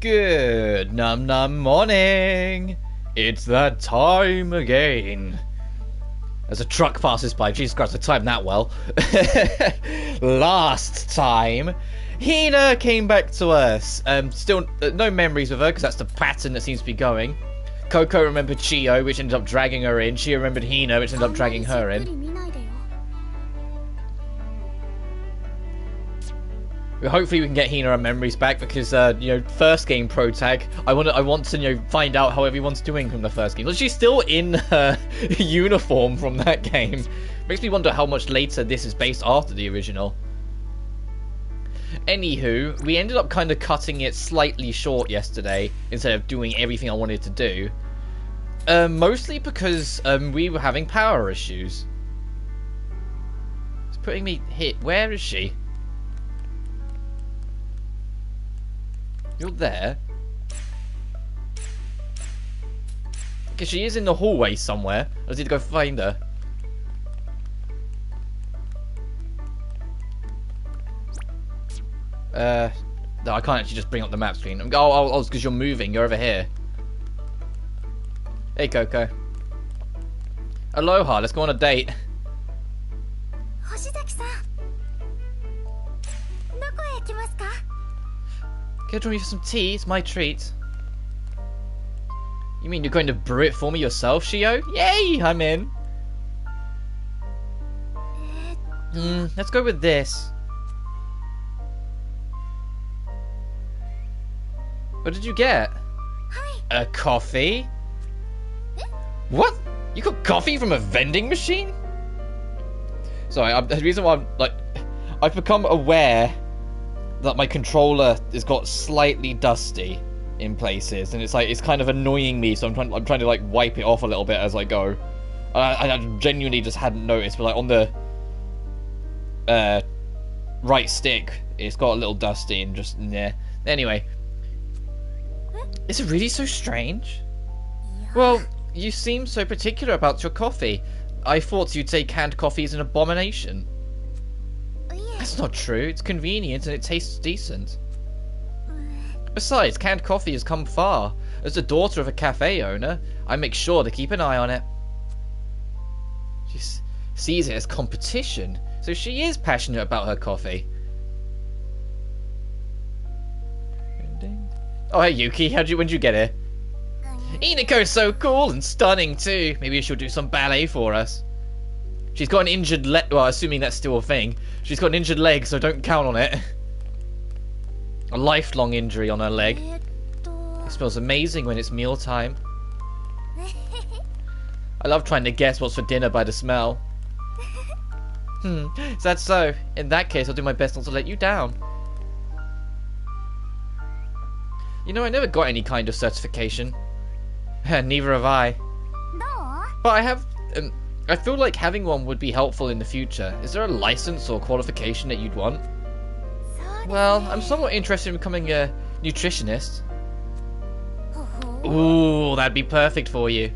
Good num num morning. It's that time again. As a truck passes by, Jesus Christ, I timed that well. Last time, Hina came back to us. Still no memories of her because that's the pattern that seems to be going. Coco remembered Chio, which ended up dragging her in. She remembered Hina, which ended up dragging her in. Hopefully we can get Hina her memories back because first game pro tag. I want to find out how everyone's doing from the first game. She's still in her uniform from that game. Makes me wonder how much later this is based after the original. Anywho, we ended up kind of cutting it slightly short yesterday instead of doing everything I wanted to do. Mostly because we were having power issues. It's putting me hit. Where is she? You're there? Okay, she is in the hallway somewhere. I just need to go find her. No, I can't actually just bring up the map screen. Oh, it's because you're moving. You're over here. Hey, Coco. Aloha, let's go on a date. Can I join you for some tea? It's my treat. You mean you're going to brew it for me yourself, Shio? Yay! I'm in. Let's go with this. What did you get? A coffee? What? You got coffee from a vending machine? Sorry, the reason why I've become aware that my controller has got slightly dusty in places, and it's kind of annoying me. So I'm trying to wipe it off a little bit as I go. I genuinely just hadn't noticed, but on the right stick, it's got a little dusty and just yeah. Anyway, is it really so strange? Well, you seem so particular about your coffee. I thought you'd say canned coffee is an abomination. That's not true. It's convenient and it tastes decent. Besides, canned coffee has come far. As the daughter of a cafe owner, I make sure to keep an eye on it. She sees it as competition, so she is passionate about her coffee. Oh, hey Yuki, when'd you get here? Hinako's so cool and stunning too. Maybe she'll do some ballet for us. She's got an injured leg. Well, assuming that's still a thing. She's got an injured leg, so don't count on it. A lifelong injury on her leg. It smells amazing when it's mealtime. I love trying to guess what's for dinner by the smell. Is that so? In that case, I'll do my best not to let you down. You know, I never got any kind of certification. Neither have I. But I have... I feel like having one would be helpful in the future. Is there a license or qualification that you'd want? Well, I'm somewhat interested in becoming a nutritionist. Ooh, that'd be perfect for you.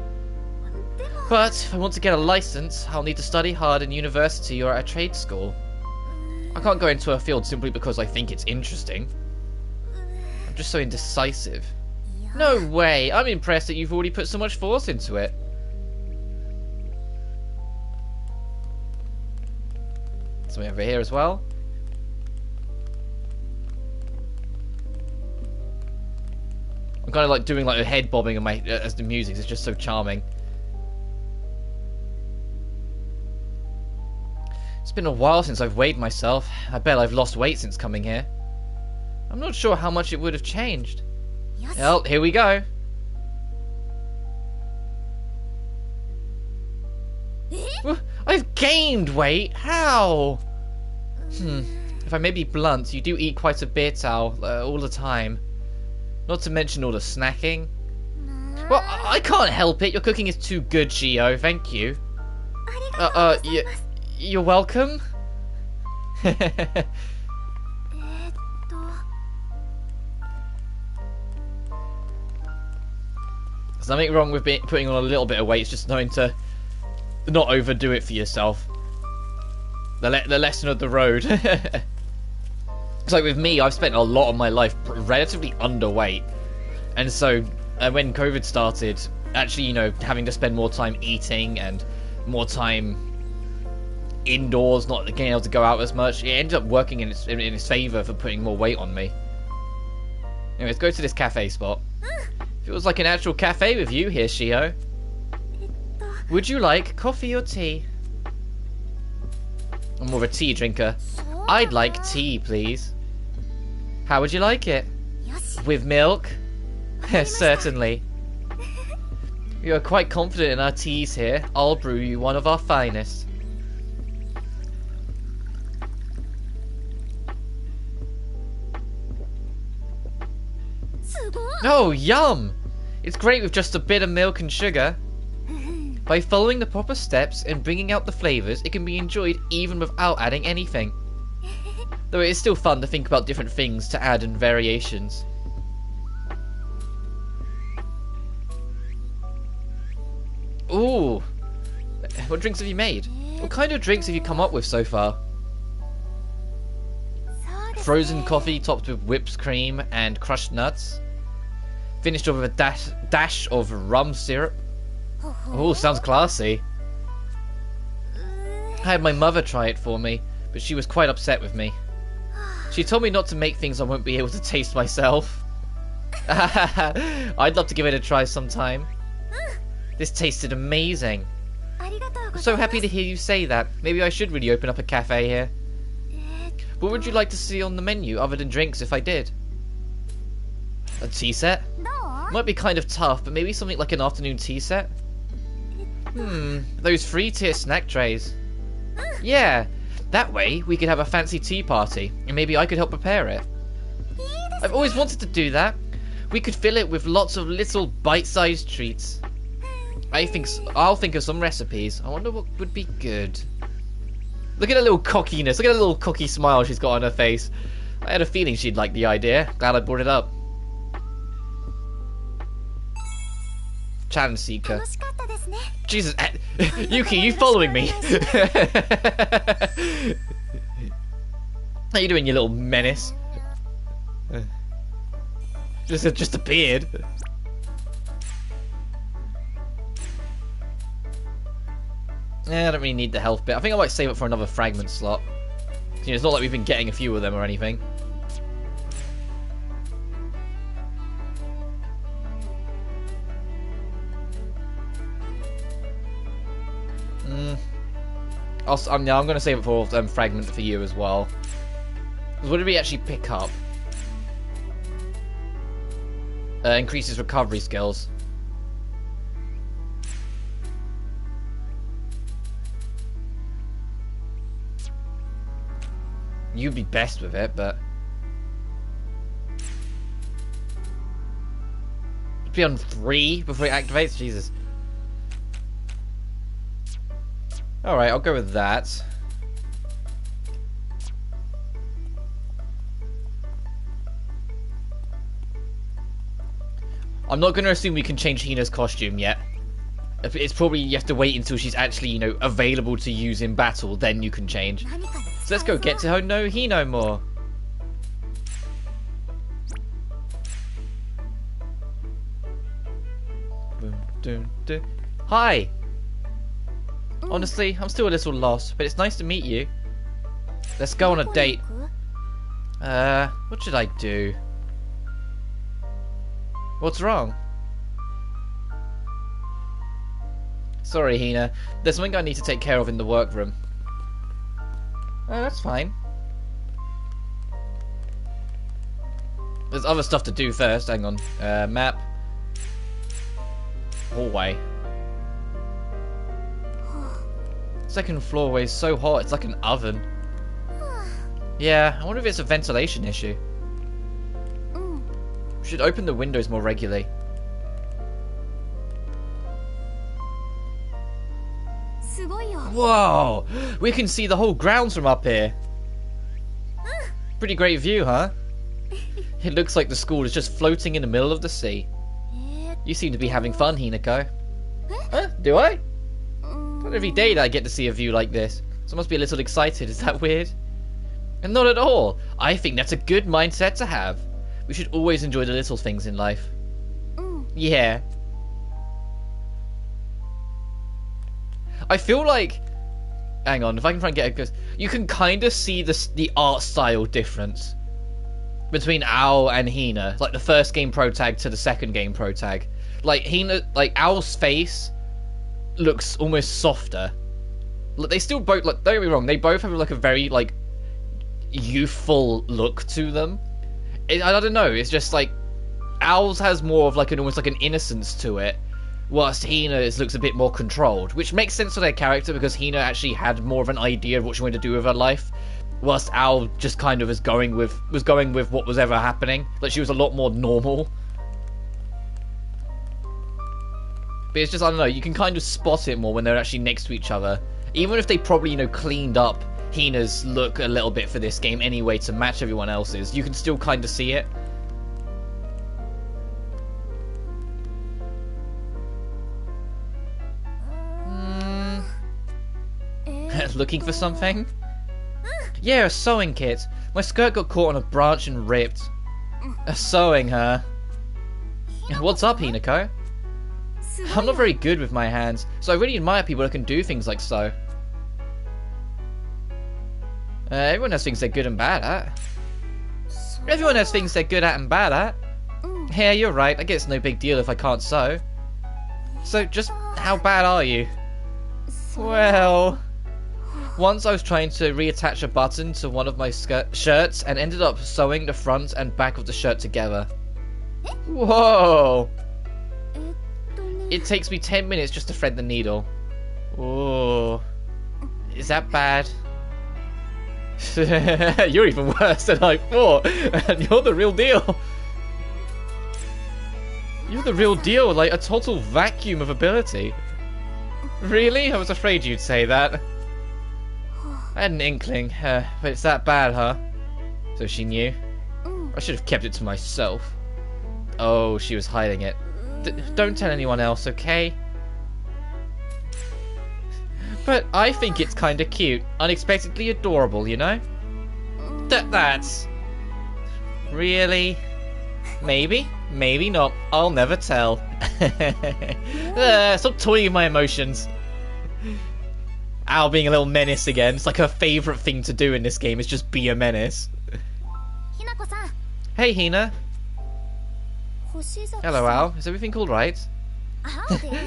But if I want to get a license, I'll need to study hard in university or at a trade school. I can't go into a field simply because I think it's interesting. I'm just so indecisive. No way! I'm impressed that you've already put so much force into it. Something over here as well. I'm kind of doing a head bobbing on my as the music is just so charming. It's been a while since I've weighed myself. I bet I've lost weight since coming here. I'm not sure how much it would have changed. Well, here we go. I've gained weight? How? If I may be blunt, you do eat quite a bit, all the time. Not to mention all the snacking. Well, I can't help it. Your cooking is too good, Chio. Thank you. You're welcome. There's nothing wrong with putting on a little bit of weight. It's just knowing to not overdo it for yourself. The lesson of the road. So with me, I've spent a lot of my life relatively underweight. And so when COVID started, actually, you know, having to spend more time eating and more time indoors, not getting able to go out as much, it ended up working in its favour for putting more weight on me. Anyways, go to this cafe spot. Feels like an actual cafe with you here, Shio. Would you like coffee or tea? I'm more of a tea drinker. I'd like tea, please. How would you like it? With milk? Certainly. We are quite confident in our teas here. I'll brew you one of our finest. Oh, yum! It's great with just a bit of milk and sugar. By following the proper steps and bringing out the flavours, it can be enjoyed even without adding anything. Though it is still fun to think about different things to add and variations. Ooh! What drinks have you made? What kind of drinks have you come up with so far? Frozen coffee topped with whipped cream and crushed nuts. Finished off with a dash of rum syrup. Oh, sounds classy. I had my mother try it for me, but she was quite upset with me. She told me not to make things I won't be able to taste myself. I'd love to give it a try sometime. This tasted amazing. I'm so happy to hear you say that. Maybe I should really open up a cafe here. What would you like to see on the menu other than drinks if I did? A tea set? Might be kind of tough, but maybe something like an afternoon tea set? Those 3-tier snack trays. Yeah, that way we could have a fancy tea party, and maybe I could help prepare it. I've always wanted to do that. We could fill it with lots of little bite-sized treats. I'll think of some recipes. I wonder what would be good. Look at her little cockiness. Look at her little cocky smile she's got on her face. I had a feeling she'd like the idea. Glad I brought it up. Challenge seeker. Jesus, Yuki, you following me? How you doing, you little menace? Just appeared. Yeah, I don't really need the health bit. I think I might save it for another fragment slot. You know, it's not like we've been getting a few of them or anything. I'm going to save it for fragment for you as well. What did we actually pick up? Increases recovery skills. You'd be best with it, but it'd be on 3 before it activates. Jesus. Alright, I'll go with that. I'm not going to assume we can change Hina's costume yet. It's probably you have to wait until she's actually, you know, available to use in battle, then you can change. So let's go get to know Hino more. Hi! Honestly, I'm still a little lost, but it's nice to meet you. Let's go on a date. What should I do? What's wrong? Sorry, Hina. There's something I need to take care of in the workroom. Oh, that's fine. There's other stuff to do first. Hang on. Map. Hallway. Second floor is so hot, it's like an oven. Yeah, I wonder if it's a ventilation issue. We should open the windows more regularly. Whoa! We can see the whole grounds from up here. Pretty great view, huh? It looks like the school is just floating in the middle of the sea. You seem to be having fun, Hinako. Huh? Do I? Not every day that I get to see a view like this, so I must be a little excited. Is that weird? And not at all. I think that's a good mindset to have. We should always enjoy the little things in life. Yeah. I feel like... Hang on, if I can try and get it, because you can kind of see the art style difference between Ao and Hina. Like the first game pro tag to the second game pro tag. Like Hina, like Ao's face looks almost softer. Like, they still both, like, don't get me wrong, they both have like a very like youthful look to them. I don't know, it's just like Ao's has more of like an almost like an innocence to it, whilst Hina's looks a bit more controlled, which makes sense for their character because Hina actually had more of an idea of what she wanted to do with her life, whilst Ao just kind of was going with what was ever happening. Like, she was a lot more normal. But it's just, I don't know, you can kind of spot it more when they're actually next to each other. Even if they probably, you know, cleaned up Hina's look a little bit for this game anyway to match everyone else's, you can still kind of see it. Looking for something? Yeah, a sewing kit. My skirt got caught on a branch and ripped. A sewing, huh? What's up, Hinako? I'm not very good with my hands, so I really admire people that can do things like sew. Everyone has things they're good and bad at. Everyone has things they're good at and bad at. Yeah, you're right. I guess it's no big deal if I can't sew. So, just how bad are you? Well... Once I was trying to reattach a button to one of my shirts and ended up sewing the front and back of the shirt together. Whoa! It takes me 10 minutes just to thread the needle. Oh, is that bad? You're even worse than I thought, and you're the real deal. You're the real deal, like a total vacuum of ability. Really? I was afraid you'd say that. I had an inkling, but it's that bad, huh? So she knew? I should have kept it to myself. Oh, she was hiding it. Don't tell anyone else, okay? But I think it's kinda cute. Unexpectedly adorable, you know? That's... Really? Maybe? Maybe not. I'll never tell. Stop toying with my emotions. Ao being a little menace again. It's like her favourite thing to do in this game is just be a menace. Hey, Hina. Hello, Ao. Is everything alright?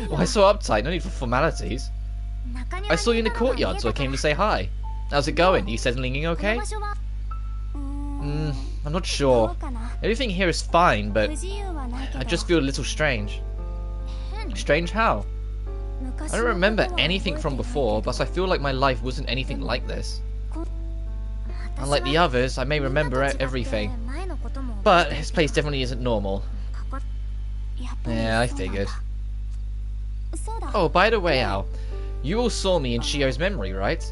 Why so uptight? No need for formalities. I saw you in the courtyard, so I came to say hi. How's it going? Are you settling in okay? I'm not sure. Everything here is fine, but I just feel a little strange. Strange how? I don't remember anything from before, but I feel like my life wasn't anything like this. Unlike the others, I may remember everything, but his place definitely isn't normal. Yeah, I figured. Oh, by the way, Ao, you all saw me in Shio's memory, right?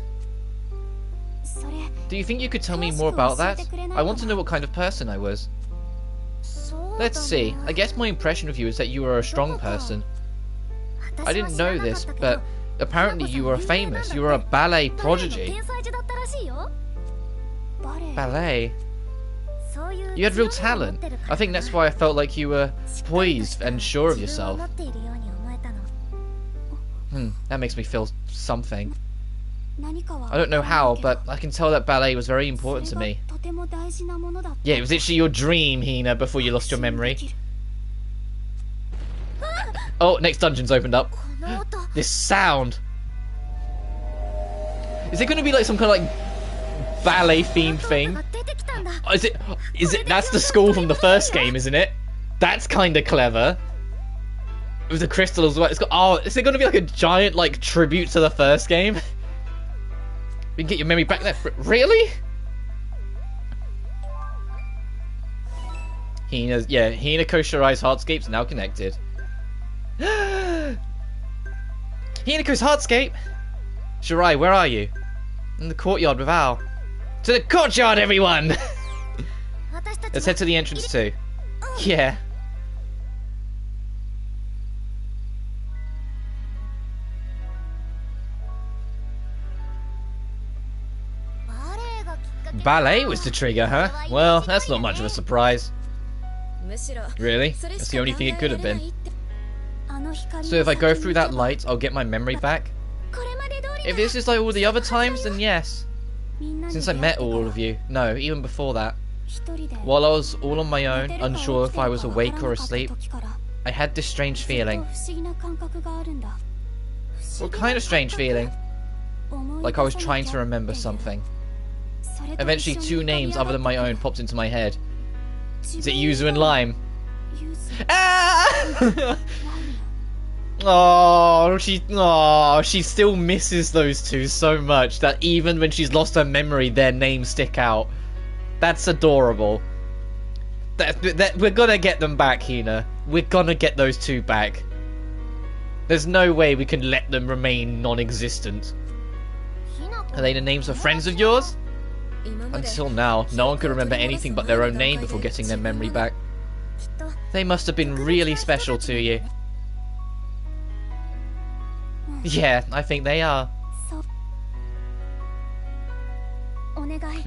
Do you think you could tell me more about that? I want to know what kind of person I was. Let's see. I guess my impression of you is that you were a strong person. I didn't know this, but apparently you were famous. You were a ballet prodigy. Ballet? You had real talent. I think that's why I felt like you were poised and sure of yourself. That makes me feel something. I don't know how, but I can tell that ballet was very important to me. Yeah, it was literally your dream, Hina, before you lost your memory. Oh, next dungeon's opened up. This sound. Is it going to be like some kind of like ballet themed thing? Oh, is it? That's the school from the first game, isn't it? That's kind of clever. With the crystal as well. It's got. Oh, is it going to be like a giant like tribute to the first game? We can get your memory back there. Really? Hinako Shirai's Heartscape's now connected. Hinako's Heartscape! Shirai, where are you? In the courtyard with Ao. To the courtyard, everyone! Let's head to the entrance too. Yeah. Ballet was the trigger, huh? Well, that's not much of a surprise. Really? That's the only thing it could have been. So if I go through that light, I'll get my memory back? If this is like all the other times, then yes. Since I met all of you. No, even before that. While I was all on my own, unsure if I was awake or asleep, I had this strange feeling. What kind of strange feeling? Like I was trying to remember something. Eventually 2 names other than my own popped into my head. Is it Yuzu and Lime? Ah! Oh, she still misses those 2 so much that even when she's lost her memory, their names stick out. That's adorable. We're gonna get them back, Hina. We're gonna get those 2 back. There's no way we can let them remain non-existent. Are they the names of friends of yours? Until now, no one could remember anything but their own name before getting their memory back. They must have been really special to you. Yeah, I think they are.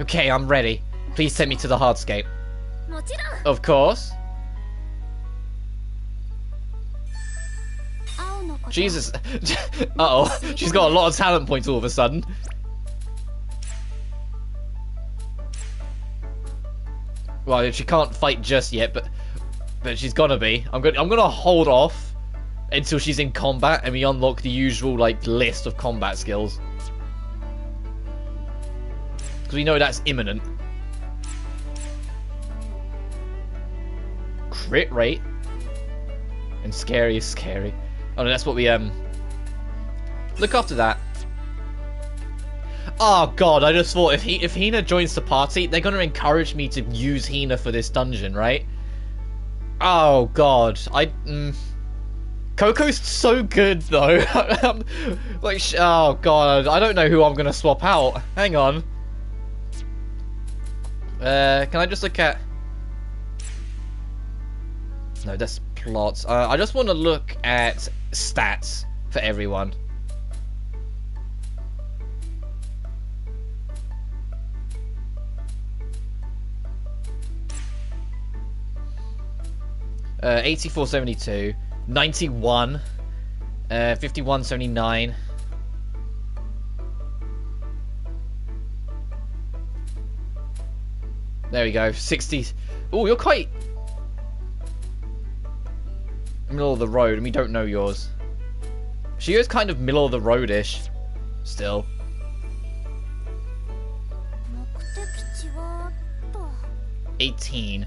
Okay, I'm ready. Please take me to the hardscape. Of course. Jesus. Uh-oh. She's got a lot of talent points all of a sudden. Well, she can't fight just yet, but she's gonna be. I'm gonna hold off until she's in combat and we unlock the usual like list of combat skills. Because we know that's imminent. Crit rate. And scary is scary. Oh no, that's what we look after that. Oh god, I just thought if Hina joins the party, they're gonna encourage me to use Hina for this dungeon, right? Oh god, Coco's so good though. Like, oh god, I don't know who I'm gonna swap out. Hang on. Can I just look at? No, that's plots. I just want to look at stats for everyone. Uh, 84.72, 91, 51.79. There we go, 60. Oh, you're quite middle of the road, and we don't know yours. She is kind of middle of the road-ish, still. $18.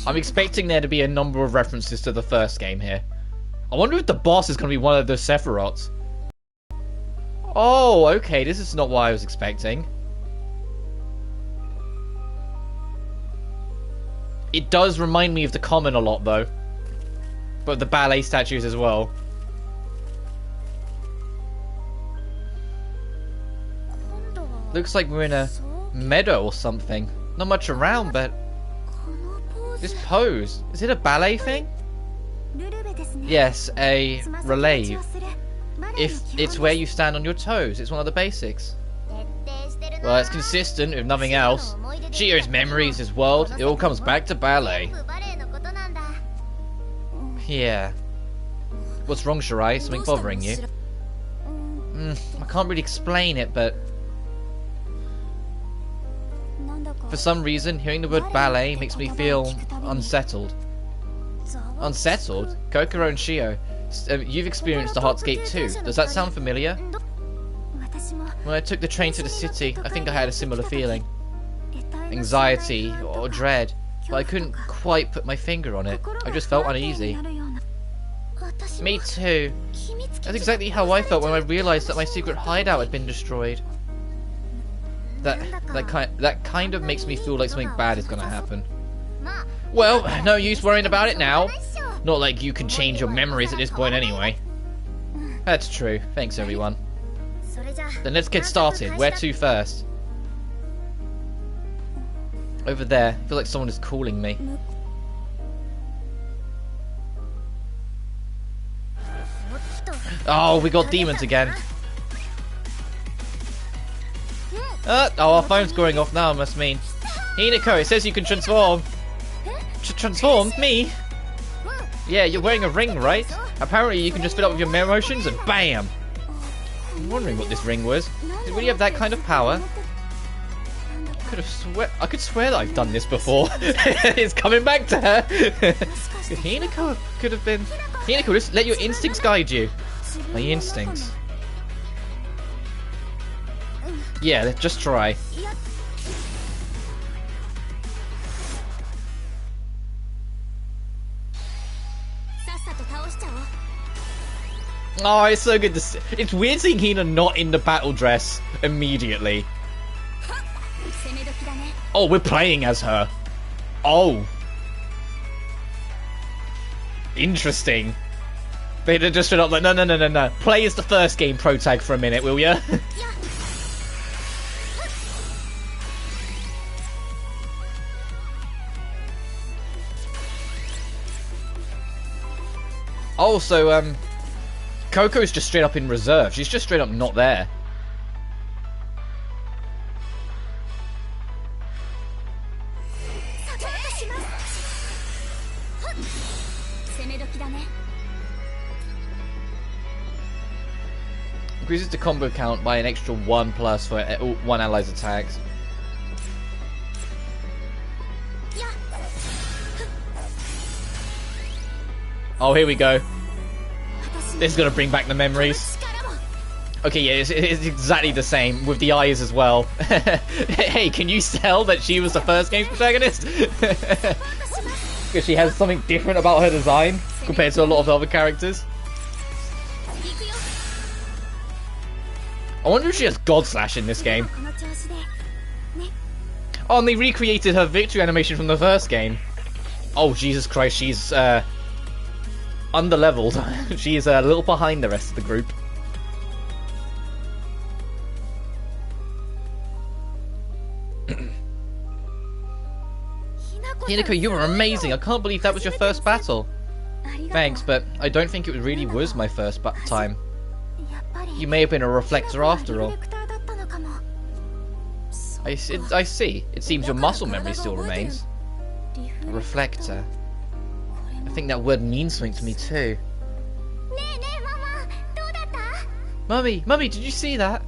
I'm expecting there to be a number of references to the first game here. I wonder if the boss is going to be one of the Sephiroths. Oh, okay, this is not what I was expecting. It does remind me of the common a lot, though. But the ballet statues as well. Looks like we're in a meadow or something. Not much around, but... This pose, is it a ballet thing? Yes, a relay. If it's where you stand on your toes, it's one of the basics. Well, it's consistent with nothing else. Shio's memories, his world, it all comes back to ballet. Yeah. What's wrong, Shirai? Something bothering you? I can't really explain it, but... For some reason, hearing the word ballet makes me feel unsettled. Unsettled? Kokoro and Shio, you've experienced the Heartscape too. Does that sound familiar? When I took the train to the city, I think I had a similar feeling. Anxiety or dread, but I couldn't quite put my finger on it. I just felt uneasy. Me too. That's exactly how I felt when I realized that my secret hideout had been destroyed. That kind of makes me feel like something bad is gonna happen. Well, no use worrying about it now. Not like you can change your memories at this point anyway. That's true. Thanks, everyone. Then let's get started. Where to first? Over there. I feel like someone is calling me. Oh, we got demons again. Oh, our phone's going off now, must mean. Hinako, it says you can transform. Transform? Me? Yeah, you're wearing a ring, right? Apparently you can just fill up with your emotions and BAM! I'm wondering what this ring was. Did it really have that kind of power? I could swear that I've done this before. It's coming back to her. Hinako could have been... Hinako, just let your instincts guide you. My instincts. Yeah, let's just try. Oh, it's so good to see. It's weird seeing Hina not in the battle dress immediately. Oh, we're playing as her. Oh. Interesting. They just straight up like, no. Play as the first game pro tag for a minute, will ya? Also, Coco's just straight up in reserve. She's just straight up not there. Increases the combo count by an extra 1+ for one ally's attacks. Oh, here we go. This is gonna bring back the memories. Okay, yeah, it's exactly the same with the eyes as well. Hey, can you tell that she was the first game's protagonist? Because she has something different about her design compared to a lot of other characters. I wonder if she has God Slash in this game. Oh, and they recreated her victory animation from the first game. Oh, Jesus Christ, she's under-leveled. She's a little behind the rest of the group. Hinako, you were amazing. I can't believe that was your first battle. Thanks, but I don't think it really was my first time. You may have been a reflector after all. I see. It seems your muscle memory still remains. A reflector. I think that word means something to me too. Mummy, did you see that?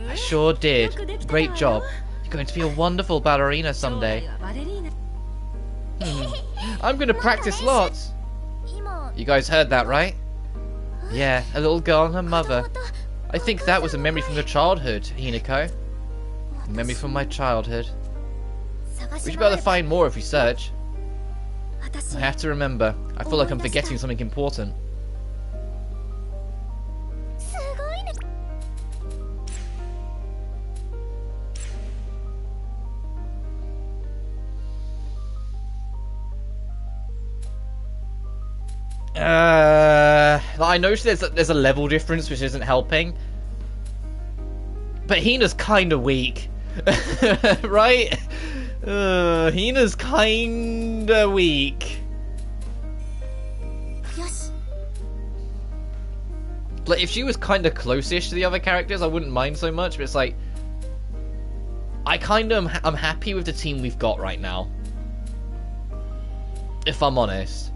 I sure did. Great job. You're going to be a wonderful ballerina someday. I'm going to practice lots. You guys heard that, right? Yeah, a little girl and her mother. I think that was a memory from your childhood, Hinako. A memory from my childhood. We should be able to find more if we search. I have to remember. I feel like I'm forgetting something important. I noticed there's a level difference which isn't helping. But Hina's kinda weak. Right? Hina's kinda weak. Like, if she was kinda close-ish to the other characters, I wouldn't mind so much, but it's like... I'm happy with the team we've got right now. If I'm honest.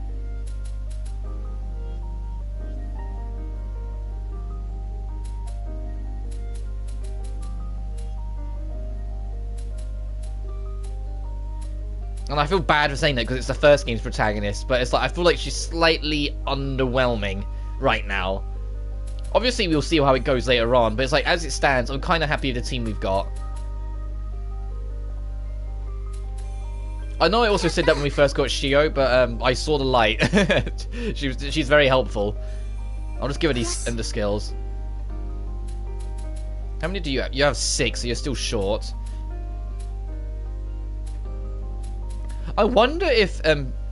And I feel bad for saying that because it's the first game's protagonist, but it's like I feel like she's slightly underwhelming right now. Obviously, we'll see how it goes later on, but it's like, as it stands, I'm kind of happy with the team we've got. I know I also said that when we first got Shio, but I saw the light. She's very helpful. I'll just give her these ender skills. How many do you have? You have 6, so you're still short. I wonder if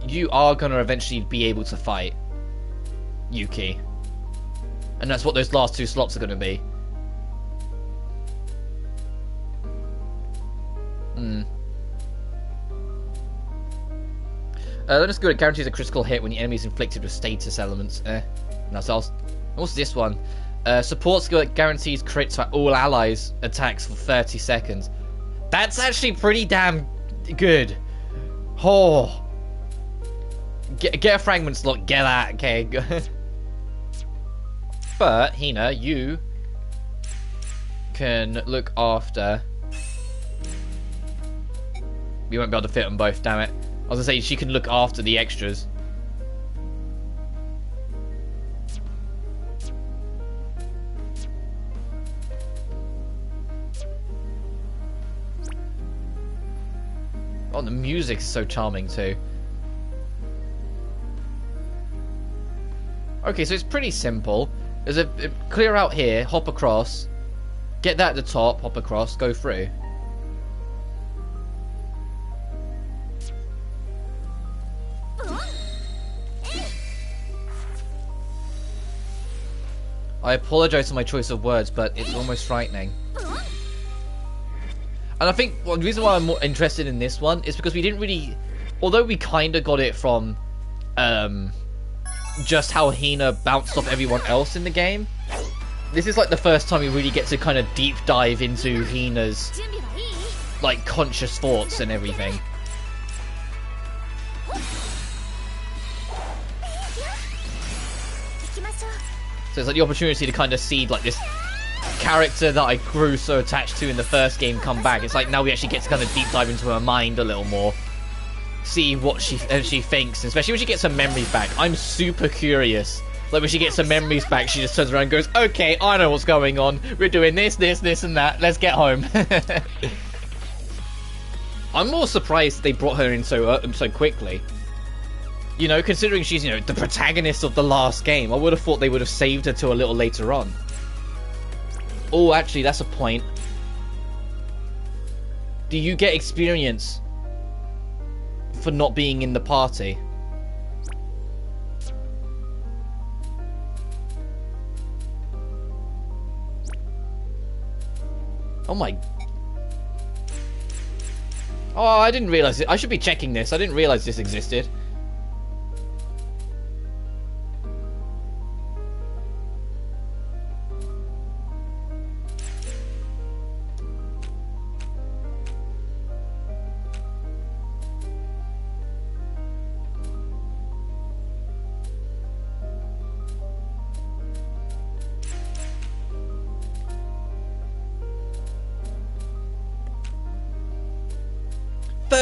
you are going to eventually be able to fight Yuki. And that's what those last 2 slots are going to be. Let us go. It guarantees a critical hit when the enemy is inflicted with status elements. No, so What's this one? Support skill that guarantees crits for all allies attacks for 30 seconds. That's actually pretty damn good. Oh. Get a fragment slot, get that, okay. But, Hina, you can look after... We won't be able to fit them both, damn it. I was gonna say, she can look after the extras. Oh, the music is so charming too. Okay, so it's pretty simple. There's a clear out here, hop across, get that at the top, hop across, go through. I apologise for my choice of words, but it's almost frightening. And I think the reason why I'm more interested in this one is because we didn't really... Although we kind of got it from just how Hina bounced off everyone else in the game, this is like the first time we really get to kind of deep dive into Hina's like conscious thoughts and everything. So it's like the opportunity to kind of see like this character that I grew so attached to in the first game come back. It's like now we actually get to kind of deep dive into her mind a little more, see what she thinks, especially when she gets her memories back. I'm super curious. Like when she gets her memories back, she just turns around and goes, "Okay, I know what's going on. We're doing this, and that. Let's get home." I'm more surprised they brought her in so quickly. You know, considering she's, you know, the protagonist of the last game, I would have thought they would have saved her to a little later on. Oh, actually, that's a point. Do you get experience for not being in the party? Oh my... Oh, I didn't realize it. I should be checking this. I didn't realize this existed.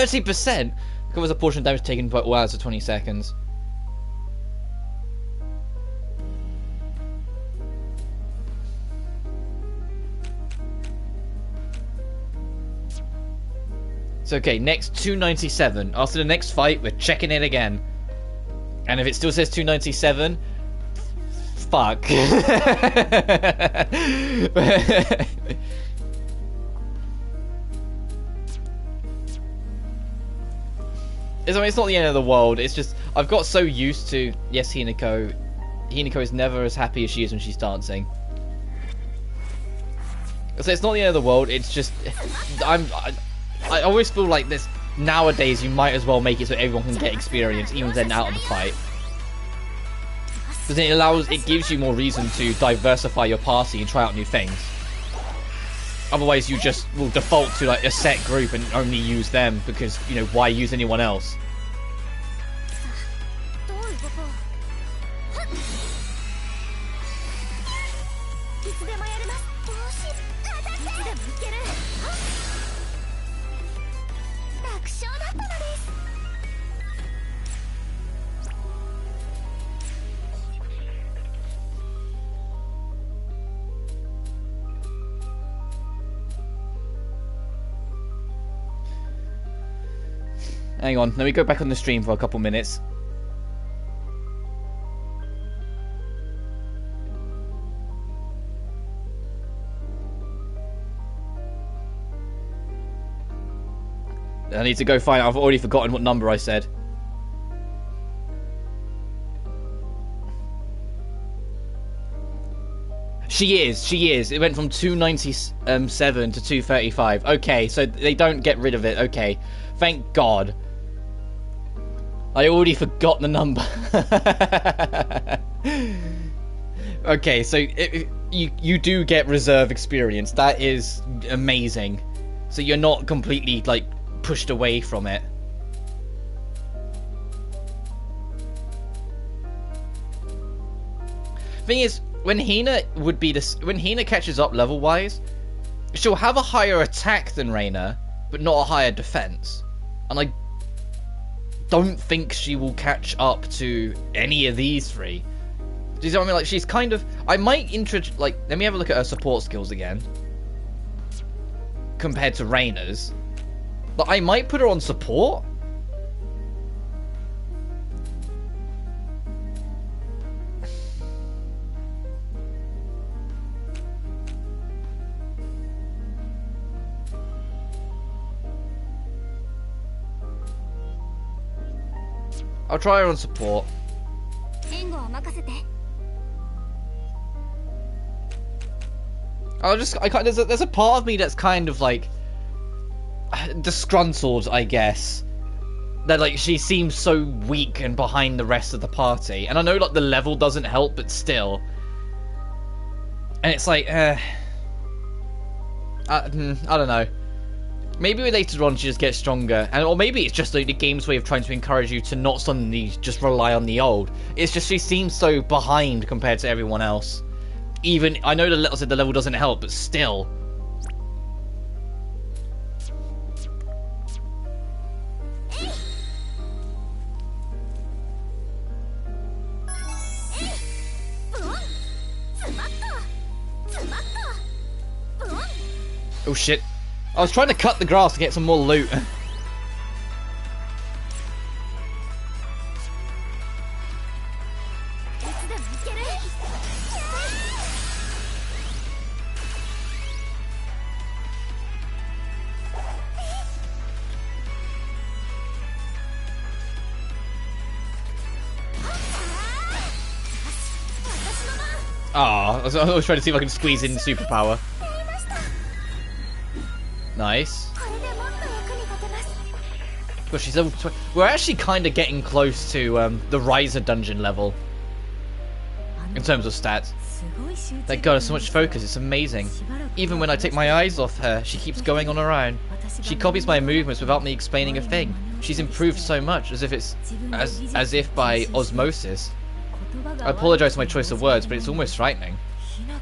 %? Covers a portion of damage taken by all hours of 20 seconds. So okay, next 297. After the next fight, we're checking it again. And if it still says 297, fuck. I mean, it's not the end of the world. It's just I've got so used to, yes, Hinako. Hinako is never as happy as she is when she's dancing. So it's not the end of the world. It's just I always feel like this nowadays. You might as well make it so everyone can get experience, even then out of the fight, because it gives you more reason to diversify your party and try out new things. Otherwise, you just will default to like a set group and only use them because, you know, why use anyone else? Hang on, let me go back on the stream for a couple minutes. I need to go find... I've already forgotten what number I said. She is. It went from 297 to 235. Okay, so they don't get rid of it. Okay, thank God. I already forgot the number. Okay, so you do get reserve experience. That is amazing. So you're not completely like pushed away from it. Thing is, when Hina catches up level wise, she'll have a higher attack than Reina, but not a higher defense. And I don't think she will catch up to any of these three. Do you know what I mean? Like, she's kind of... I might like, let me have a look at her support skills again. Compared to Reina's. But I might put her on support. I'll try her on support. There's a part of me that's kind of like disgruntled, I guess, that like she seems so weak and behind the rest of the party, and I know like the level doesn't help, but still, and it's like I don't know. Maybe later on she just gets stronger, or maybe it's just like the game's way of trying to encourage you to not suddenly just rely on the old. It's just she seems so behind compared to everyone else. Even, I know the level doesn't help, but still. Oh shit. I was trying to cut the grass to get some more loot. I was trying to see if I can squeeze in superpower. Nice. Well, she's level 20. We're actually kind of getting close to the Riser dungeon level in terms of stats. Thank God, so much focus. It's amazing. Even when I take my eyes off her, she keeps going on her own. She copies my movements without me explaining a thing. She's improved so much, as if by osmosis. I apologize for my choice of words, but it's almost frightening.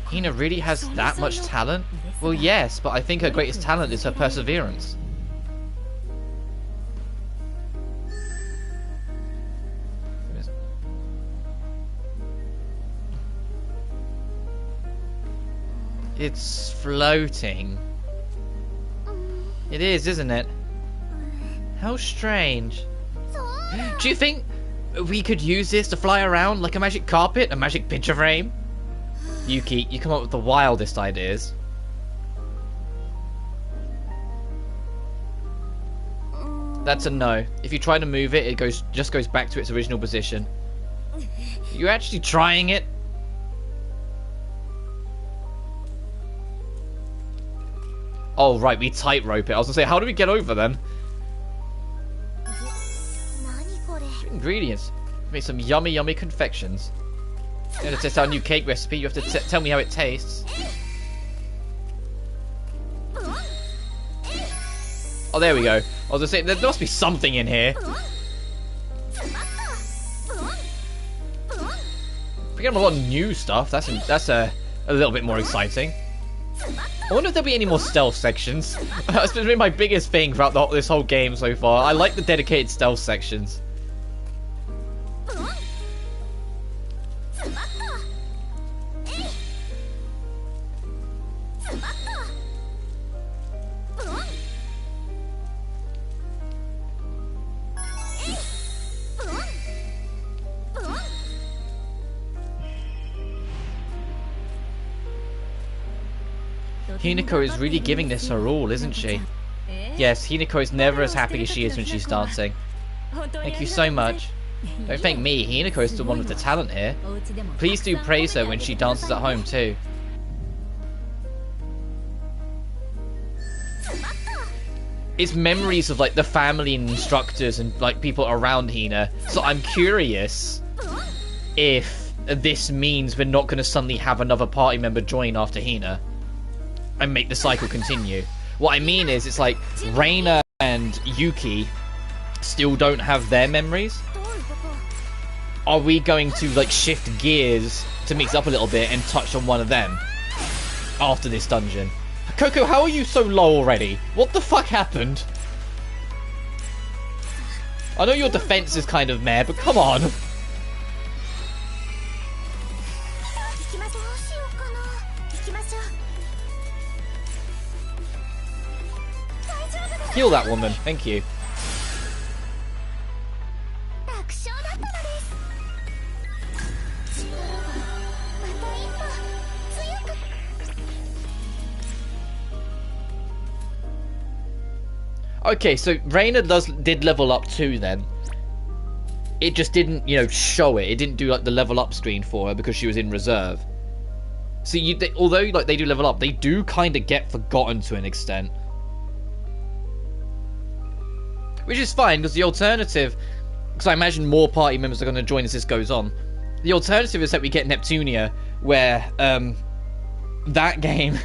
Hina really has that much talent? Well, yes, but I think her greatest talent is her perseverance. It's floating. It is, isn't it? How strange. Do you think we could use this to fly around like a magic carpet, a magic picture frame? Yuki, you come up with the wildest ideas. That's a no. If you try to move it, it just goes back to its original position. You're actually trying it? Oh, right, we tightrope it. I was gonna say, how do we get over then? Ingredients. Make some yummy, yummy confections. I'm gonna test our new cake recipe. You have to tell me how it tastes. Oh, there we go. I was gonna say, there must be something in here. We got a lot of new stuff. That's a little bit more exciting. I wonder if there'll be any more stealth sections. That's been my biggest thing throughout this whole game so far. I like the dedicated stealth sections. Hinako is really giving this her all, isn't she? Yes, Hinako is never as happy as she is when she's dancing. Thank you so much. Don't thank me, Hinako is the one with the talent here. Please do praise her when she dances at home too. It's memories of like the family and instructors and like people around Hina, so I'm curious if this means we're not going to suddenly have another party member join after Hina and make the cycle continue. What I mean is, it's like Reina and Yuki still don't have their memories. Are we going to like shift gears to mix up a little bit and touch on one of them after this dungeon? Coco, how are you so low already? What the fuck happened? I know your defense is kind of meh, but come on. Heal that woman, thank you. Okay, so Reina did level up too then. It just didn't, you know, show it. It didn't do like the level up screen for her because she was in reserve. So although like they do level up, they do kind of get forgotten to an extent. Which is fine, because the alternative, because I imagine more party members are going to join as this goes on. The alternative is that we get Neptunia, where that game,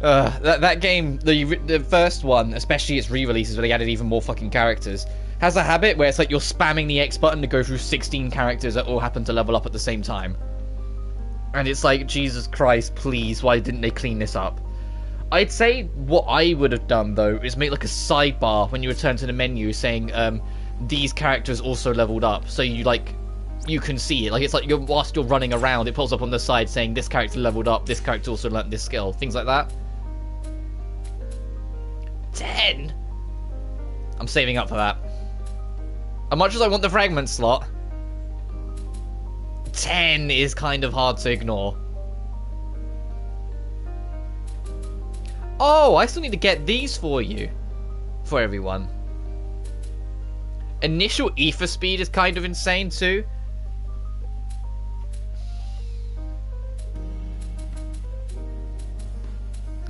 that game, the first one, especially its re-releases where they added even more fucking characters, has a habit where it's like you're spamming the X button to go through 16 characters that all happen to level up at the same time. And it's like, Jesus Christ, please, why didn't they clean this up? I'd say what I would have done, though, is make like a sidebar when you return to the menu saying, these characters also leveled up. So you can see it. Like, it's like whilst you're running around, it pulls up on the side saying this character leveled up, this character also learnt this skill. Things like that. 10? I'm saving up for that. As much as I want the fragment slot, 10 is kind of hard to ignore. Oh, I still need to get these for you. For everyone. Initial ether speed is kind of insane too.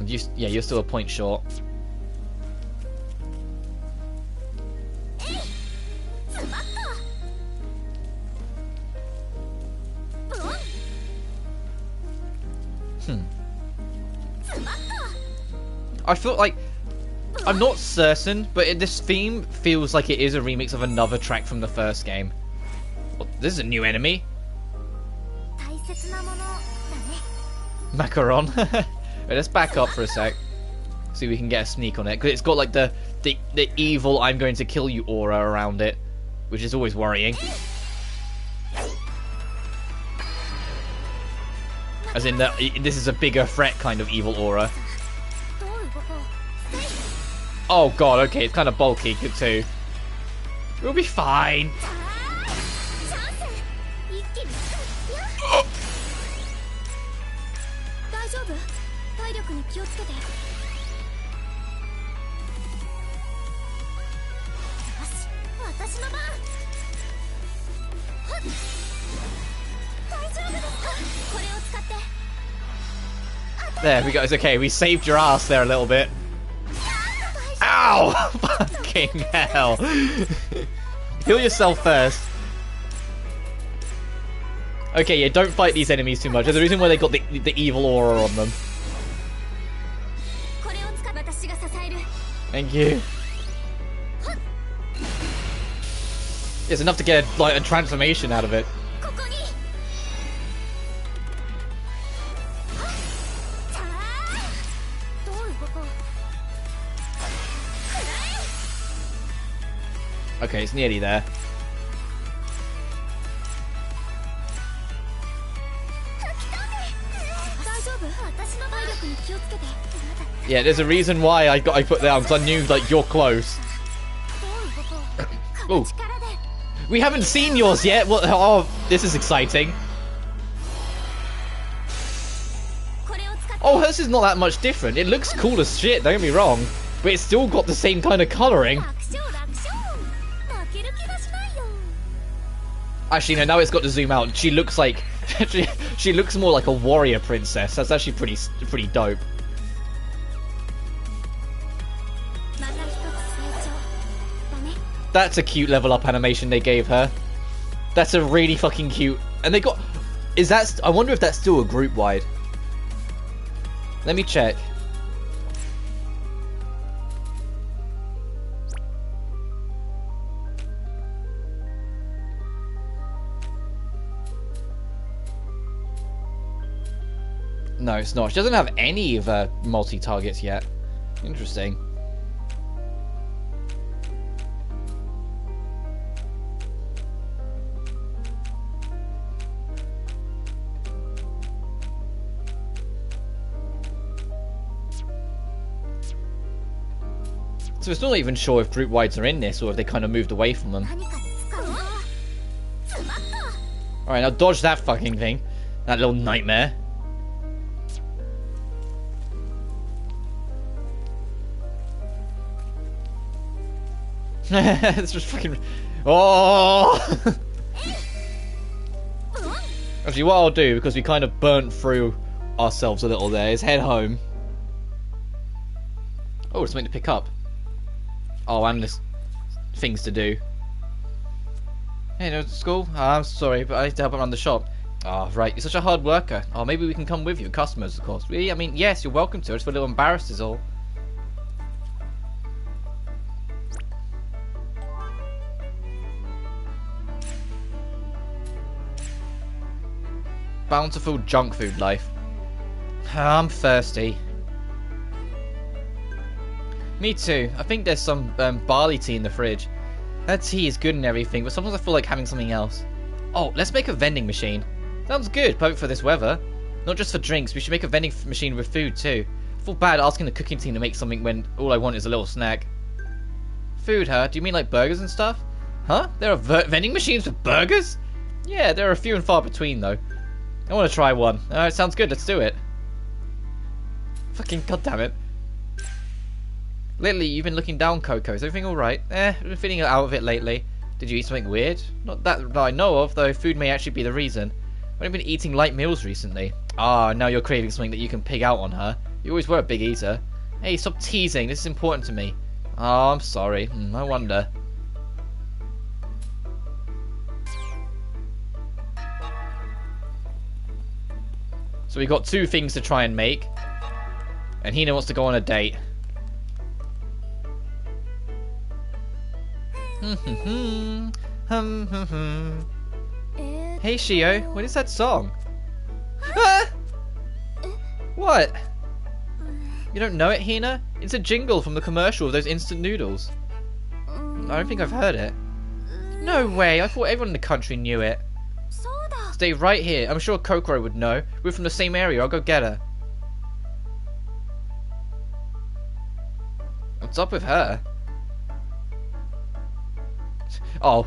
Yeah, you're still a point short. I feel like, I'm not certain, but this theme feels like it is a remix of another track from the first game. Well, this is a new enemy. Macaron. Wait, let's back up for a sec. See if we can get a sneak on it. Because it's got like the evil I'm going to kill you aura around it. Which is always worrying. As in, this is a bigger threat kind of evil aura. Oh god, okay, it's kind of bulky too. We'll be fine. There we go, it's okay, we saved your ass there a little bit. Ow! Fucking hell. Heal yourself first. Okay, yeah, don't fight these enemies too much. There's a reason why they got the evil aura on them. Thank you. It's enough to get like a transformation out of it. Okay, it's nearly there. Yeah, there's a reason why I put down, because I knew like you're close. Ooh. We haven't seen yours yet. What? Oh, this is exciting. Oh, hers is not that much different. It looks cool as shit, don't get me wrong. But it's still got the same kind of colouring. Actually, no, now it's got to zoom out. She looks like... she looks more like a warrior princess. That's actually pretty dope. That's a cute level up animation they gave her. That's a really fucking cute... And they got... Is that... I wonder if that's still a group wide. Let me check. No, it's not. She doesn't have any of her multi-targets yet. Interesting. So it's not even sure if group wides are in this or if they kind of moved away from them. Alright, now dodge that fucking thing. That little nightmare. It's just fucking... Oh! Actually, what I'll do, because we kind of burnt through ourselves a little there, is head home. Oh, there's something to pick up. Oh, and there's things to do. Hey, no, school? Oh, I'm sorry, but I need to help around the shop. Oh, right, you're such a hard worker. Oh, maybe we can come with you. Customers, of course. Really? I mean, yes, you're welcome to. I just feel a little embarrassed is all. Bountiful junk food life. I'm thirsty. Me too. I think there's some barley tea in the fridge. That tea is good and everything, but sometimes I feel like having something else. Oh, let's make a vending machine. Sounds good, perfect for this weather. Not just for drinks, we should make a vending machine with food too. I feel bad asking the cooking team to make something when all I want is a little snack. Food, huh? Do you mean like burgers and stuff? Huh? There are vending machines with burgers? Yeah, there are few and far between though. I want to try one. Alright, sounds good, let's do it. Fucking goddammit. Lately, you've been looking down, Coco. Is everything alright? I've been feeling out of it lately. Did you eat something weird? Not that I know of, though food may actually be the reason. I've only been eating light meals recently. Ah, now you're craving something that you can pig out on her. You always were a big eater. Hey, stop teasing. This is important to me. Oh, I'm sorry. I wonder. So we got two things to try and make. And Hina wants to go on a date. Hey Shio, what is that song? Ah! What? You don't know it, Hina? It's a jingle from the commercial of those instant noodles. I don't think I've heard it. No way, I thought everyone in the country knew it. Stay right here, I'm sure Kokoro would know. We're from the same area, I'll go get her. What's up with her? Oh.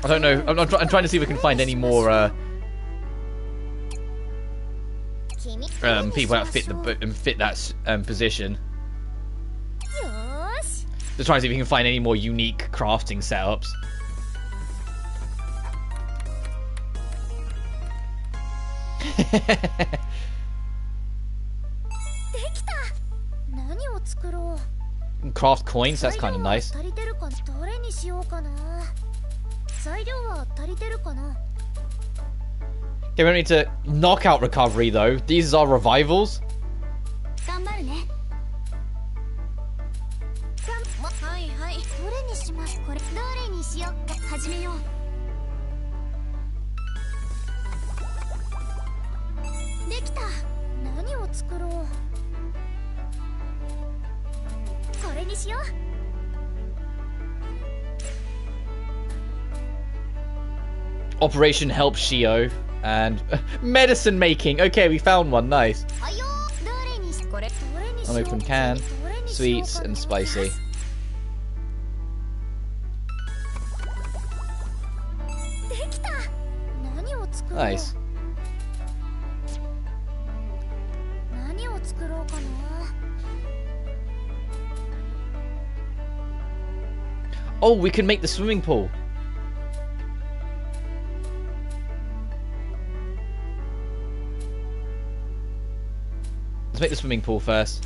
I don't know. I'm trying to see if we can find any more people that fit that position. Just trying to see if we can find any more unique crafting setups. Craft coins, that's kind of nice. Okay, we don't need to knock out recovery though. These are revivals. Operation Help Shio and medicine making. Okay, we found one. Nice. Unopened can, sweet and spicy. Nice. Oh, we can make the swimming pool. Let's make the swimming pool first.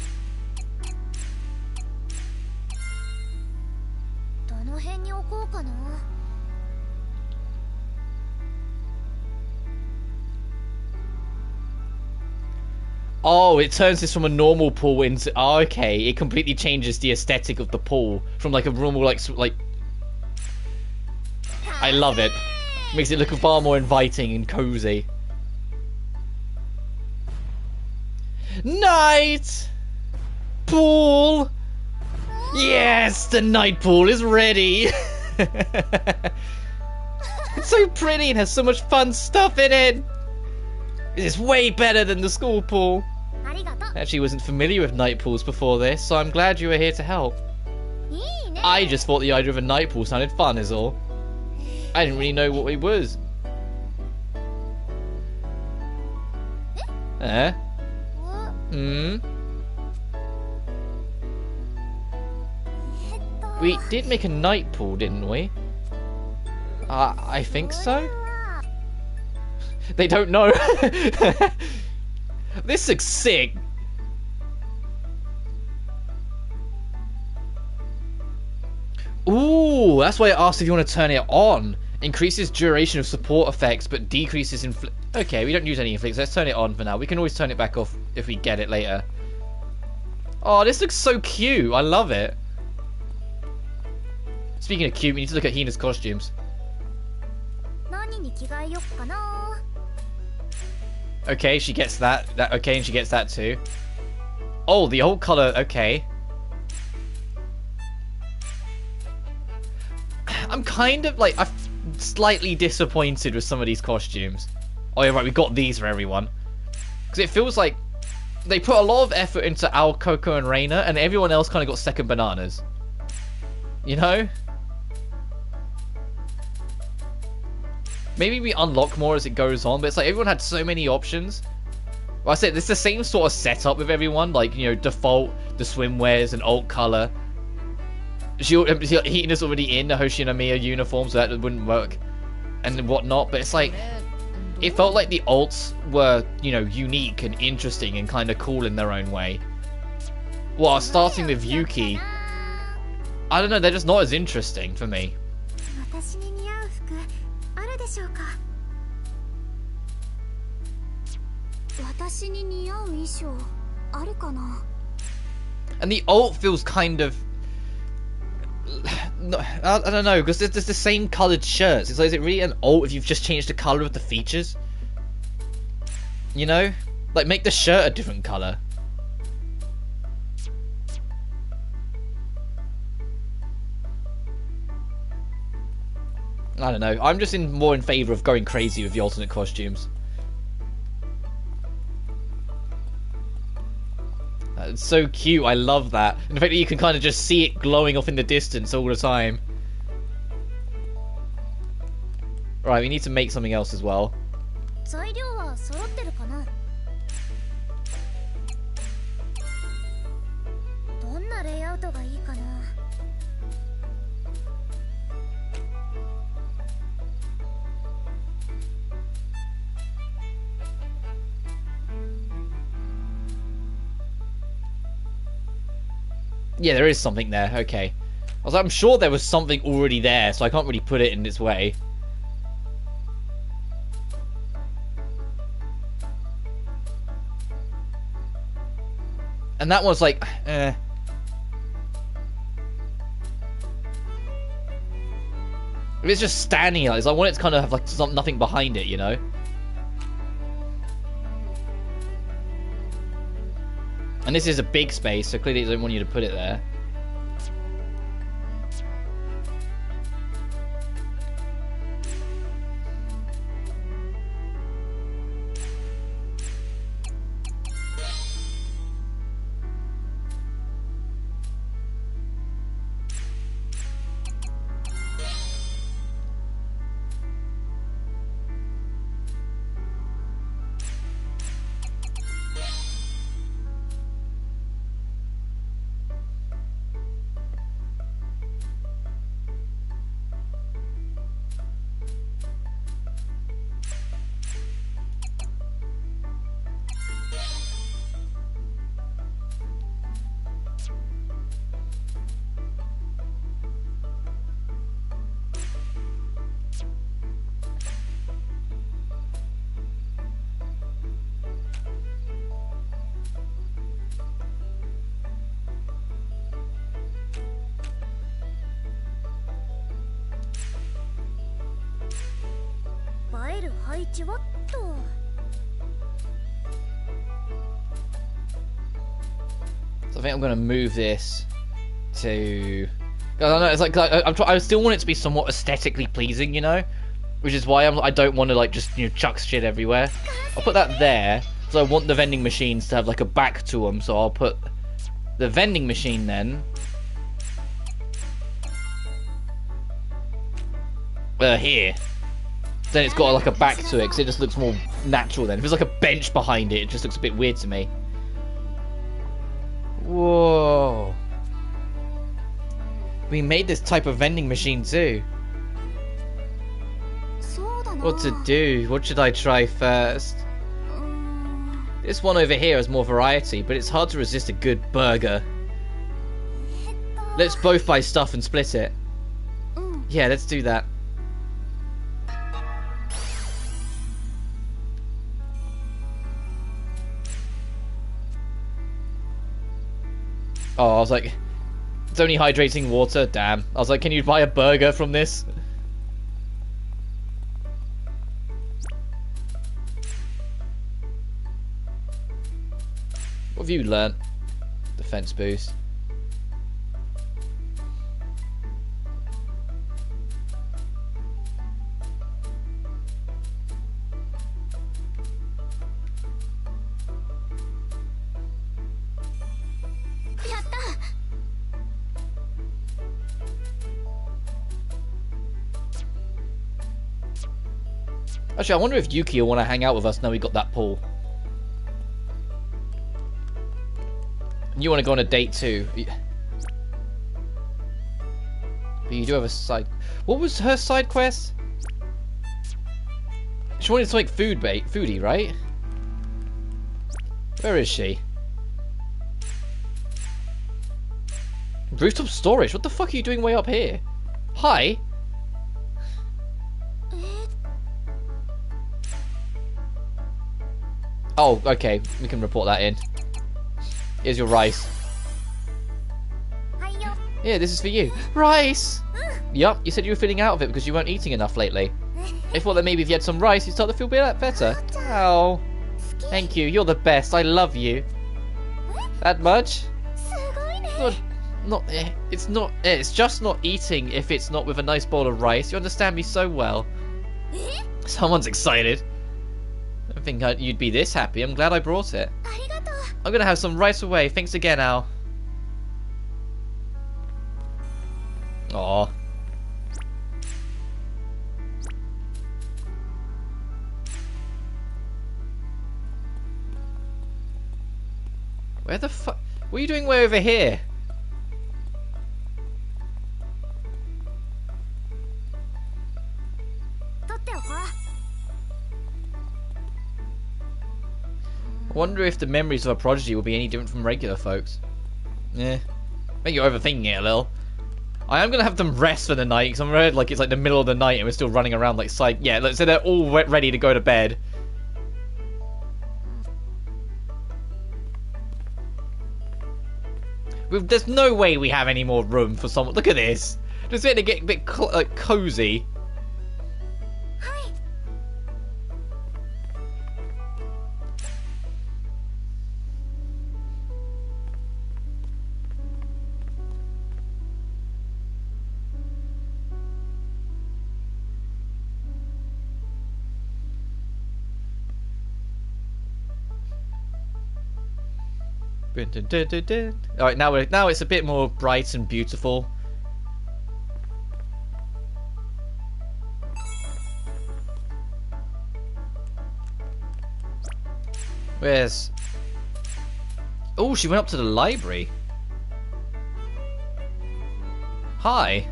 Oh, it turns this from a normal pool into... Oh, okay, it completely changes the aesthetic of the pool. From like a normal, like... I love it. Makes it look far more inviting and cozy. Night! Pool! Yes, the night pool is ready! It's so pretty and has so much fun stuff in it! It's way better than the school pool. Actually wasn't familiar with night pools before this, so I'm glad you were here to help. I just thought the idea of a night pool sounded fun is all. I didn't really know what it was. We did make a night pool, didn't we? I think so. They don't know. This looks sick. Ooh, that's why I asked if you want to turn it on. Increases duration of support effects, but decreases Okay, we don't use any inflicts. Let's turn it on for now. We can always turn it back off if we get it later. Oh, this looks so cute. I love it. Speaking of cute, we need to look at Hina's costumes. Okay, she gets that. Okay, and she gets that too. Oh, the old color. Okay. I'm kind of like... I'm slightly disappointed with some of these costumes. Oh yeah, right, we got these for everyone. Because it feels like they put a lot of effort into Al, Coco, and Reina, and everyone else kind of got second bananas. You know? Maybe we unlock more as it goes on, but it's like everyone had so many options. Well, I said it's the same sort of setup with everyone, like, you know, default, the swimwears, and alt color. Hina's already in the Hoshi and Amiya uniform, so that wouldn't work, and whatnot. But it's like, it felt like the alts were, you know, unique and interesting and kind of cool in their own way. Well, starting with Yuki, I don't know, they're just not as interesting for me. And the alt feels kind of... I don't know, because there's the same coloured shirts. It's like, is it really an alt if you've just changed the colour of the features? You know? Like, make the shirt a different colour. I don't know. I'm just more in favour of going crazy with the alternate costumes. It's so cute. I love that. And the fact that you can kind of just see it glowing off in the distance all the time. Right, we need to make something else as well. Yeah, there is something there. Okay. I was like, I'm sure there was something already there, so I can't really put it in its way. And that one's like, If it's just standing like this, I want it to kind of have like nothing behind it, you know? And this is a big space, so clearly they don't want you to put it there. So I think I'm going to move this to... I don't know, it's like I still want it to be somewhat aesthetically pleasing, you know? Which is why I don't want to like just, you know, chuck shit everywhere. I'll put that there, so I want the vending machines to have like a back to them, so I'll put the vending machine then here. Then it's got like a back to it, because it just looks more natural then. If there's like a bench behind it, it just looks a bit weird to me. Whoa. We made this type of vending machine too. What to do? What should I try first? This one over here has more variety, but it's hard to resist a good burger. Let's both buy stuff and split it. Yeah, let's do that. Oh, I was like, it's only hydrating water? Damn. I was like, can you buy a burger from this? What have you learnt? Defense boost. Actually, I wonder if Yuki will want to hang out with us now we got that pool. And you want to go on a date too. But you do have a side... What was her side quest? She wanted something foodie, right? Where is she? Rooftop storage? What the fuck are you doing way up here? Hi? Oh, okay. We can report that in. Here's your rice. Yeah, this is for you. Rice! Yup, you said you were feeling out of it because you weren't eating enough lately. I thought that maybe if you had some rice, you'd start to feel a bit better. Oh, thank you. You're the best. I love you. That much? It's just not eating if it's not with a nice bowl of rice. You understand me so well. Someone's excited. I don't think you'd be this happy. I'm glad I brought it. I'm gonna have some right away. Thanks again, Al. Aww. Where the fuck? What are you doing way over here? I wonder if the memories of a prodigy will be any different from regular folks. Yeah. I think you're overthinking it a little. I am going to have them rest for the night, because I'm worried like it's like the middle of the night and we're still running around like psych. Yeah, let's say they're all ready to go to bed. There's no way we have any more room for someone. Look at this. Just getting to get a bit cozy. Alright, now it's a bit more bright and beautiful. Where's... Oh, she went up to the library. Hi.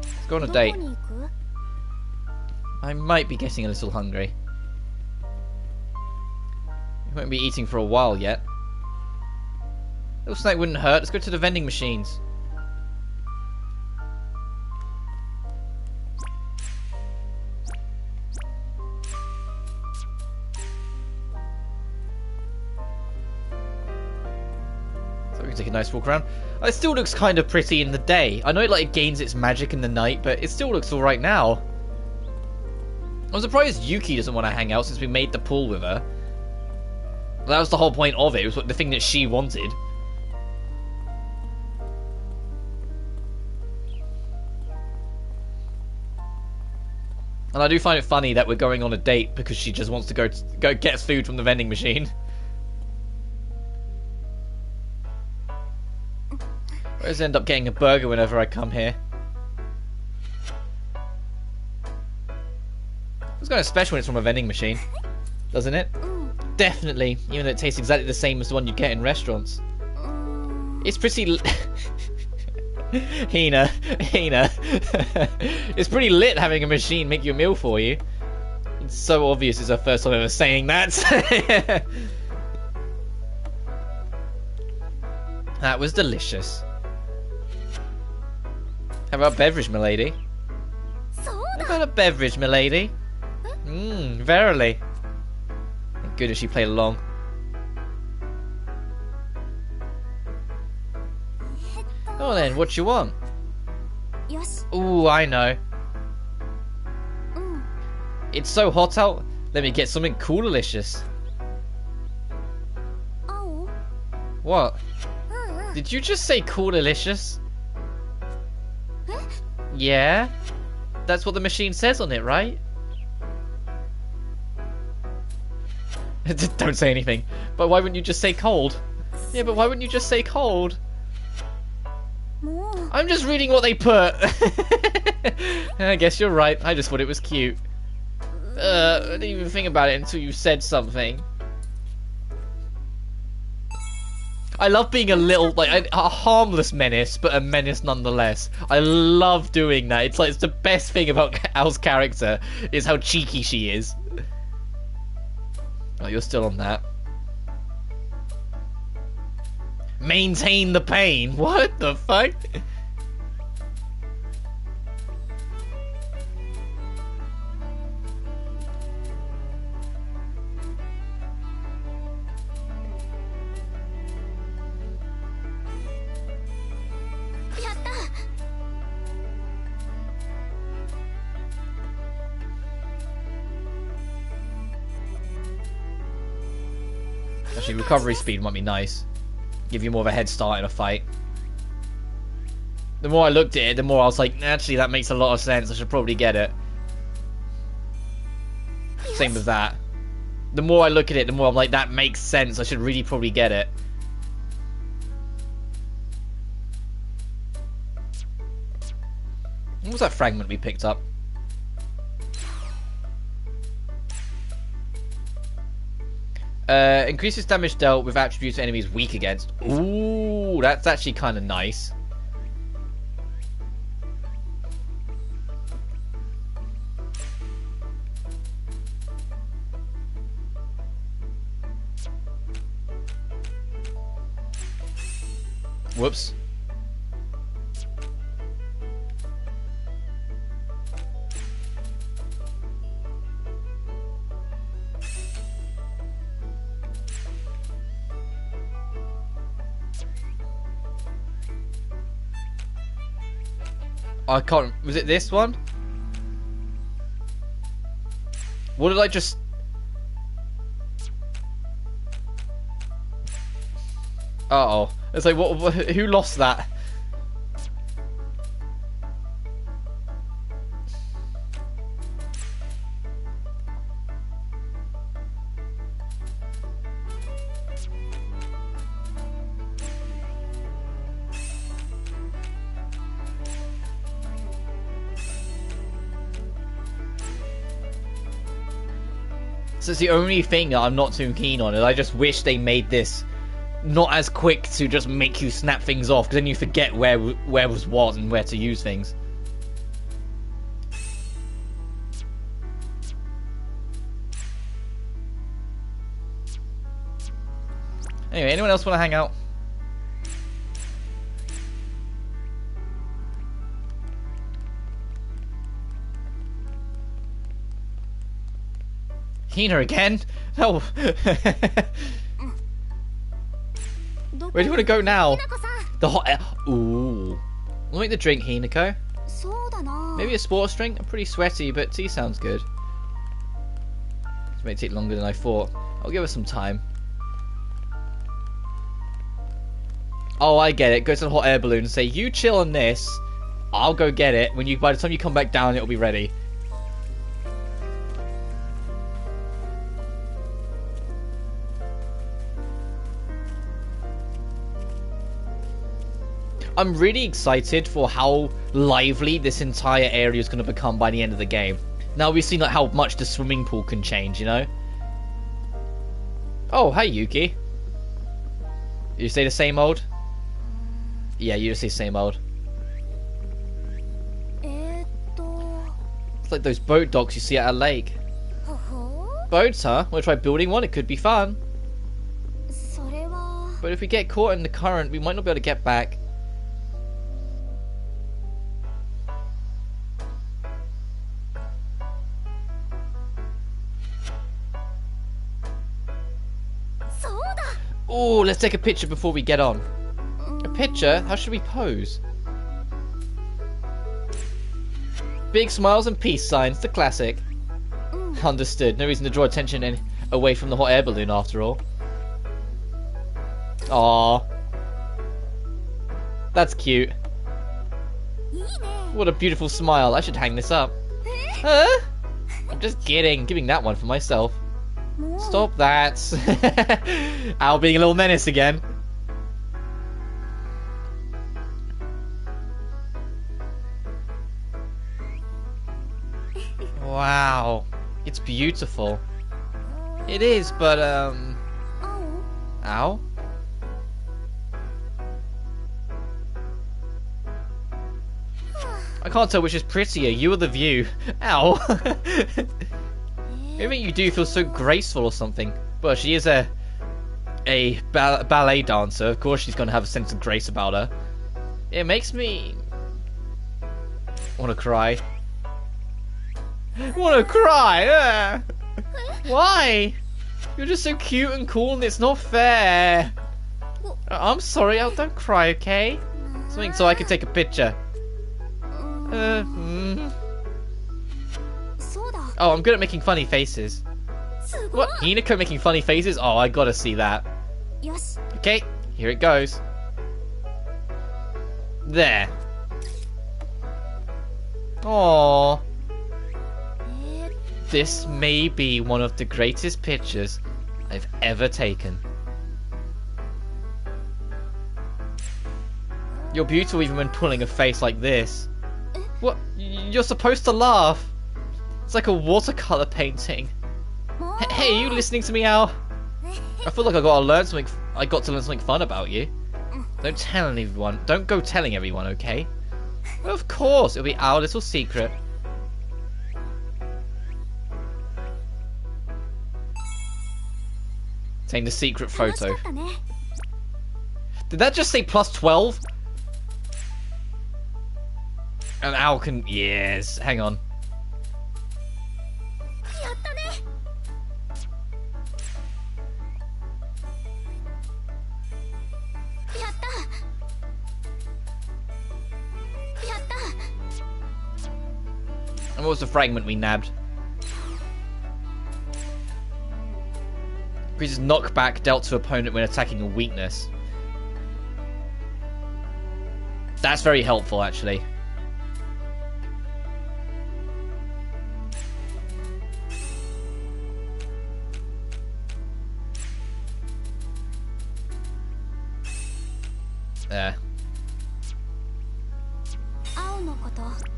Let's go on a date. I might be getting a little hungry. Won't be eating for a while yet. Little snack wouldn't hurt. Let's go to the vending machines. So can take a nice walk around. It still looks kind of pretty in the day. I know it gains its magic in the night, but it still looks alright now. I'm surprised Yuki doesn't want to hang out since we made the pool with her. That was the whole point of it. It was the thing that she wanted. And I do find it funny that we're going on a date because she just wants to go get food from the vending machine. I always end up getting a burger whenever I come here. It's kind of special when it's from a vending machine, doesn't it? Definitely, even though it tastes exactly the same as the one you get in restaurants. It's pretty... Hina. It's pretty lit having a machine make you a meal for you. It's so obvious it's her first time ever saying that. That was delicious. How about beverage, milady? How about a beverage, milady? Verily. Good if she played along. Oh then, what you want? Ooh, I know. It's so hot out. Let me get something cool-delicious. What? Did you just say cool-delicious? Yeah? That's what the machine says on it, right? Don't say anything. But why wouldn't you just say cold? Yeah, but why wouldn't you just say cold? I'm just reading what they put. I guess you're right. I just thought it was cute. I didn't even think about it until you said something. I love being a little, a harmless menace, but a menace nonetheless. I love doing that. It's the best thing about Al's character is how cheeky she is. Oh, you're still on that. Maintain the pain. What the fuck? Actually, recovery speed might be nice. Give you more of a head start in a fight. The more I looked at it, the more I was like, actually, that makes a lot of sense. I should probably get it. Same with that. The more I look at it, the more I'm like, that makes sense. I should really probably get it. What was that fragment we picked up? Increases damage dealt with attributes enemies weak against. Ooh, that's actually kind of nice. Whoops. I can't... Was it this one? What did I just... Uh-oh. It's like, what, who lost that? So it's the only thing that I'm not too keen on, and I just wish they made this not as quick to just make you snap things off, because then you forget where was what and where to use things. Anyway, anyone else want to hang out? Hina again? No. Where do you want to go now? The hot air. Ooh. We'll make the drink, Hinako. Maybe a sports drink? I'm pretty sweaty, but tea sounds good. This may take longer than I thought. I'll give us some time. Oh, I get it. Go to the hot air balloon and say, you chill on this. I'll go get it. By the time you come back down, it'll be ready. I'm really excited for how lively this entire area is going to become by the end of the game. Now we've seen like how much the swimming pool can change, you know? Oh, hi Yuki. You say the same old? Yeah, you just say same old. It's like those boat docks you see at a lake. Boats, huh? Wanna try building one? It could be fun. But if we get caught in the current, we might not be able to get back. Oh, let's take a picture before we get on. A picture? How should we pose? Big smiles and peace signs, the classic. Understood. No reason to draw attention away from the hot air balloon after all. Aww. That's cute. What a beautiful smile. I should hang this up. Huh? I'm just kidding. Giving that one for myself. Stop that. Al being a little menace again. Wow. It's beautiful. It is, but, Ow? I can't tell which is prettier, you or the view. Ow. Maybe you do feel so graceful or something. Well, she is a ballet dancer. Of course she's going to have a sense of grace about her. It makes me want to cry. Want to cry? Why? You're just so cute and cool and it's not fair. I'm sorry, don't cry, okay? Something so I can take a picture. Oh, I'm good at making funny faces. What? Hinako making funny faces? Oh, I gotta see that. Okay, here it goes. There. Aww. This may be one of the greatest pictures I've ever taken. You're beautiful even when pulling a face like this. What? You're supposed to laugh. It's like a watercolor painting. Hey, you listening to me, Al? I feel like I got to learn something fun about you. Don't tell anyone. Don't go telling everyone, okay? Well, of course, it'll be our little secret. Take the secret photo. Did that just say plus 12? And Al can... Yes, hang on. And what was the fragment we nabbed? Increases knockback dealt to opponent when attacking a weakness. That's very helpful, actually. There.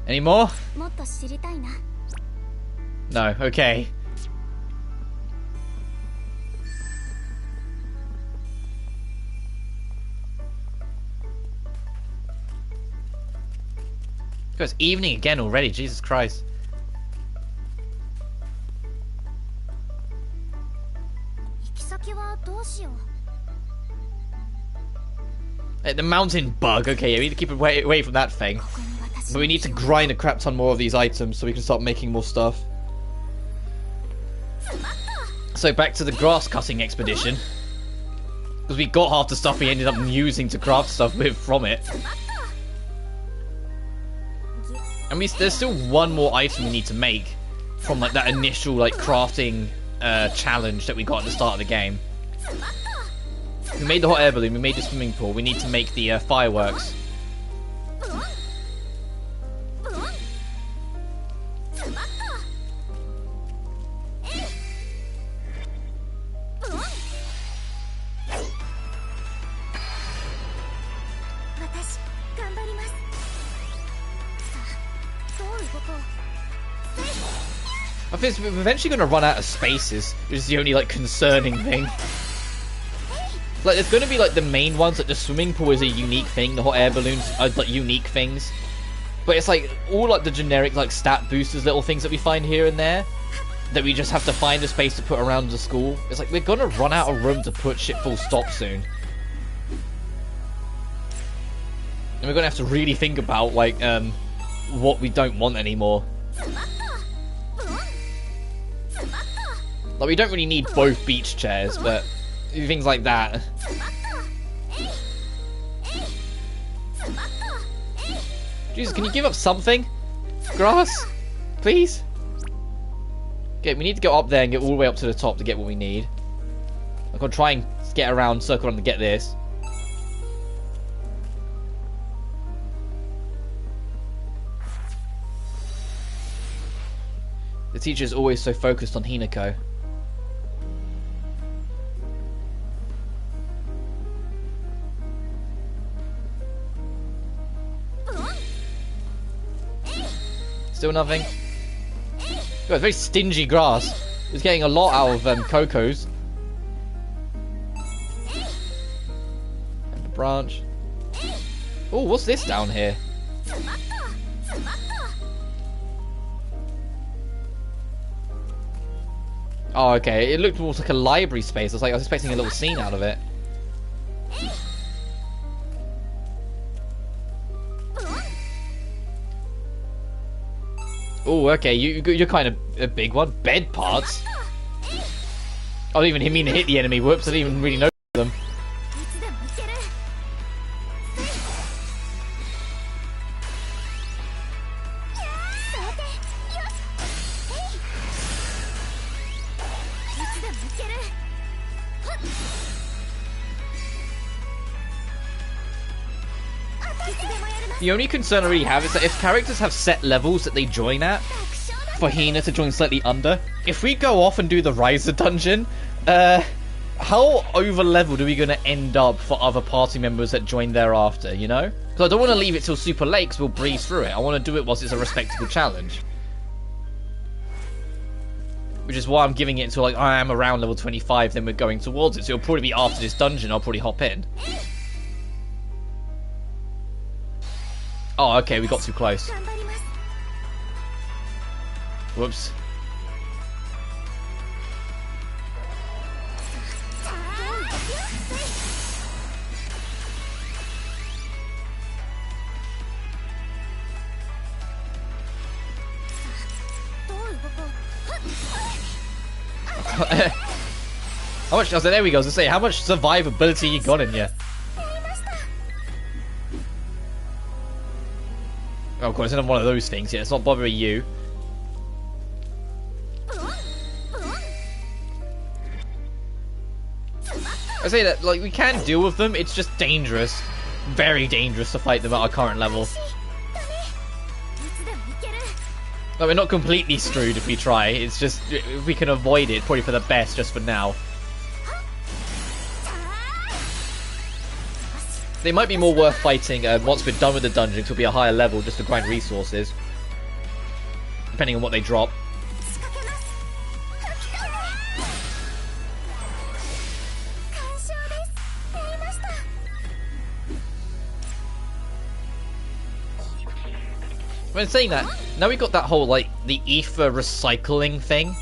Any more? No, okay. It's evening again already, Jesus Christ. The mountain bug, okay, we need to keep away from that thing. But we need to grind a crap ton more of these items so we can start making more stuff. So back to the grass cutting expedition. Because we got half the stuff we ended up using to craft stuff with from it. And there's still one more item we need to make from like that initial like crafting challenge that we got at the start of the game. We made the hot air balloon, we made the swimming pool, we need to make the fireworks. I think we're eventually going to run out of spaces, which is the only like concerning thing. Like there's going to be like the main ones, like the swimming pool is a unique thing, the hot air balloons are like unique things. But it's like all like the generic like stat boosters little things that we find here and there that we just have to find a space to put around the school. It's like we're going to run out of room to put shit full stop soon. And we're going to have to really think about like what we don't want anymore. Like, we don't really need both beach chairs, but things like that. Jesus, can you give up something? Grass? Please? Okay, we need to go up there and get all the way up to the top to get what we need. I'm gonna try and get around, circle around to get this. The teacher's always so focused on Hinako. Still nothing? Oh, it's very stingy grass. It's getting a lot out of Coco's. And the branch. Oh, what's this down here? Oh, okay. It looked more like a library space. I was expecting a little scene out of it. Oh, okay. You're kind of a big one. Bed parts. I didn't even mean to hit the enemy. Whoops! I didn't even really know them. The only concern I really have is that if characters have set levels that they join at, for Hina to join slightly under, if we go off and do the Riser dungeon, how over leveled are we going to end up for other party members that join thereafter, you know? Because I don't want to leave it till super late because we'll breeze through it. I want to do it whilst it's a respectable challenge. Which is why I'm giving it until like I am around level 25, then we're going towards it. So it'll probably be after this dungeon, I'll probably hop in. Oh, okay, we got too close. Whoops. How much? I said, there we go. I was gonna say, how much survivability you got in you? Oh, of course, it's not one of those things. Yeah, it's not bothering you. I say that, like, we can deal with them. It's just dangerous, very dangerous to fight them at our current level. Like, we're not completely screwed if we try. It's just if we can avoid it, probably for the best, just for now. They might be more worth fighting once we're done with the dungeon, because it'll be a higher level just to grind resources. Depending on what they drop. When saying that, now we've got that whole, like, the ether recycling thing.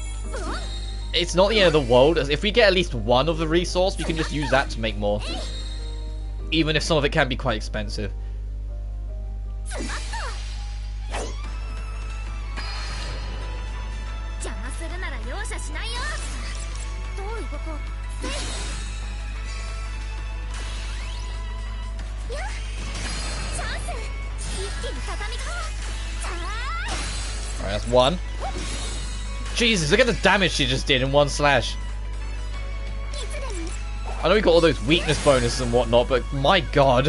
It's not the end of the world. If we get at least one of the resource, we can just use that to make more. Even if some of it can be quite expensive. that's one. Jesus, look at the damage she just did in one slash. I know we got all those weakness bonuses and whatnot, but my god.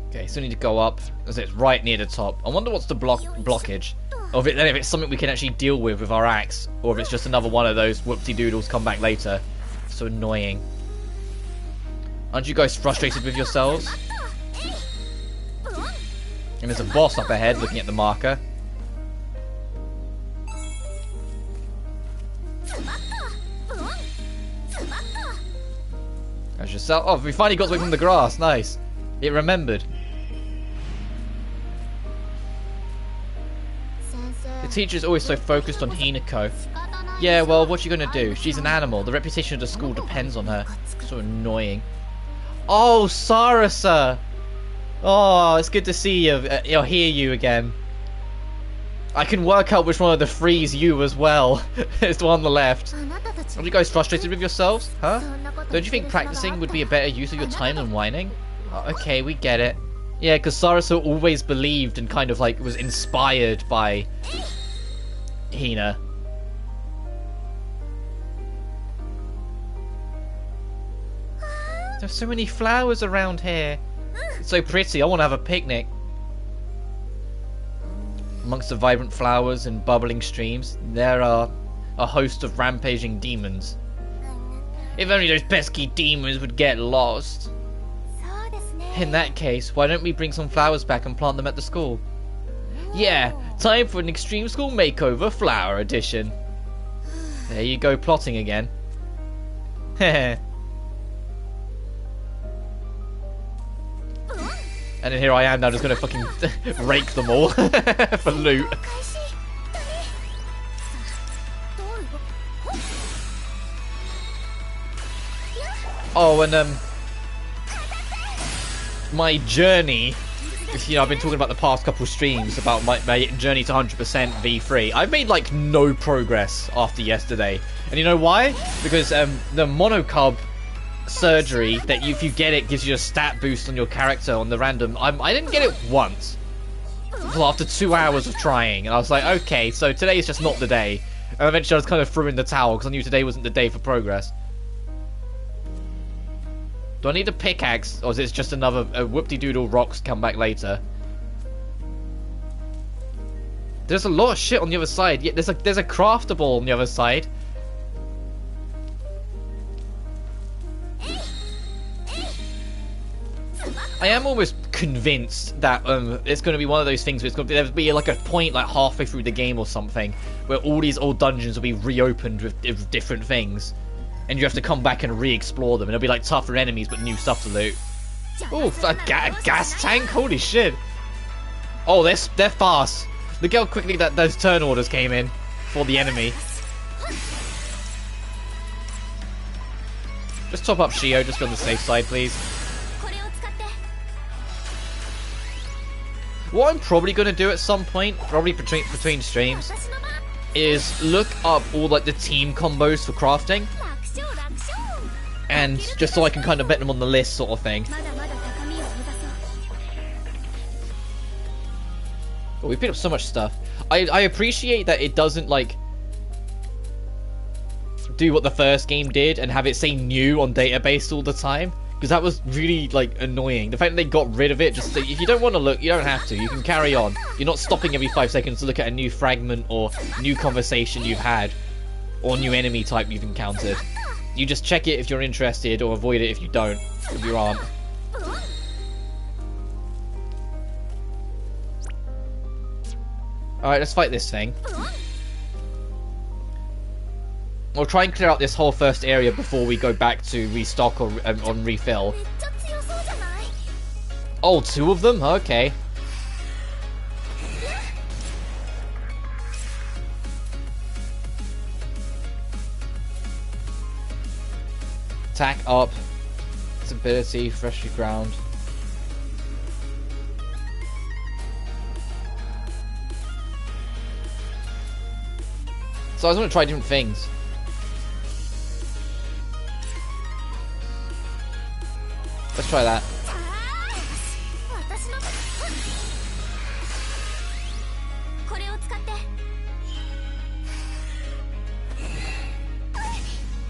Okay, still need to go up, as it's right near the top. I wonder what's the blockage. Or if it's something we can actually deal with our axe, or if it's just another one of those whoopty-doodles come back later. So annoying. Aren't you guys frustrated with yourselves? And there's a boss up ahead looking at the marker. There's yourself. Oh, we finally got away from the grass. Nice. It remembered. The teacher's always so focused on Hinako. Yeah, well, what you gonna do? She's an animal. The reputation of the school depends on her. So annoying. Oh, Sarasa! Oh, it's good to see you, or hear you again. I can work out which one of the three is you as well. It's the one on the left. Are you guys frustrated with yourselves? Huh? Don't you think practicing would be a better use of your time than whining? Oh, okay, we get it. Yeah, because Sarasa always believed and kind of like was inspired by Hina. There's so many flowers around here. It's so pretty. I want to have a picnic. Amongst the vibrant flowers and bubbling streams, there are a host of rampaging demons. If only those pesky demons would get lost. In that case, why don't we bring some flowers back and plant them at the school? Yeah, time for an Extreme School Makeover Flower Edition. There you go, plotting again. Heh. And then here I am now just gonna fucking rake them all for loot. Oh, and my journey, you know, I've been talking about the past couple streams about my journey to 100% V3. I've made like no progress after yesterday. And you know why? Because the monocub surgery that if you get it gives you a stat boost on your character on the random. I didn't get it once until after 2 hours of trying, and I was like, okay, so today is just not the day. And eventually I just kind of threw in the towel because I knew today wasn't the day for progress. Do I need a pickaxe, or is it just another whoop-de-doodle rocks come back later? There's a lot of shit on the other side. Yeah, there's a craftable on the other side. I am almost convinced that it's going to be one of those things where there'll be like a point like halfway through the game or something where all these old dungeons will be reopened with different things, and you have to come back and re-explore them, and it'll be like tougher enemies but new stuff to loot. Oh, a gas tank! Holy shit! Oh, they're fast. Look how quickly those turn orders came in for the enemy. Just top up Shio, just on the safe side, please. What I'm probably going to do at some point, probably between streams, is look up all like the team combos for crafting, and just so I can kind of bet them on the list, sort of thing. But we picked up so much stuff. I appreciate that it doesn't like do what the first game did and have it say new on database all the time, because that was really like annoying. The fact that they got rid of it, just so, if you don't want to look, you don't have to. You can carry on. You're not stopping every 5 seconds to look at a new fragment or new conversation you've had or new enemy type you've encountered. You just check it if you're interested, or avoid it if you don't, if you aren't. Alright, let's fight this thing. We'll try and clear out this whole first area before we go back to restock or on refill. Oh, 2 of them? Okay. Attack up. Ability, freshly ground. So I just want to try different things. Let's try that.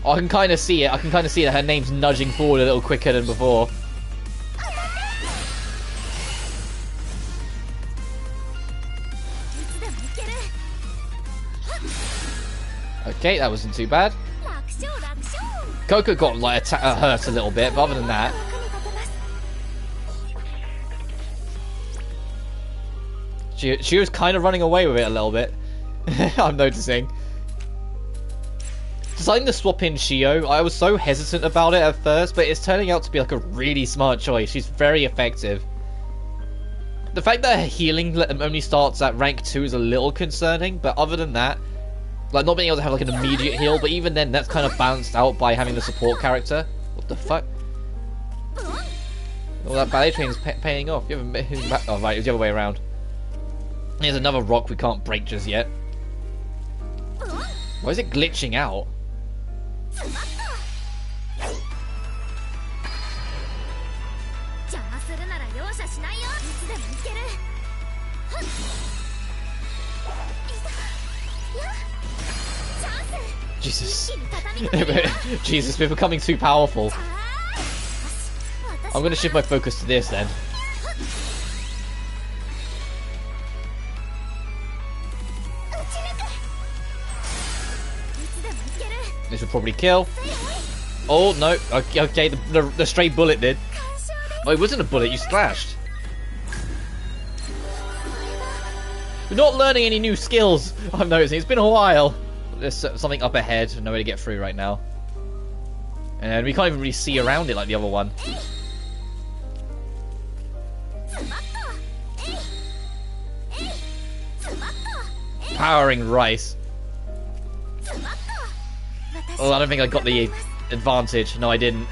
Oh, I can kind of see it. I can kind of see that her name's nudging forward a little quicker than before. Okay, that wasn't too bad. Coco got like hurt a little bit, but other than that, she was kind of running away with it a little bit. I'm noticing. Deciding to swap in Shio, I was so hesitant about it at first, but it's turning out to be like a really smart choice. She's very effective. The fact that her healing only starts at rank 2 is a little concerning, but other than that, like not being able to have like an immediate heal, but even then that's kind of balanced out by having the support character. What the fuck? All that ballet training's paying off. You haven't. Oh right, it was the other way around. There's another rock we can't break just yet. Why is it glitching out? Jesus. Jesus, we're becoming too powerful. I'm gonna shift my focus to this then. This will probably kill. Oh no, okay, the stray bullet did. Oh, it wasn't a bullet, you splashed. We're not learning any new skills, I'm noticing. It's been a while. There's something up ahead, no way to get through right now. And we can't even really see around it like the other one. Powering rice. Oh, I don't think I got the advantage. No, I didn't.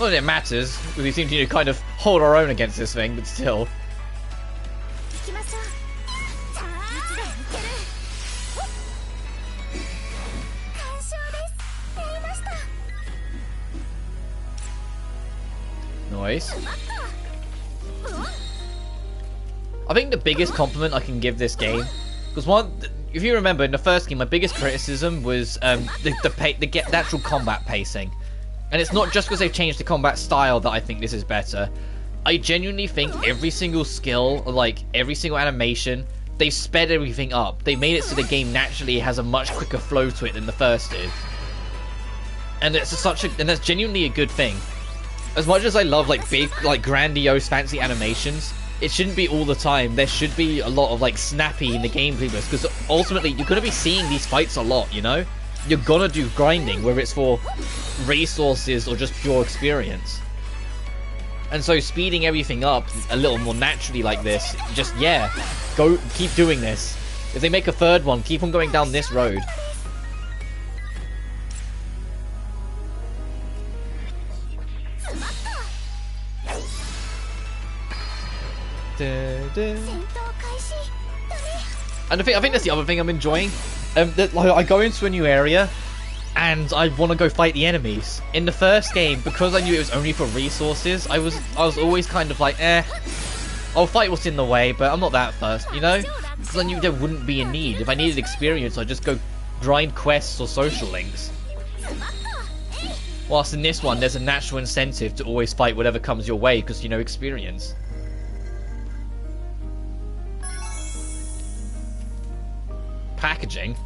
Not that it matters, because we seem to kind of hold our own against this thing, but still. Nice. I think the biggest compliment I can give this game, because if you remember in the first game, my biggest criticism was the actual combat pacing. And it's not just because they've changed the combat style that I think this is better. I genuinely think every single skill, like every single animation, they've sped everything up. They made it so the game naturally has a much quicker flow to it than the first did. And that's genuinely a good thing. As much as I love like big, like grandiose, fancy animations, it shouldn't be all the time. There should be a lot of like snappy in the gameplay, because ultimately you're gonna be seeing these fights a lot, you know? You're gonna do grinding, whether it's for resources or just pure experience. And so speeding everything up a little more naturally like this, just, yeah, keep doing this. If they make a third one, keep on going down this road. And I think that's the other thing I'm enjoying. Like, I go into a new area and I want to go fight the enemies. In the first game, because I knew it was only for resources, I was always kind of like, I'll fight what's in the way, but I'm not that fussed, you know? Because I knew there wouldn't be a need. If I needed experience, I'd just go grind quests or social links. Whilst in this one, there's a natural incentive to always fight whatever comes your way, because you know experience. Packaging.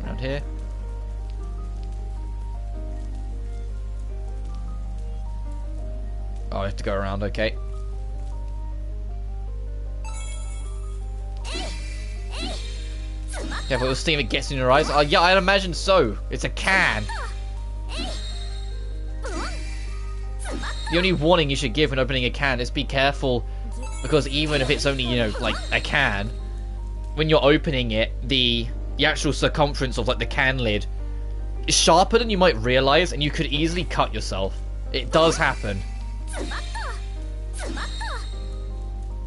Around here. Oh, I have to go around, okay. Yeah, but the steam it gets in your eyes. Yeah, I'd imagine so. It's a can. The only warning you should give when opening a can is be careful, because even if it's only, you know, like a can, when you're opening it, the actual circumference of like the can lid sharper than you might realize, and you could easily cut yourself. It does happen.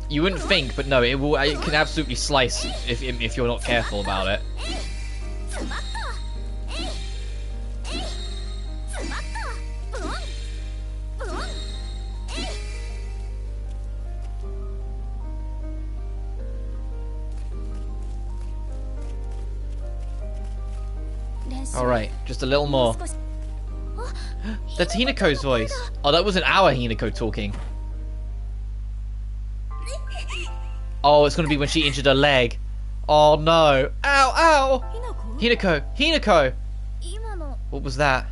You wouldn't think, but no, it will. It can absolutely slice if you're not careful about it. Alright, just a little more. That's Hinako's voice. Oh, that wasn't our Hinako talking. Oh, it's gonna be when she injured her leg. Oh no. Ow, ow! Hinako! Hinako! What was that?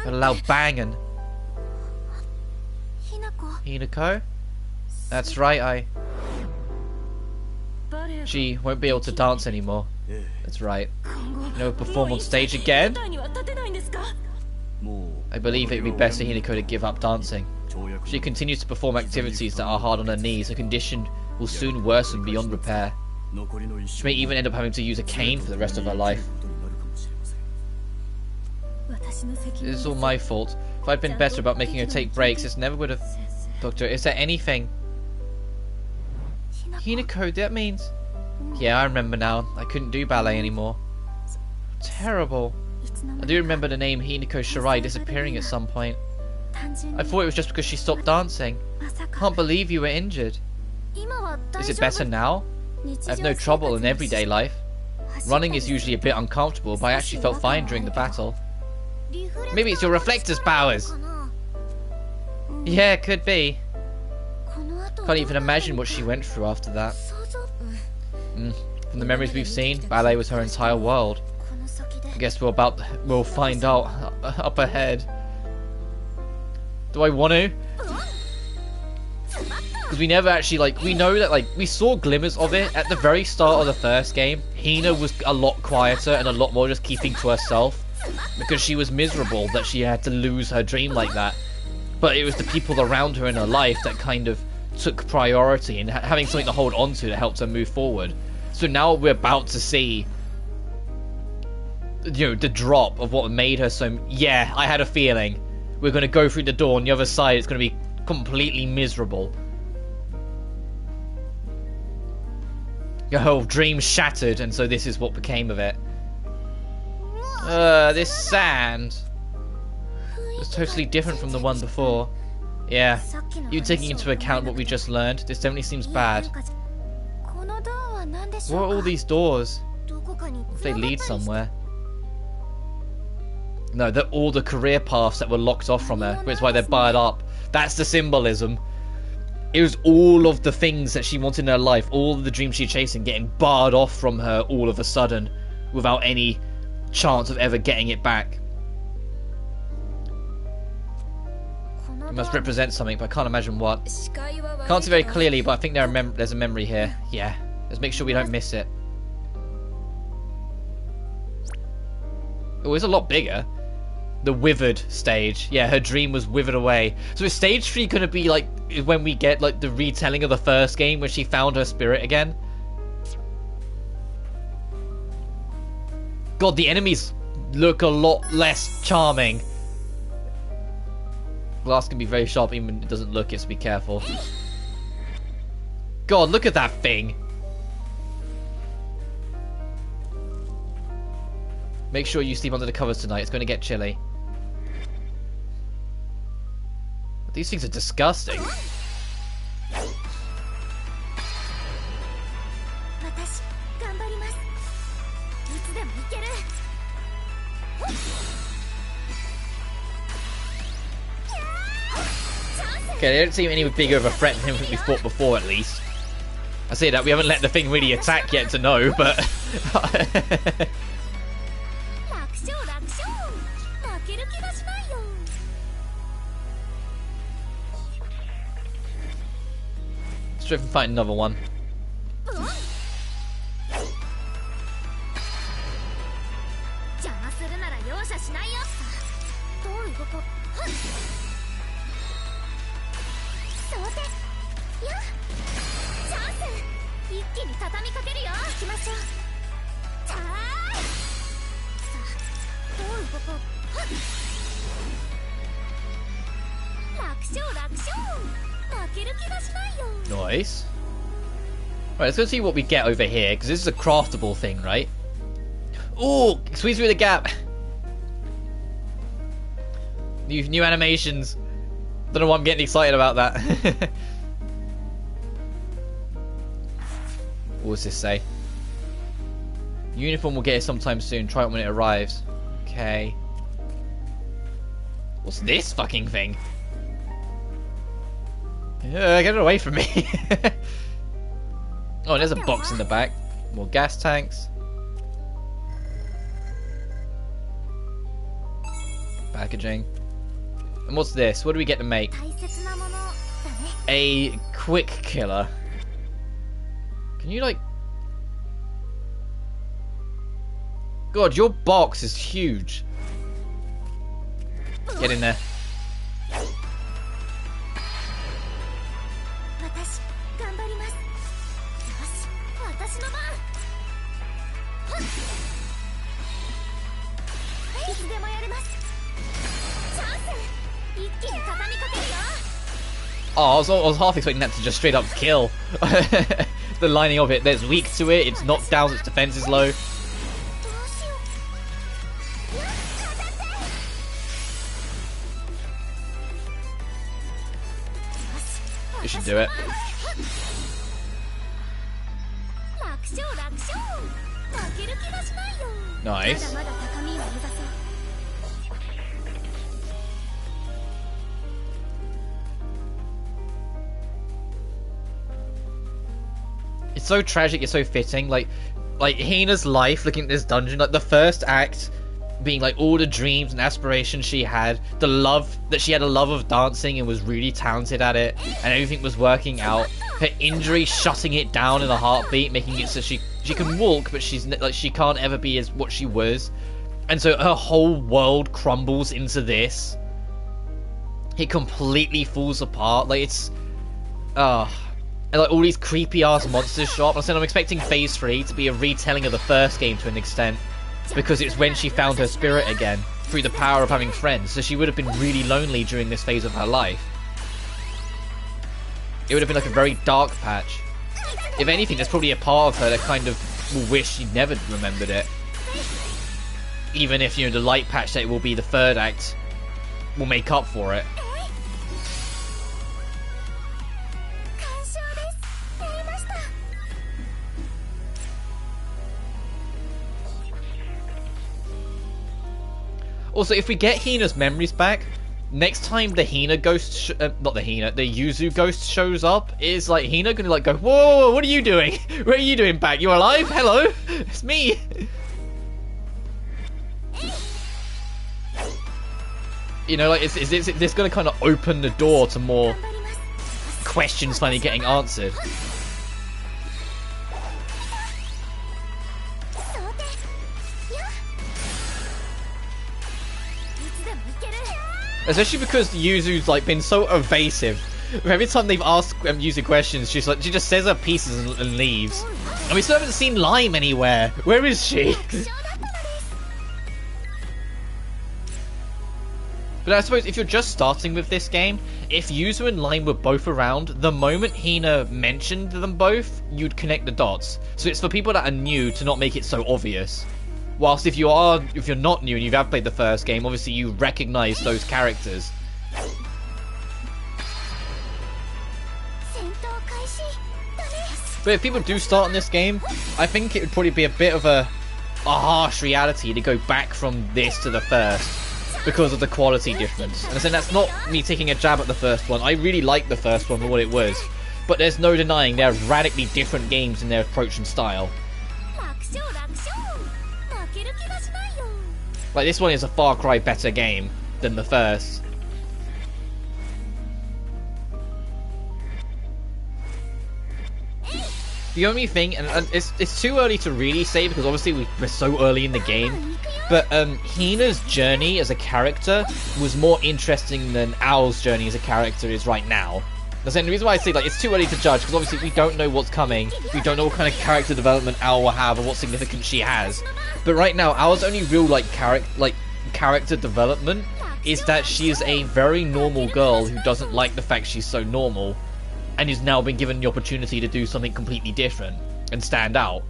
A loud banging. Hinako? That's right, She won't be able to dance anymore. That's right. Never perform on stage again? I believe it would be best for Hinako to give up dancing. If she continues to perform activities that are hard on her knees, her condition will soon worsen beyond repair. She may even end up having to use a cane for the rest of her life. This is all my fault. If I'd been better about making her take breaks, this never would have... Doctor, is there anything? Hinako, that means... Yeah, I remember now. I couldn't do ballet anymore. Terrible. I do remember the name Hinako Shirai disappearing at some point. I thought it was just because she stopped dancing. Can't believe you were injured. Is it better now? I have no trouble in everyday life. Running is usually a bit uncomfortable, but I actually felt fine during the battle. Maybe it's your reflectors powers. Yeah, it could be. Can't even imagine what she went through after that. From the memories we've seen, ballet was her entire world. I guess we'll find out up ahead. Do I want to? Because we never actually, we know that, we saw glimmers of it at the very start of the first game. Hina was a lot quieter and a lot more just keeping to herself. Because she was miserable that she had to lose her dream like that. But it was the people around her in her life that kind of took priority, and having something to hold on to that helped her move forward. So now we're about to see, the drop of what made her so... Yeah, I had a feeling. We're going to go through the door, on the other side it's going to be completely miserable. Your whole dream shattered, and so this is what became of it. This sand was totally different from the one before. Yeah, even taking into account what we just learned, this definitely seems bad. What are all these doors? If they lead somewhere. No, they're all the career paths that were locked off from her, which is why they're barred up. That's the symbolism. It was all of the things that she wanted in her life, all of the dreams she's chasing, getting barred off from her all of a sudden, without any chance of ever getting it back. It must represent something, but I can't imagine what. Can't see very clearly, but I think there's a memory here. Yeah, let's make sure we don't miss it. Oh, it's a lot bigger. The withered stage. Yeah, her dream was withered away. So is stage 3 going to be when we get the retelling of the first game when she found her spirit again? God, the enemies look a lot less charming. Glass can be very sharp even when it doesn't look it, so be careful. God, look at that thing. Make sure you sleep under the covers tonight. It's going to get chilly. These things are disgusting. Okay, they don't seem any bigger of a threat than we thought before, at least. I say that we haven't let the thing really attack yet to know, but... Let's try and find another one. Nice. Right, let's go see what we get over here, because this is a craftable thing, right? Ooh, squeeze through the gap. New animations. Don't know why I'm getting excited about that. What does this say? Uniform will get it sometime soon. Try it when it arrives. Okay. What's this fucking thing? Get it away from me. Oh, there's a box in the back. More gas tanks. Packaging. And what's this? What do we get to make? A quick killer. Can you like... God, your box is huge. Get in there. Oh, I was half expecting that to just straight up kill. The lining of it, there's weak to it, it's knocked down, its defense is low. You should do it. Nice. It's so tragic, it's so fitting. Like Hina's life, looking at this dungeon, like the first act being like all the dreams and aspirations she had, the love that she had, a love of dancing and was really talented at it, and everything was working out. Her injury shutting it down in a heartbeat, making it so she can walk, but she can't ever be as what she was, and so her whole world crumbles into this. It completely falls apart. Like it's, and like all these creepy ass monsters show up. I said I'm expecting Phase 3 to be a retelling of the first game to an extent, because it's when she found her spirit again through the power of having friends. So she would have been really lonely during this phase of her life. It would have been like a very dark patch. If anything, there's probably a part of her that kind of will wish she never remembered it. Even if, you know, the light patch that it will be the third act will make up for it. Also, if we get Hina's memories back, next time the Hina ghost, not the Hina, the Yuzu ghost shows up, is like Hina gonna like go, whoa, what are you doing? What are you doing back? You alive? Hello? It's me. You know, like, is this gonna kind of open the door to more questions finally getting answered? Especially because Yuzu's like been so evasive. Every time they've asked Yuzu questions, she just says her pieces and leaves. And we still haven't seen Lime anywhere. Where is she? But I suppose if you're just starting with this game, if Yuzu and Lime were both around, the moment Hina mentioned them both, you'd connect the dots. So it's for people that are new to not make it so obvious. Whilst if you're not new and you have played the first game, obviously you recognise those characters. But if people do start on this game, I think it would probably be a bit of a harsh reality to go back from this to the first, because of the quality difference. And I said that's not me taking a jab at the first one. I really liked the first one for what it was, but there's no denying they're radically different games in their approach and style. Like, this one is a far cry better game than the first. The only thing, and it's too early to really say because obviously we're so early in the game, but Hina's journey as a character was more interesting than Owl's journey as a character is right now. And the reason why I say like it's too early to judge because obviously we don't know what's coming, we don't know what kind of character development Owl will have or what significance she has. But right now, Owl's only real like character development is that she is a very normal girl who doesn't like the fact she's so normal, and is now been given the opportunity to do something completely different and stand out.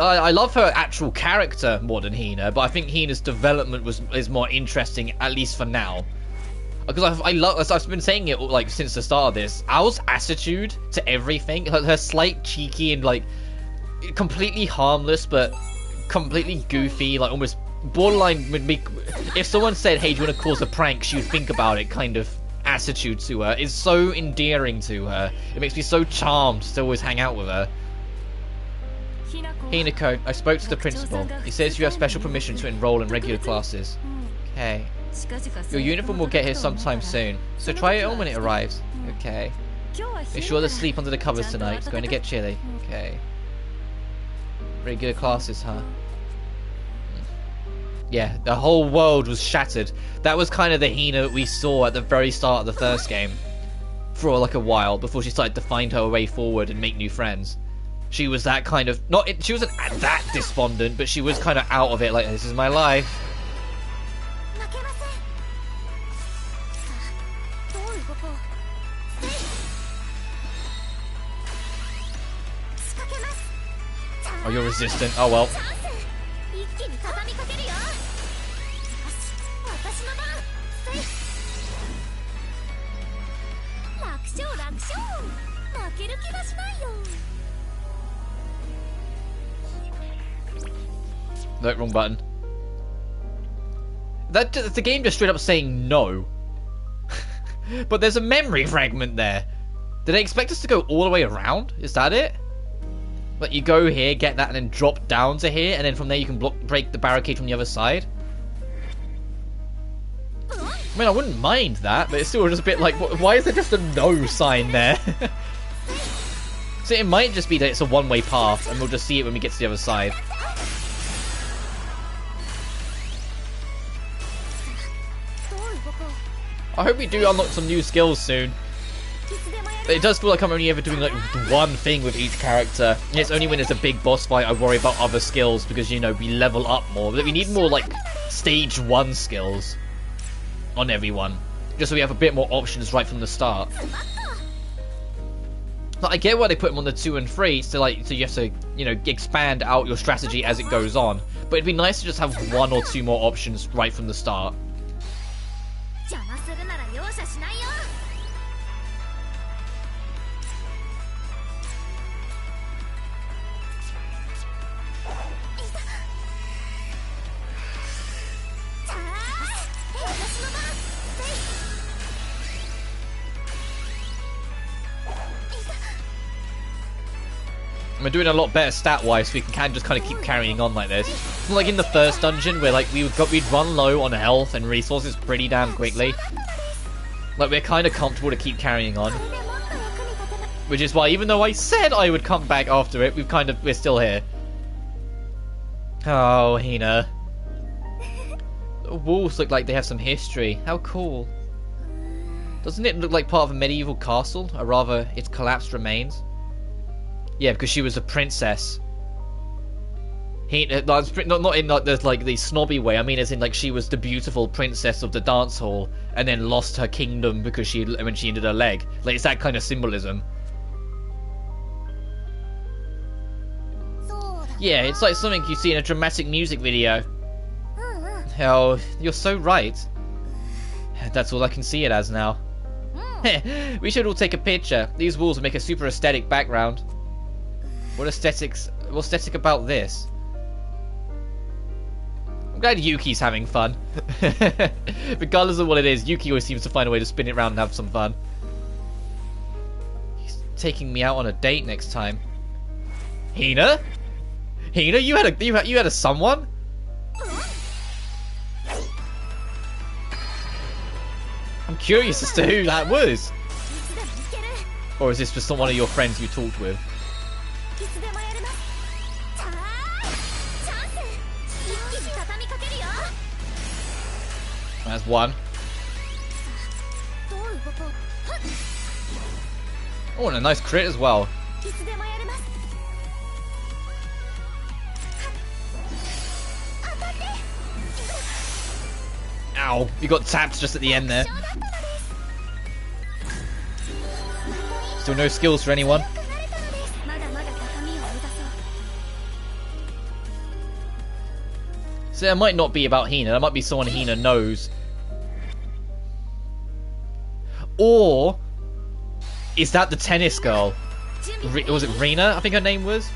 I love her actual character more than Hina, but I think Hina's development is more interesting, at least for now. Because I love, as I've been saying it like since the start of this, Ao's attitude to everything, her slight cheeky and like completely harmless but completely goofy, like almost borderline would be, if someone said, hey, do you want to cause a prank, she would think about it kind of attitude to her is so endearing to her. It makes me so charmed to always hang out with her. Hinako, I spoke to the principal. He says you have special permission to enroll in regular classes. Okay. Your uniform will get here sometime soon, so try it on when it arrives. Okay. Make sure to sleep under the covers tonight. It's going to get chilly. Okay. Regular classes, huh? Yeah, the whole world was shattered. That was kind of the Hina we saw at the very start of the first game. For like a while, before she started to find her way forward and make new friends. She was that kind of, she wasn't that despondent, but she was kind of out of it, like, this is my life. Oh, you're resistant. Oh, well. No, wrong button. The game just straight up saying no. But there's a memory fragment there. Did they expect us to go all the way around? Is that it? Like, you go here, get that, and then drop down to here, and then from there you can break the barricade from the other side? I mean, I wouldn't mind that, but it's still just a bit like, why is there just a no sign there? So it might just be that it's a one-way path, and we'll just see it when we get to the other side. I hope we do unlock some new skills soon. It does feel like I'm only ever doing like one thing with each character. And it's only when there's a big boss fight I worry about other skills because, you know, we level up more. But we need more like stage 1 skills on everyone. Just so we have a bit more options right from the start. But I get why they put them on the 2 and 3, so like, so you have to, you know, expand out your strategy as it goes on. But it'd be nice to just have 1 or 2 more options right from the start. We're doing a lot better stat-wise, so we can just kind of keep carrying on like this. It's not like in the first dungeon where like we'd run low on health and resources pretty damn quickly. Like we're kind of comfortable to keep carrying on, which is why even though I said I would come back after it, we're still here. Oh, Hina. The walls look like they have some history. How cool. Doesn't it look like part of a medieval castle, or rather, its collapsed remains? Yeah, because she was a princess. Not in like the snobby way. I mean, as in like she was the beautiful princess of the dance hall, and then lost her kingdom because when she injured her leg. Like it's that kind of symbolism. Yeah, it's like something you see in a dramatic music video. Oh, you're so right. That's all I can see it as now. We should all take a picture. These walls will make a super aesthetic background. What's aesthetic about this? I'm glad Yuki's having fun. Regardless of what it is, Yuki always seems to find a way to spin it around and have some fun. He's taking me out on a date next time. Hina? Hina, you had a someone? I'm curious as to who that was. Or is this just one of your friends you talked with? That's one. Oh, and a nice crit as well. Ow! You got tapped just at the end there. Still no skills for anyone. So it might not be about Hina. That might be someone Hina knows. Or is that the tennis girl? Was it Rena? I think her name was.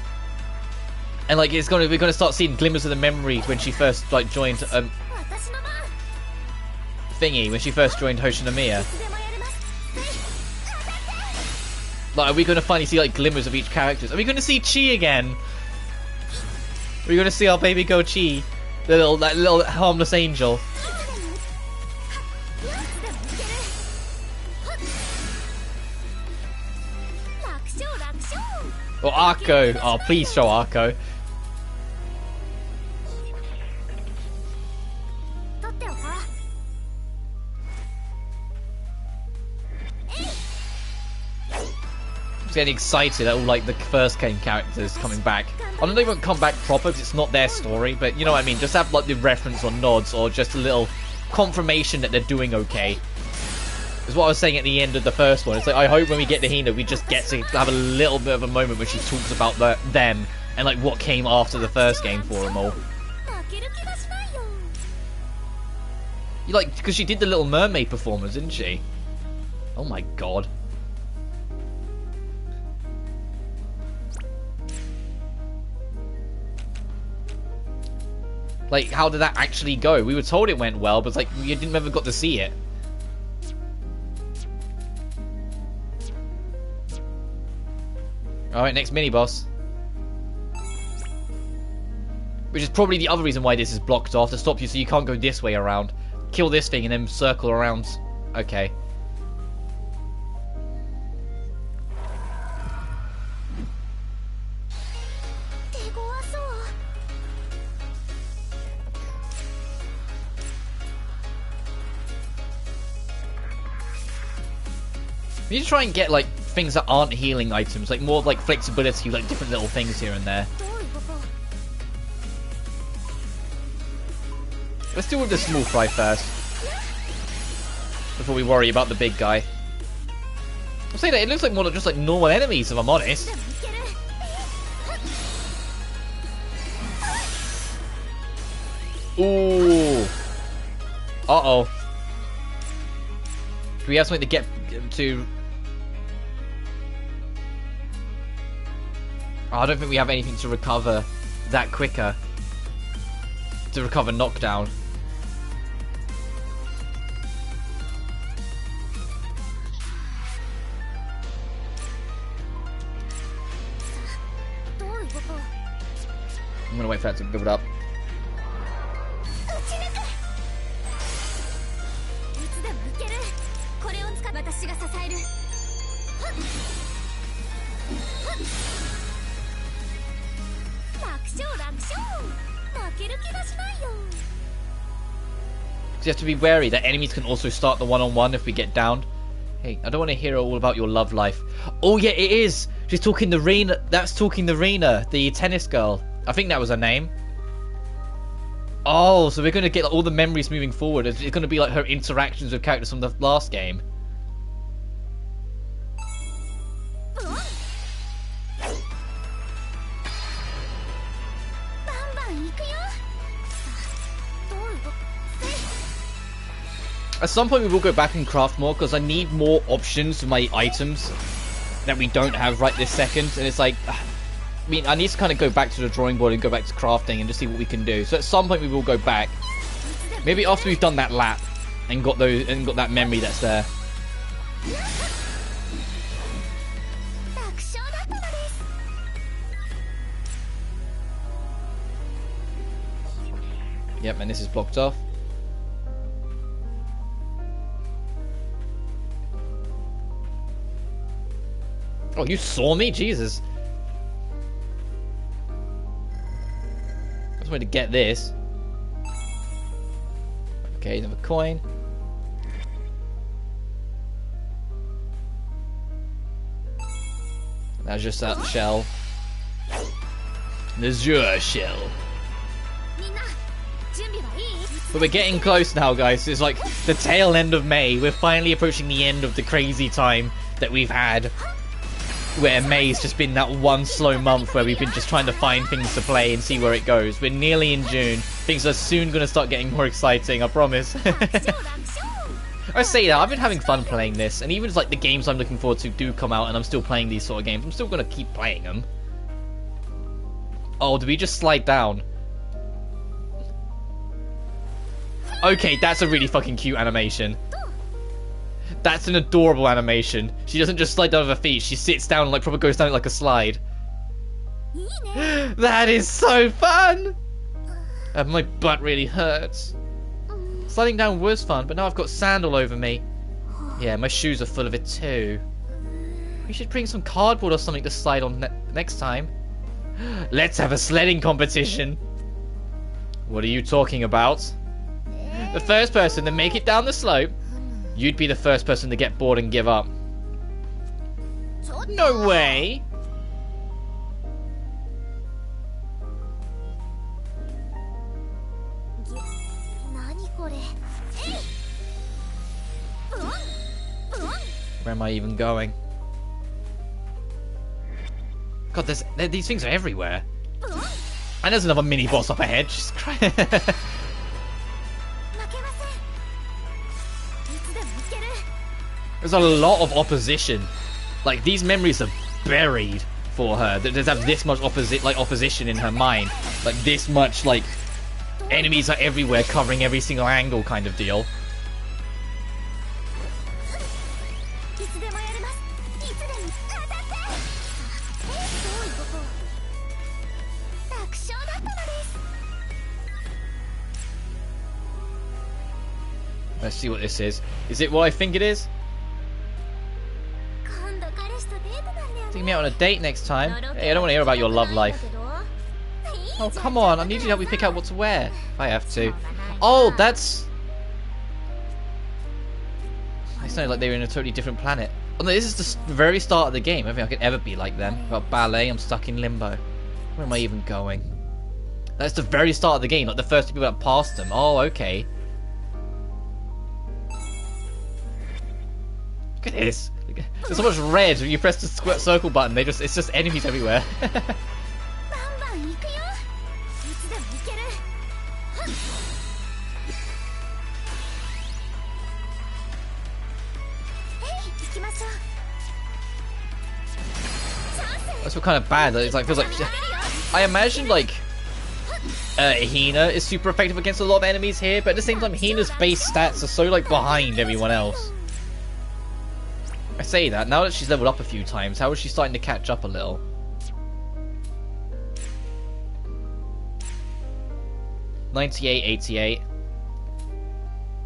And like we're gonna start seeing glimmers of the memory when she first like joined thingy, when she first joined Hoshinomiya. Like, are we gonna finally see like glimmers of each character? Are we gonna see Chi again? Are we gonna see our baby girl Chi, that little harmless angel? Or Arco. Oh, please show Arco. I'm getting excited at all like the first game characters coming back. I know they won't come back proper because it's not their story, but you know what I mean. Just have like the reference or nods or just a little confirmation that they're doing okay. Is what I was saying at the end of the first one. It's like I hope when we get to Hina, we just get to have a little bit of a moment where she talks about them and like what came after the first game for them all. You like because she did the Little Mermaid performance, didn't she? Oh my god. Like, how did that actually go? We were told it went well, but it's like we didn't ever got to see it. Alright, next mini-boss. Which is probably the other reason why this is blocked off, to stop you so you can't go this way around. Kill this thing and then circle around. Okay. We need to try and get, like, things that aren't healing items, like more like flexibility, like different little things here and there. Let's deal with the small fry first, before we worry about the big guy. I'll say that it looks like more just like normal enemies, if I'm honest. Ooh. Uh-oh. Do we have something to get to... Oh, I don't think we have anything to recover that quicker. To recover knockdown. I'm gonna wait for that to build up. So you have to be wary that enemies can also start the one-on-one if we get downed. Hey, I don't want to hear all about your love life. Oh yeah, it is! She's talking to Rena. That's talking to Rena, the tennis girl. I think that was her name. Oh, so we're going to get like, all the memories moving forward. It's going to be like her interactions with characters from the last game. At some point we will go back and craft more because I need more options for my items that we don't have right this second. And it's like, I mean, I need to kind of go back to the drawing board and go back to crafting and just see what we can do. So at some point we will go back. Maybe after we've done that lap and got those and got that memory that's there. Yep, and this is blocked off. Oh, you saw me? Jesus. I just wanted to get this. Okay, another coin. That's just that shell. The Azure shell. But we're getting close now, guys. It's like the tail end of May. We're finally approaching the end of the crazy time that we've had, where May's just been that one slow month where we've been just trying to find things to play and see where it goes. We're nearly in June. Things are soon going to start getting more exciting, I promise. I say that, I've been having fun playing this, and even if like the games I'm looking forward to do come out and I'm still playing these sort of games, I'm still going to keep playing them. Oh, did we just slide down? Okay, that's a really fucking cute animation. That's an adorable animation. She doesn't just slide down with her feet, she sits down and like probably goes down like a slide. That is so fun! My butt really hurts. Sliding down was fun, but now I've got sand all over me. Yeah, my shoes are full of it too. We should bring some cardboard or something to slide on next time. Let's have a sledding competition. What are you talking about? The first person to make it down the slope, you'd be the first person to get bored and give up. No way! Where am I even going? God, these things are everywhere. And there's another mini boss up ahead. Jesus Christ. There's a lot of opposition. Like, these memories are buried for her. There's have this much opposition in her mind. Like, this much, like, enemies are everywhere, covering every single angle kind of deal. Let's see what this is. Is it what I think it is? Take me out on a date next time. Hey, I don't want to hear about your love life. Oh, come on. I need you to help me pick out what to wear. If I have to. Oh, that's... I sounded like they were in a totally different planet. Oh, no, this is the very start of the game. I don't think I could ever be like them. I've got ballet, I'm stuck in limbo. Where am I even going? That's the very start of the game, like the first people that passed them. Oh, okay. Look at this. There's so much red when you press the square circle button. It's just enemies everywhere. That's what kind of bad. It's like feels like. I imagine like Hina is super effective against a lot of enemies here, but at the same time, Hina's base stats are so like behind everyone else. I say that, now that she's leveled up a few times, how is she starting to catch up a little? $98, 88.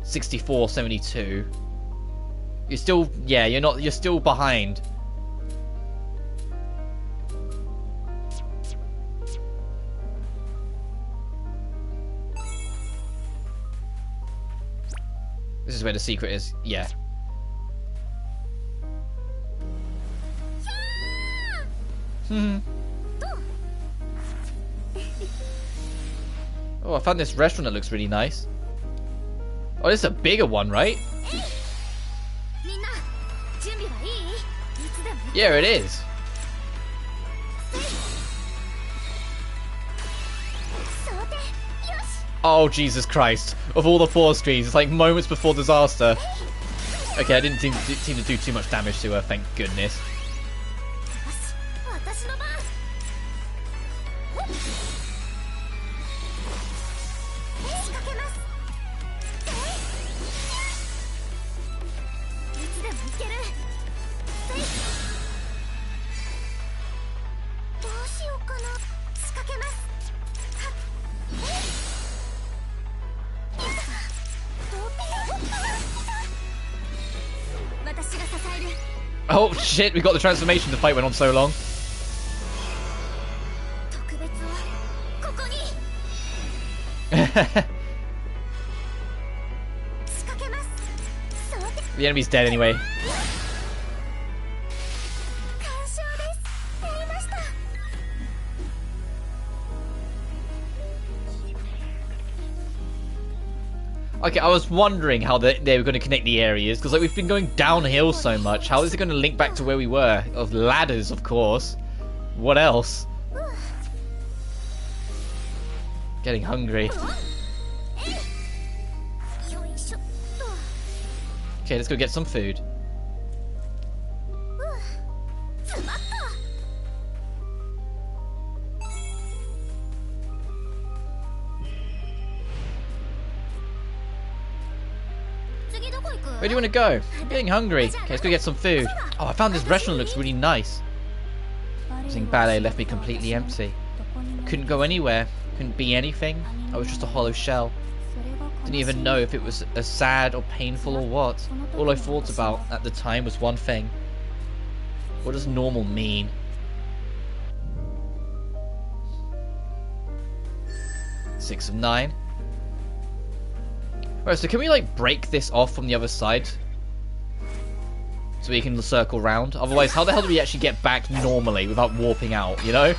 64, 72. You're still, yeah, you're still behind. This is where the secret is, yeah. Oh, I found this restaurant that looks really nice. Oh, this is a bigger one, right? Yeah, it is. Oh, Jesus Christ. Of all the 4 screens, it's like moments before disaster. Okay, I didn't seem to do too much damage to her, thank goodness. Oh shit, we got the transformation. The fight went on so long. The enemy's dead anyway. Okay, I was wondering how they were going to connect the areas, because like we've been going downhill so much. How is it going to link back to where we were? Of ladders, of course. What else? Getting hungry. Okay, let's go get some food. Where do you want to go? I'm getting hungry. Okay, let's go get some food. Oh, I found this restaurant looks really nice. Using ballet left me completely empty. Couldn't go anywhere. Couldn't be anything. I was just a hollow shell. Didn't even know if it was as sad or painful or what. All I thought about at the time was one thing. What does normal mean? Six of 9. Alright, so can we like break this off from the other side? So we can circle round? Otherwise, how the hell do we actually get back normally without warping out, you know?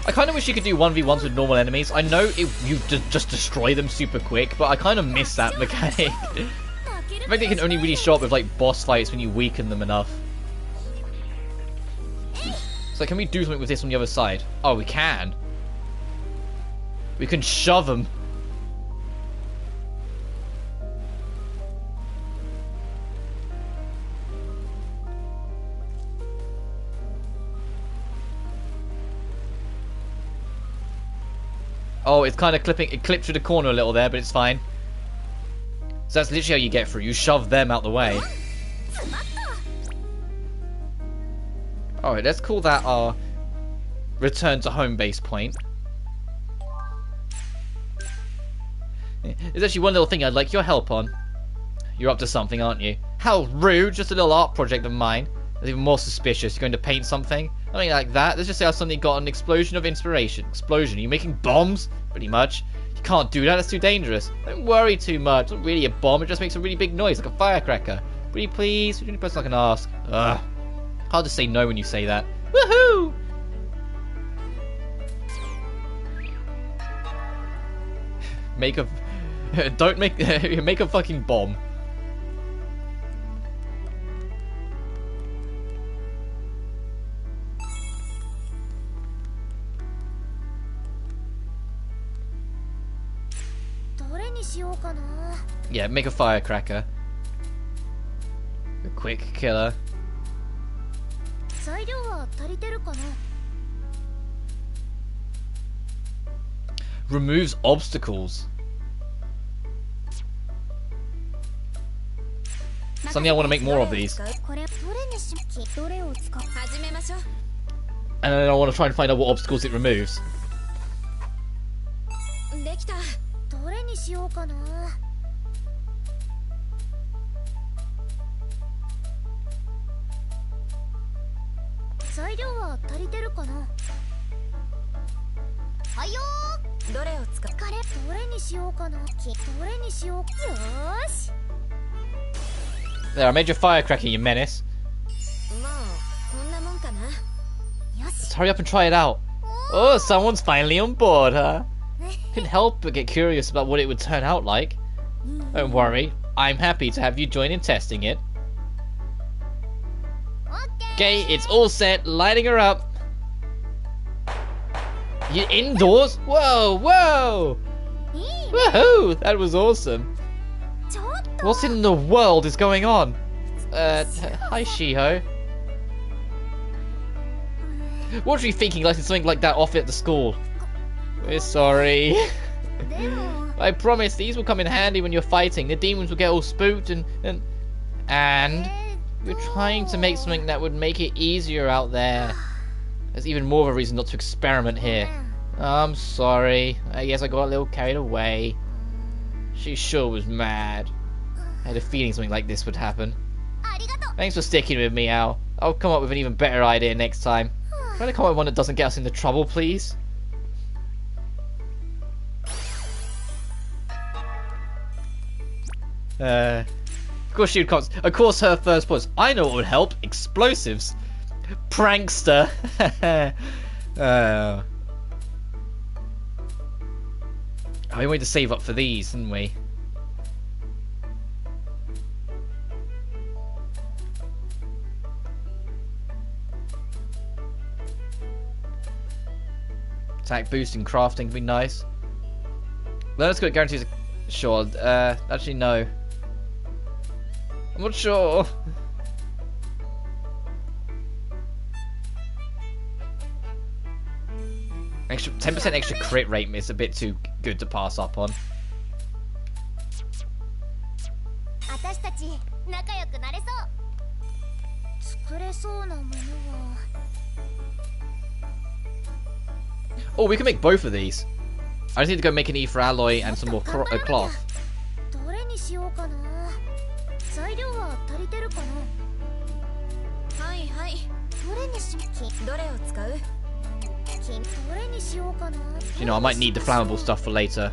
I kind of wish you could do 1v1s with normal enemies. I know you just destroy them super quick, but I kind of miss that mechanic. I think they can only really show up with like boss fights when you weaken them enough. So can we do something with this on the other side? Oh, we can. We can shove them. Oh, it's kind of clipping. It clipped through the corner a little there, but it's fine. So that's literally how you get through. You shove them out the way. Alright, let's call that our return to home base point. There's actually one little thing I'd like your help on. You're up to something, aren't you? How rude! Just a little art project of mine. That's even more suspicious. You're going to paint something? Nothing like that. Let's just say I suddenly got an explosion of inspiration. Explosion? Are you making bombs? Pretty much. You can't do that. That's too dangerous. Don't worry too much. It's not really a bomb. It just makes a really big noise, like a firecracker. Pretty please? You're the only person I can ask. Ugh. Hard to say no when you say that. Woohoo! Make a... Don't make... make a fucking bomb. Yeah, make a firecracker. A quick killer. Removes obstacles. Suddenly I want to make more of these. And then I want to try and find out what obstacles it removes. There, I made your firecracker, you menace. Let's hurry up and try it out. Oh, someone's finally on board, huh? Couldn't help but get curious about what it would turn out like. Don't worry, I'm happy to have you join in testing it. Okay, it's all set, lighting her up. You indoors? Whoa, whoa! Woohoo! That was awesome. What in the world is going on? Hi, Shiho. What were you thinking, like something like that off at the school? We're sorry. I promise these will come in handy when you're fighting. The demons will get all spooked and you're trying to make something that would make it easier out there. There's even more of a reason not to experiment here. I'm sorry. I guess I got a little carried away. She sure was mad. I had a feeling something like this would happen. Thanks for sticking with me, Al. I'll come up with an even better idea next time. Try to come up with one that doesn't get us into trouble, please. Of course she would. Of course her first point. I know what would help. Explosives. Prankster. We wanted to save up for these, didn't we? Attack boost and crafting would be nice. Let's go guarantees. Sure. Actually no. I'm not sure. Extra 10% extra crit rate is a bit too good to pass up on. Oh, we can make both of these. I just need to go make an ether alloy and some more cloth. You know, I might need the flammable stuff for later.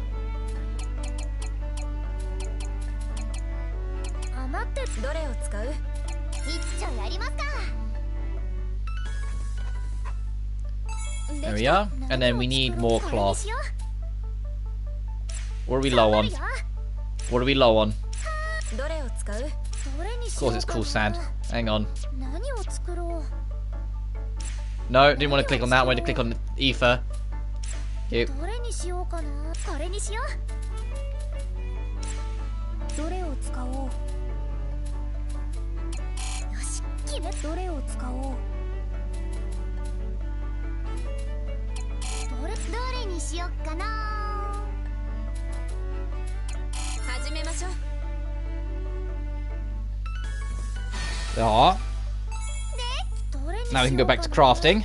There we are. And then we need more cloth. What are we low on? What are we low on? Of course it's cool sand. Hang on. No, didn't want to click on that. I wanted to click on the ether. Cute. There are. Now we can go back to crafting.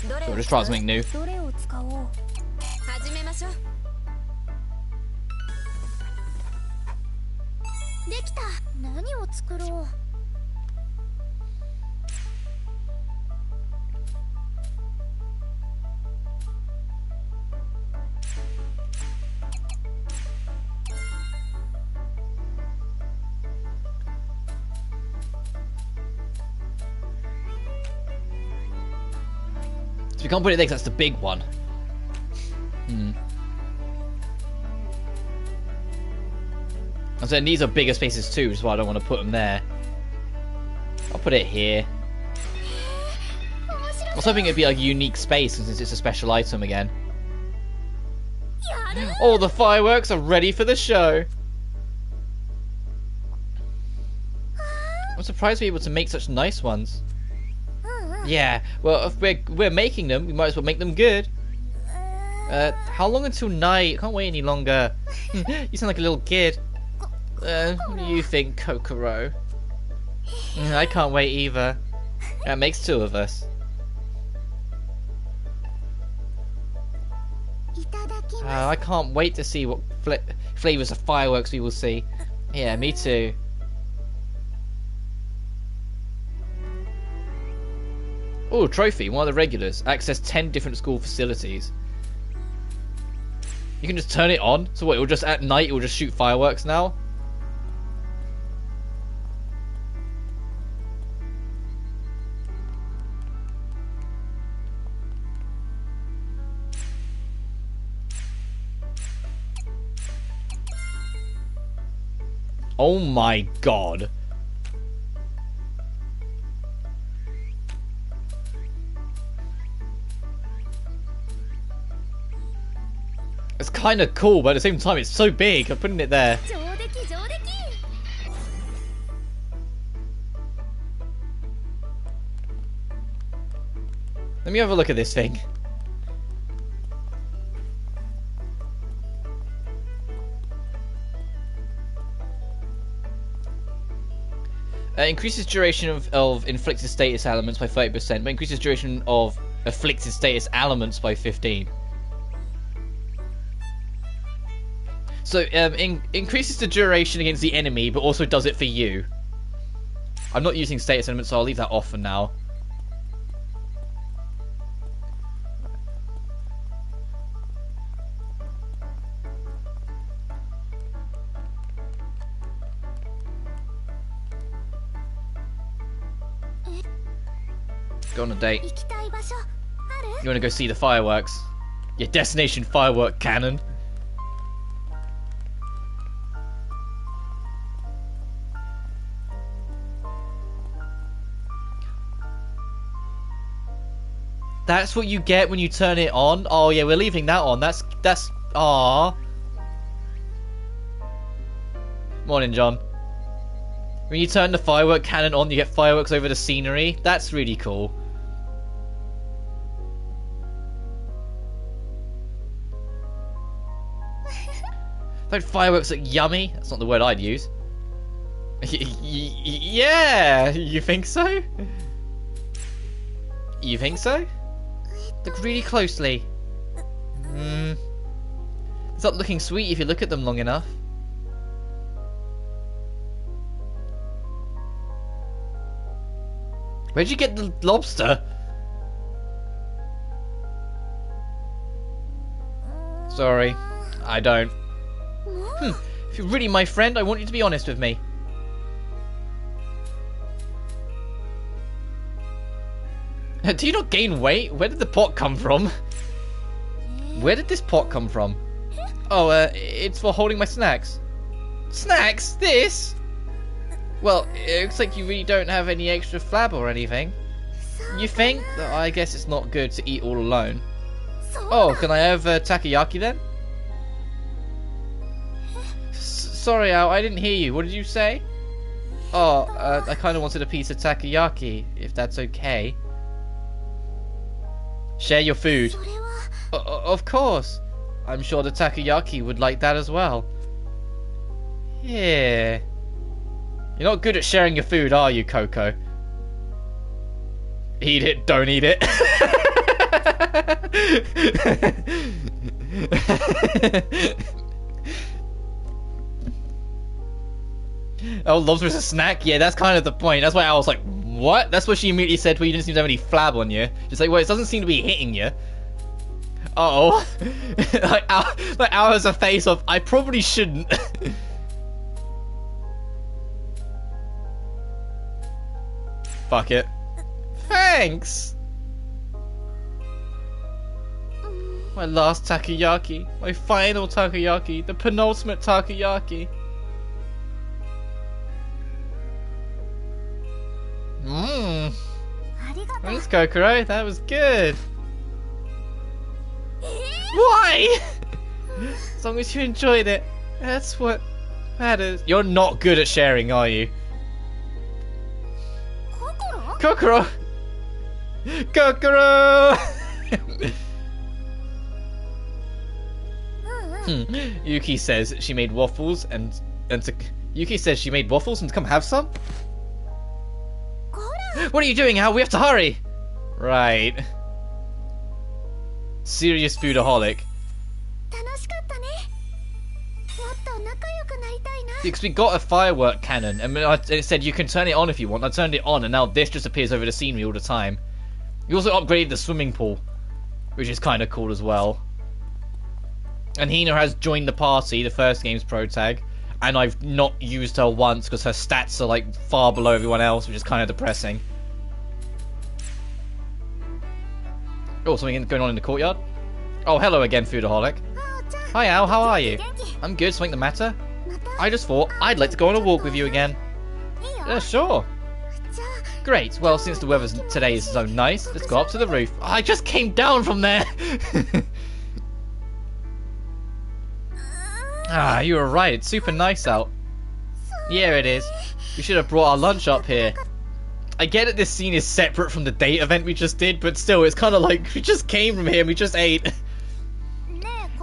So we'll just try something new. So we can't put it there because that's the big one. And so these are bigger spaces too, which is why I don't want to put them there. I'll put it here. I was hoping it'd be like a unique space since it's a special item again. All the fireworks are ready for the show. I'm surprised we're able to make such nice ones. Yeah, well, if we're making them, we might as well make them good. How long until night? Can't wait any longer. You sound like a little kid. What do you think, Kokoro? I can't wait either. That makes two of us. I can't wait to see what flavors of fireworks we will see. Yeah, me too. Oh, trophy, one of the regulars. Access 10 different school facilities. You can just turn it on. So what, it'll just at night, it'll just shoot fireworks now? Oh my god. It's kind of cool, but at the same time, it's so big. I'm putting it there. Let me have a look at this thing. Increases duration of inflicted status elements by 30%, but increases duration of afflicted status elements by 15%. So, increases the duration against the enemy, but also does it for you. I'm not using status elements, so I'll leave that off for now. Go on a date. You want to go see the fireworks? Your destination firework cannon. That's what you get when you turn it on? Oh yeah, we're leaving that on. That's aww. Morning, John. When you turn the firework cannon on, you get fireworks over the scenery. That's really cool. Don't fireworks look yummy? That's not the word I'd use. Yeah, you think so? You think so? Look really closely. It's not looking sweet if you look at them long enough. Where'd you get the lobster? Sorry, I don't. If you're really my friend, I want you to be honest with me. Do you not gain weight? Where did the pot come from? Where did this pot come from? Oh, it's for holding my snacks. Snacks? This? Well, it looks like you really don't have any extra flab or anything. You think? I guess it's not good to eat all alone. Oh, can I have takoyaki then? Sorry, Al, I didn't hear you. What did you say? Oh, I kind of wanted a piece of takoyaki, if that's okay. Share your food. Of course. I'm sure the takoyaki would like that as well. Yeah. You're not good at sharing your food, are you, Coco? Eat it, don't eat it. Oh, lobster's a snack? Yeah, that's kind of the point. That's why I was like, what? That's what she immediately said, well, you didn't seem to have any flab on you. She's like, well, it doesn't seem to be hitting you. Uh-oh. like Al has a face of, I probably shouldn't. Fuck it. Thanks! My last takoyaki. My final takoyaki. The penultimate takoyaki. Mmm. Thanks, Kokoro. That was good. Why? As long as you enjoyed it. That's what matters. You're not good at sharing, are you? Kokoro! Kokoro! Yuki says she made waffles Yuki says she made waffles and to come have some? What are you doing, Al? We have to hurry! Right. Serious foodaholic. Because we got a firework cannon, and it said you can turn it on if you want. I turned it on, and now this just appears over the scenery all the time. You also upgraded the swimming pool, which is kind of cool as well. And Hina has joined the party, the first game's pro tag, and I've not used her once because her stats are like far below everyone else, which is kind of depressing. Oh, something going on in the courtyard? Oh, hello again, foodaholic. Hi Al, how are you? I'm good, something the matter? I just thought I'd like to go on a walk with you again. Sure. Great, well since the weather today is so nice, let's go up to the roof. I just came down from there! Ah, you were right, it's super nice out. Yeah, it is. We should have brought our lunch up here. I get that this scene is separate from the date event we just did, but still, it's kind of like, we just came from here and we just ate.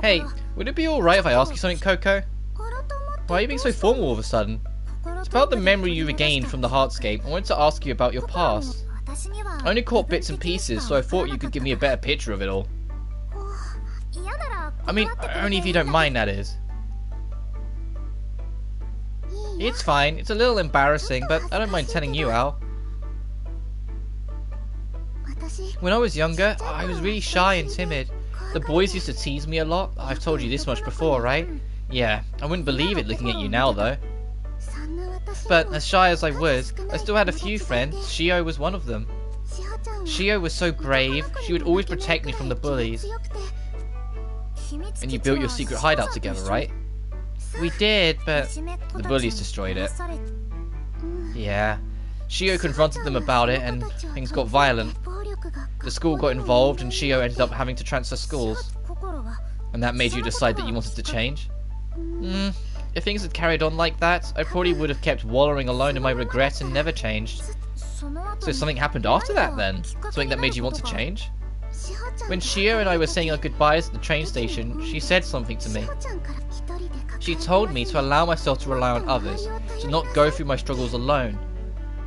Hey, would it be alright if I ask you something, Coco? Why are you being so formal all of a sudden? It's about the memory you regained from the Heartscape. I wanted to ask you about your past. I only caught bits and pieces, so I thought you could give me a better picture of it all. I mean, only if you don't mind, that is. It's fine. It's a little embarrassing, but I don't mind telling you, Al. When I was younger, I was really shy and timid. The boys used to tease me a lot. I've told you this much before, right? Yeah, I wouldn't believe it looking at you now, though. But as shy as I was, I still had a few friends. Shio was one of them. Shio was so brave. She would always protect me from the bullies. And you built your secret hideout together, right? We did, but the bullies destroyed it. Yeah. Shio confronted them about it and things got violent. The school got involved and Shio ended up having to transfer schools. And that made you decide that you wanted to change? If things had carried on like that, I probably would have kept wallowing alone in my regret and never changed. So something happened after that then? Something that made you want to change? When Shio and I were saying our goodbyes at the train station, she said something to me. She told me to allow myself to rely on others, to not go through my struggles alone.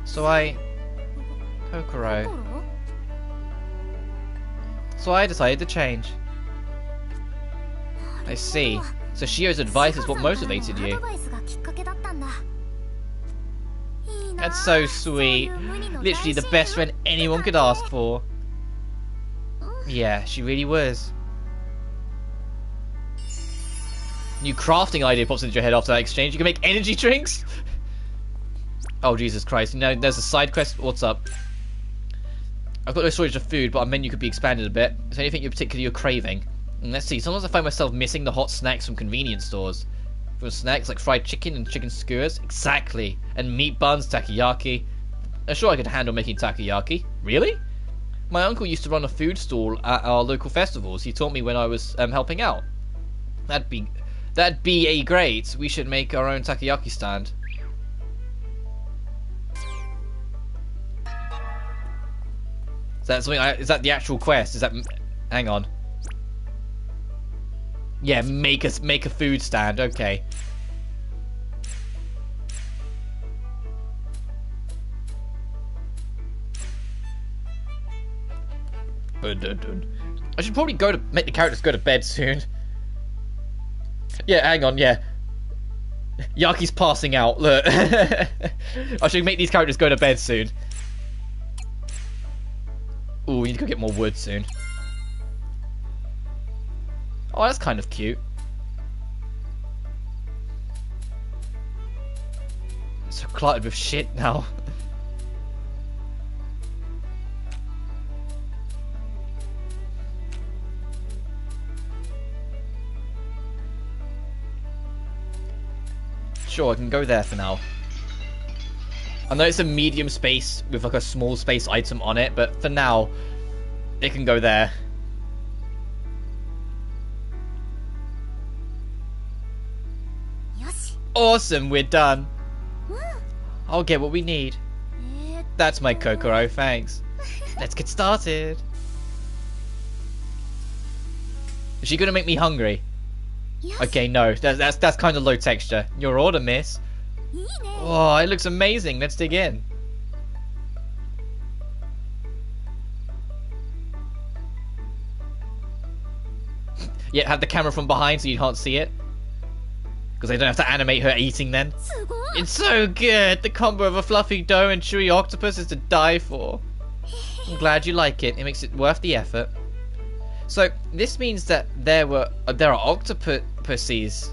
So I decided to change. I see. So Shio's advice is what motivated you. That's so sweet. Literally the best friend anyone could ask for. Yeah, she really was. New crafting idea pops into your head after that exchange. You can make energy drinks? Oh, Jesus Christ. You know, there's a side quest. What's up? I've got no shortage of food, but our menu could be expanded a bit. Is there anything you're particularly craving? Let's see. Sometimes I find myself missing the hot snacks from convenience stores. From snacks like fried chicken and chicken skewers. Exactly. And meat buns, takoyaki. Sure, I could handle making takoyaki. Really? My uncle used to run a food stall at our local festivals. He taught me when I was helping out. That'd be a great. We should make our own takoyaki stand. Is that something? Is that the actual quest? Is that? Hang on. Yeah, make a food stand. Okay. I should probably make the characters go to bed soon. Yeah, hang on. Yeah. Yaki's passing out. Look. I should make these characters go to bed soon. Ooh, we need to go get more wood soon. Oh, that's kind of cute. So cluttered with shit now. Sure, I can go there for now. I know it's a medium space with like a small space item on it, but for now, it can go there. Awesome, we're done. I'll get what we need. That's my Kokoro, thanks. Let's get started. Is she gonna make me hungry? Okay, no, that's kind of low texture. Your order, miss. Oh, it looks amazing. Let's dig in. Yeah, have the camera from behind so you can't see it. Because they don't have to animate her eating then. It's so good. The combo of a fluffy dough and chewy octopus is to die for. I'm glad you like it. It makes it worth the effort. So this means that there are octopuses.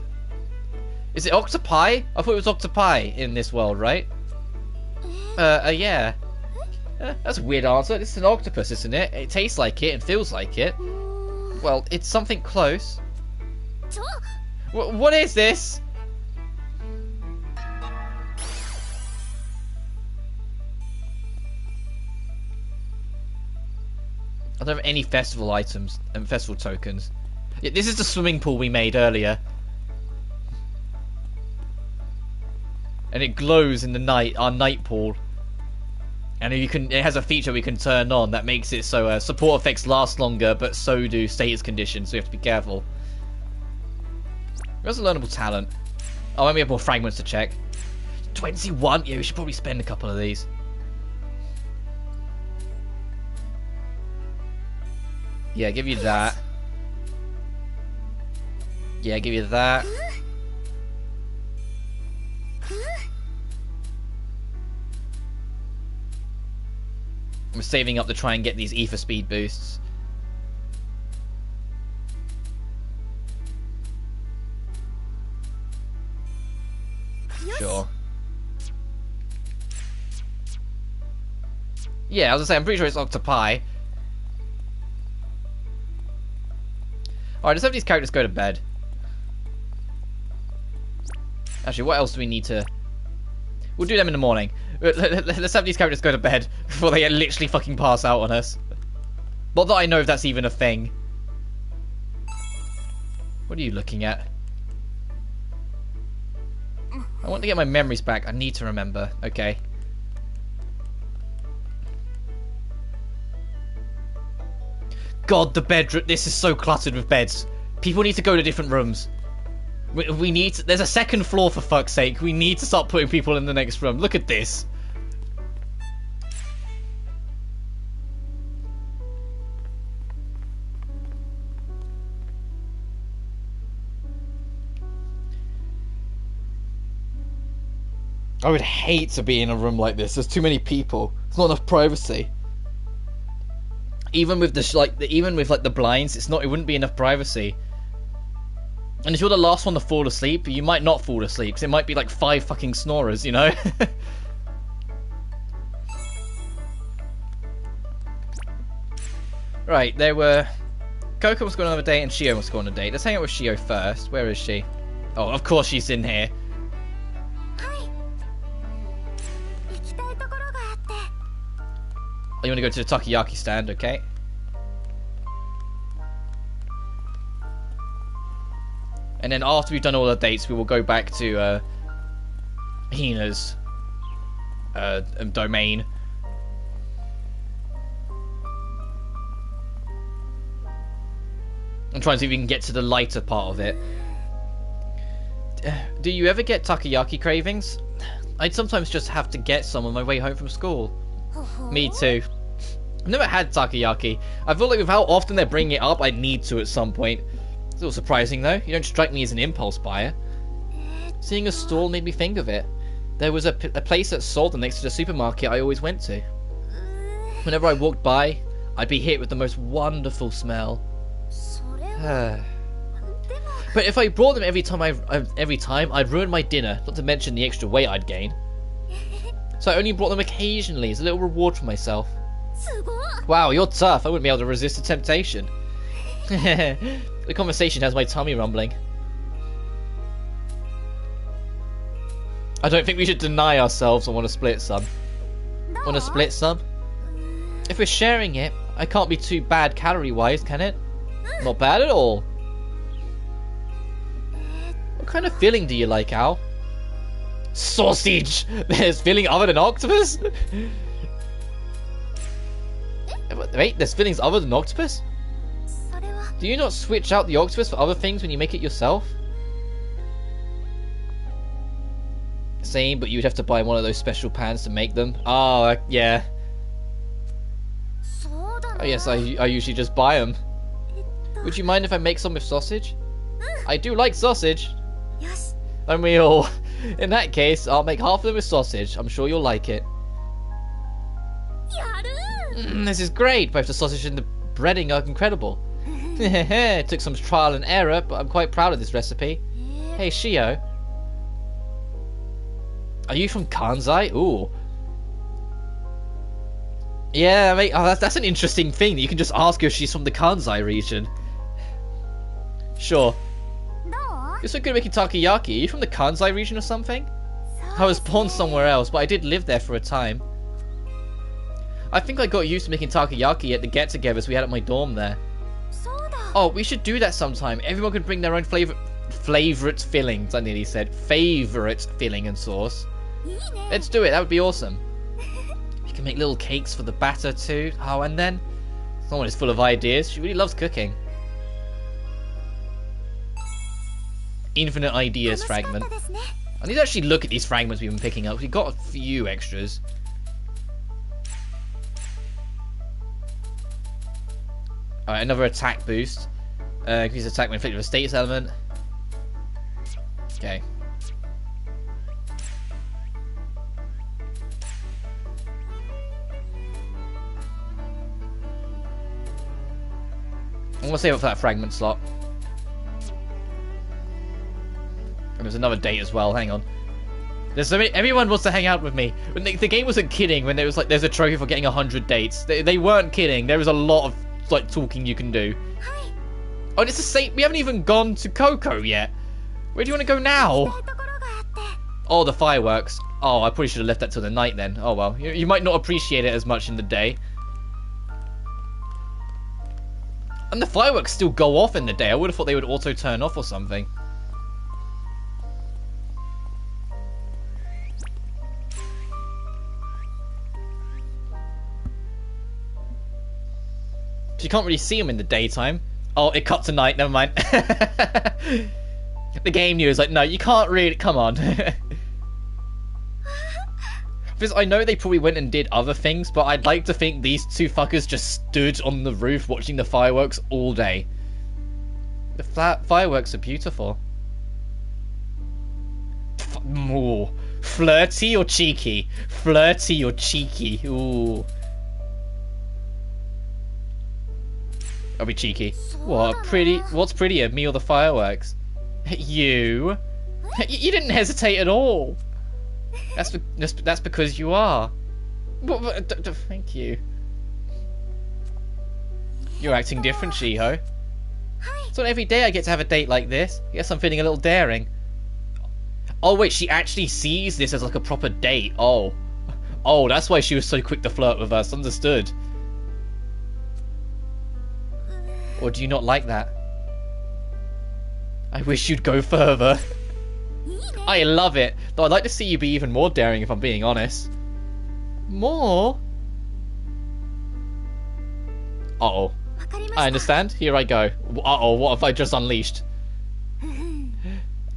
Is it octopi? I thought it was octopi in this world, right? Yeah. That's a weird answer. It's an octopus, isn't it? It tastes like it and feels like it. Well, it's something close. What is this? I don't have any festival items and festival tokens. Yeah, this is the swimming pool we made earlier. And it glows in the night, our night pool. And it has a feature we can turn on that makes it so support effects last longer, but so do status conditions, so you have to be careful. Where's a learnable talent? Oh, and we have more fragments to check. 21? Yeah, we should probably spend a couple of these. Yeah, give you that. Yeah, give you that. I'm saving up to try and get these ether speed boosts. Sure. Yeah, I was gonna say, I'm pretty sure it's octopi. Alright, let's have these characters go to bed. Actually, what else do we need to... We'll do them in the morning. Let's have these characters go to bed before they literally fucking pass out on us. Not that I know if that's even a thing. What are you looking at? I want to get my memories back. I need to remember. Okay. God, the bedroom. This is so cluttered with beds. People need to go to different rooms. We need to, there's a second floor, for fuck's sake. We need to start putting people in the next room. Look at this. I would hate to be in a room like this. There's too many people. There's not enough privacy. Even with the blinds, it wouldn't be enough privacy. And if you're the last one to fall asleep, you might not fall asleep, because it might be like 5 fucking snorers, you know? Right, there were... Coco wants to go on another date, and Shio wants to go on a date. Let's hang out with Shio first. Where is she? Oh, of course she's in here. Oh, you want to go to the takoyaki stand, okay? And then after we've done all the dates, we will go back to Hina's domain. I'm trying to see if we can get to the lighter part of it. Do you ever get takoyaki cravings? I'd sometimes just have to get some on my way home from school. Me too. I've never had takoyaki. I feel like with how often they're bringing it up, I need to at some point. It's a little surprising though. You don't strike me as an impulse buyer. Seeing a stall made me think of it. There was a place that sold them next to the supermarket I always went to. Whenever I walked by, I'd be hit with the most wonderful smell. But if I brought them every time, I'd ruin my dinner, not to mention the extra weight I'd gain. So I only brought them occasionally as a little reward for myself. Wow, you're tough. I wouldn't be able to resist the temptation. The conversation has my tummy rumbling. I don't think we should deny ourselves and want to split some. Want to split some? If we're sharing it, I can't be too bad calorie-wise, can it? Not bad at all. What kind of filling do you like, Al? Sausage! There's filling other than octopus? Wait, there's fillings other than octopus? Do you not switch out the octopus for other things when you make it yourself? Same, but you'd have to buy one of those special pans to make them. Oh, yeah. Oh yes, I usually just buy them. Would you mind if I make some with sausage? I do like sausage. And we all... In that case, I'll make half of them with sausage. I'm sure you'll like it. This is great. Both the sausage and the breading are incredible. It took some trial and error, but I'm quite proud of this recipe. Hey, Shio. Are you from Kansai? Ooh. Yeah, mate. Oh, that's an interesting thing. You can just ask her if she's from the Kansai region. Sure. You're so good at making takoyaki. Are you from the Kansai region or something? I was born somewhere else, but I did live there for a time. I think I got used to making takoyaki at the get-togethers we had at my dorm there. Oh, we should do that sometime. Everyone could bring their own favorite fillings, I nearly said. Favorite filling and sauce. Let's do it. That would be awesome. You can make little cakes for the batter too. Oh, and then... Someone is full of ideas. She really loves cooking. Infinite ideas fragment. I need to actually look at these fragments we've been picking up. We've got a few extras. Alright, another attack boost. Increase attack when inflicted with a status element. Okay. I'm gonna save up for that fragment slot. And there's another date as well, hang on. There's so many, everyone wants to hang out with me. When the game wasn't kidding when there was like, there's a trophy for getting 100 dates. They weren't kidding. There was a lot of like talking you can do. Oh, and it's the same. We haven't even gone to Coco yet. Where do you want to go now? Oh, the fireworks. Oh, I probably should have left that till the night then. Oh well, you might not appreciate it as much in the day. And the fireworks still go off in the day. I would have thought they would auto turn off or something. You can't really see them in the daytime. Oh, it cut to night. Never mind. The game knew. Is like, no, you can't really. Come on. Because I know they probably went and did other things, but I'd like to think these two fuckers just stood on the roof watching the fireworks all day. The fireworks are beautiful. Ooh. Flirty or cheeky? Flirty or cheeky? Ooh. I'll be cheeky. What's prettier, me or the fireworks? You? You didn't hesitate at all. That's because you are. Thank you. You're acting different, Shiho. It's not every day I get to have a date like this. I guess I'm feeling a little daring. Oh wait, she actually sees this as like a proper date. Oh, that's why she was so quick to flirt with us. Understood. Or do you not like that? I wish you'd go further. I love it. Though I'd like to see you be even more daring if I'm being honest. More? Uh-oh. I understand. Here I go. Uh-oh, what have I just unleashed?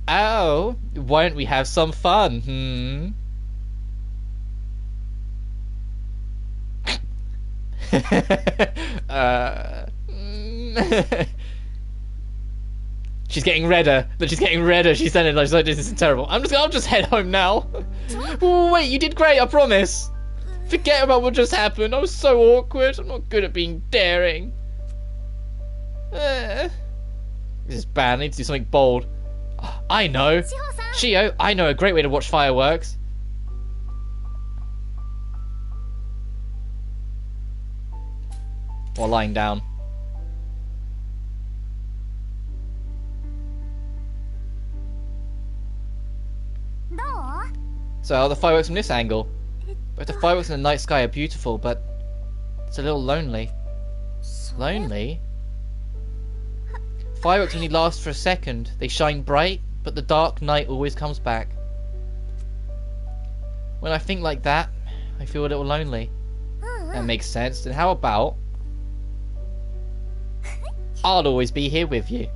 Oh, why don't we have some fun, She's getting redder. She's getting redder. She's saying it like, this is terrible. I'll just head home now. Oh, wait, you did great, I promise. Forget about what just happened. I was so awkward. I'm not good at being daring. This is bad. I need to do something bold. I know. Shio, I know a great way to watch fireworks. While lying down. So the fireworks from this angle. But the fireworks in the night sky are beautiful, but it's a little lonely. Lonely? Fireworks only last for a second. They shine bright, but the dark night always comes back. When I think like that, I feel a little lonely. That makes sense. Then how about I'll always be here with you.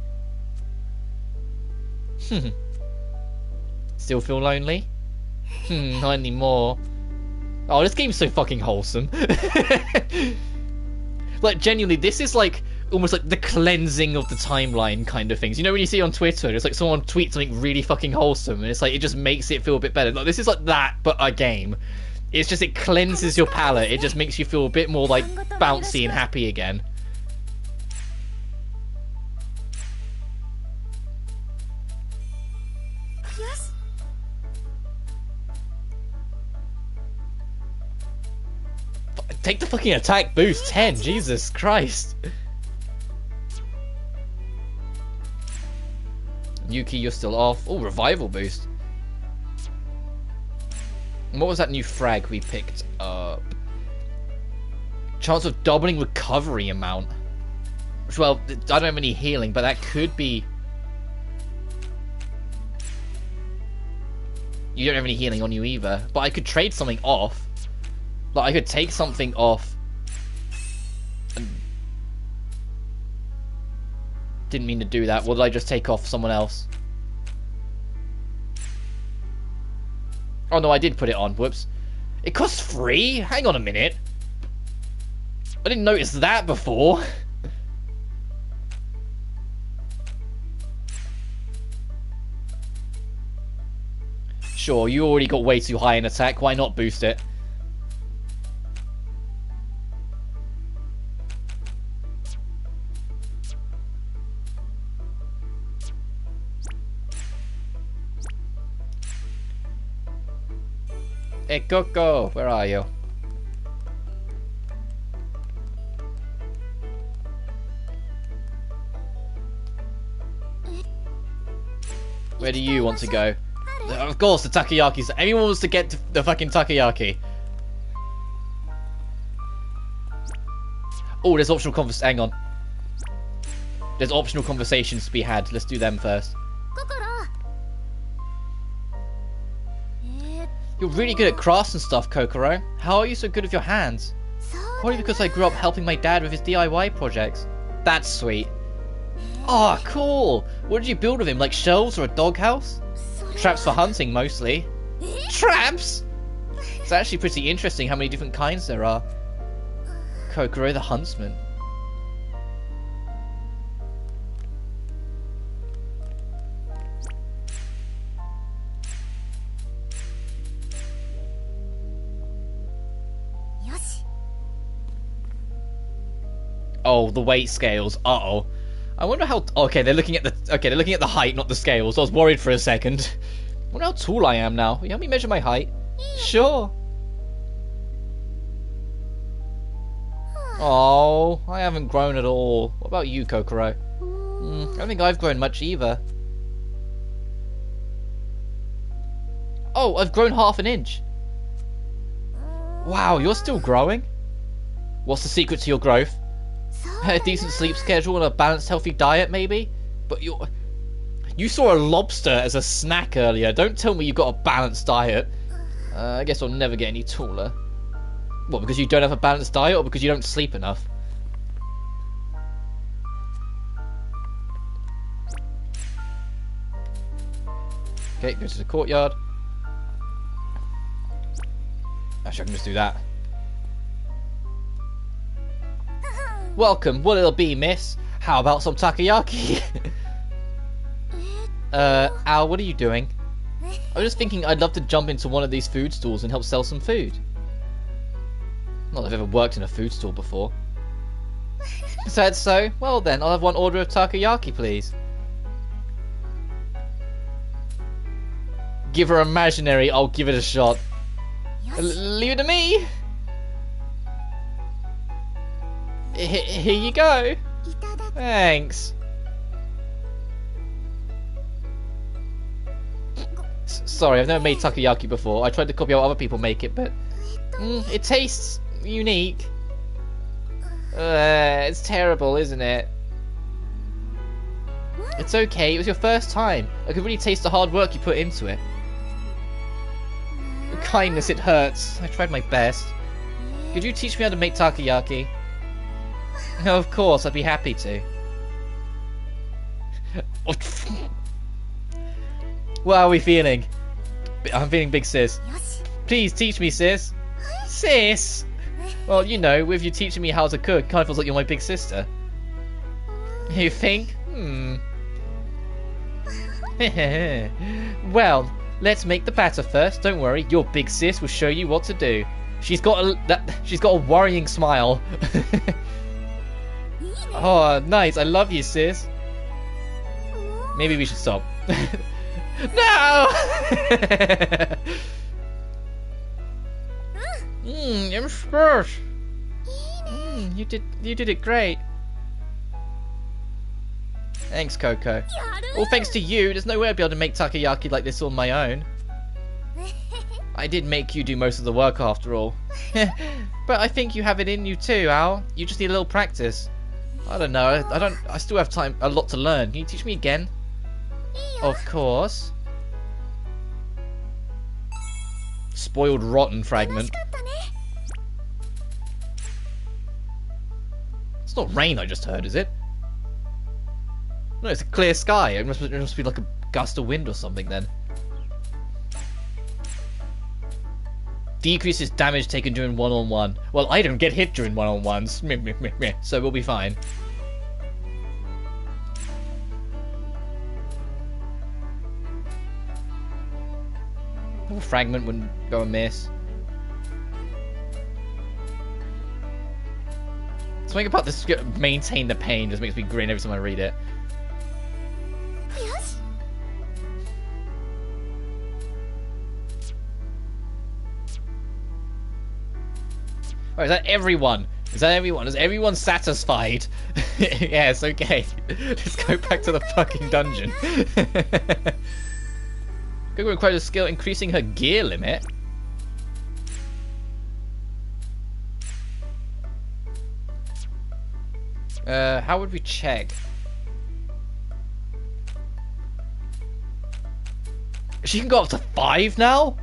Still feel lonely? Not anymore. Oh, this game's so fucking wholesome. Like, genuinely, this is like almost like the cleansing of the timeline kind of things. You know when you see on Twitter, it's like someone tweets something really fucking wholesome, and it's like it just makes it feel a bit better. Like, this is like that, but a game. It's just, it cleanses your palate. It just makes you feel a bit more like bouncy and happy again. Take the fucking attack boost 10, Jesus Christ. Yuki, you're still off. Oh, revival boost. And what was that new frag we picked up? Chance of doubling recovery amount. Which, well, I don't have any healing, but that could be... You don't have any healing on you either. But I could trade something off. Like, I could take something off. Didn't mean to do that. What did I just take off someone else? Oh no, I did put it on. Whoops. It costs 3? Hang on a minute. I didn't notice that before. Sure, you already got way too high in attack. Why not boost it? Hey, Coco, where are you? Where do you want to go? Of course, the takoyakis. Everyone wants to get to the fucking takoyaki. Oh, there's optional hang on. There's optional conversations to be had. Let's do them first. You're really good at crafts and stuff, Kokoro. How are you so good with your hands? Probably because I grew up helping my dad with his DIY projects. That's sweet. Oh, cool! What did you build with him? Like shelves or a doghouse? Traps for hunting, mostly. Traps?! It's actually pretty interesting how many different kinds there are. Kokoro the huntsman. Oh, the weight scales. Uh-oh. I wonder how... Okay, they're looking at the height, not the scales. I was worried for a second. I wonder how tall I am now. Will you help me measure my height? Sure. Oh, I haven't grown at all. What about you, Kokoro? I don't think I've grown much either. Oh, I've grown half an inch. Wow, you're still growing? What's the secret to your growth? A decent sleep schedule and a balanced, healthy diet, maybe? But you saw a lobster as a snack earlier. Don't tell me you've got a balanced diet. I guess I'll never get any taller. What, because you don't have a balanced diet or because you don't sleep enough? Okay, go to the courtyard. Actually, I can just do that. Welcome, what it'll be, miss? How about some takoyaki? Al, what are you doing? I was just thinking I'd love to jump into one of these food stalls and help sell some food. Not that I've ever worked in a food stall before. Said so? Well then, I'll have one order of takoyaki, please. Give her imaginary, I'll give it a shot. Leave it to me! Here you go. Thanks. Sorry, I've never made takoyaki before. I tried to copy how other people make it, but it tastes unique. It's terrible, isn't it? It's okay. It was your first time. I could really taste the hard work you put into it. The kindness, it hurts. I tried my best. Could you teach me how to make takoyaki? Of course, I'd be happy to. Well, how are we feeling? I'm feeling big, sis. Please teach me, sis. Sis? Well, you know, with you teaching me how to cook, kind of feels like you're my big sister. You think? Well, let's make the batter first. Don't worry, your big sis will show you what to do. She's got a worrying smile. Oh, nice. I love you, sis. Maybe we should stop. No! I'm scared. You did it great. Thanks, Coco. Well, thanks to you, there's no way I'd be able to make takoyaki like this on my own. I did make you do most of the work after all. But I think you have it in you too, Al. You just need a little practice. I don't know. I still have a lot to learn. Can you teach me again? Of course. Spoiled rotten fragment. It's not rain I just heard, is it? No, it's a clear sky. It must be like a gust of wind or something then. Decreases damage taken during one-on-one. Well, I don't get hit during one-on-ones, so we'll be fine. A fragment wouldn't go amiss. Something about this maintain the pain just makes me grin every time I read it. Right, is that everyone? Is that everyone? Is everyone satisfied? Yes, okay. Let's go back to the fucking dungeon. Go require a skill increasing her gear limit. How would we check? She can go up to 5 now?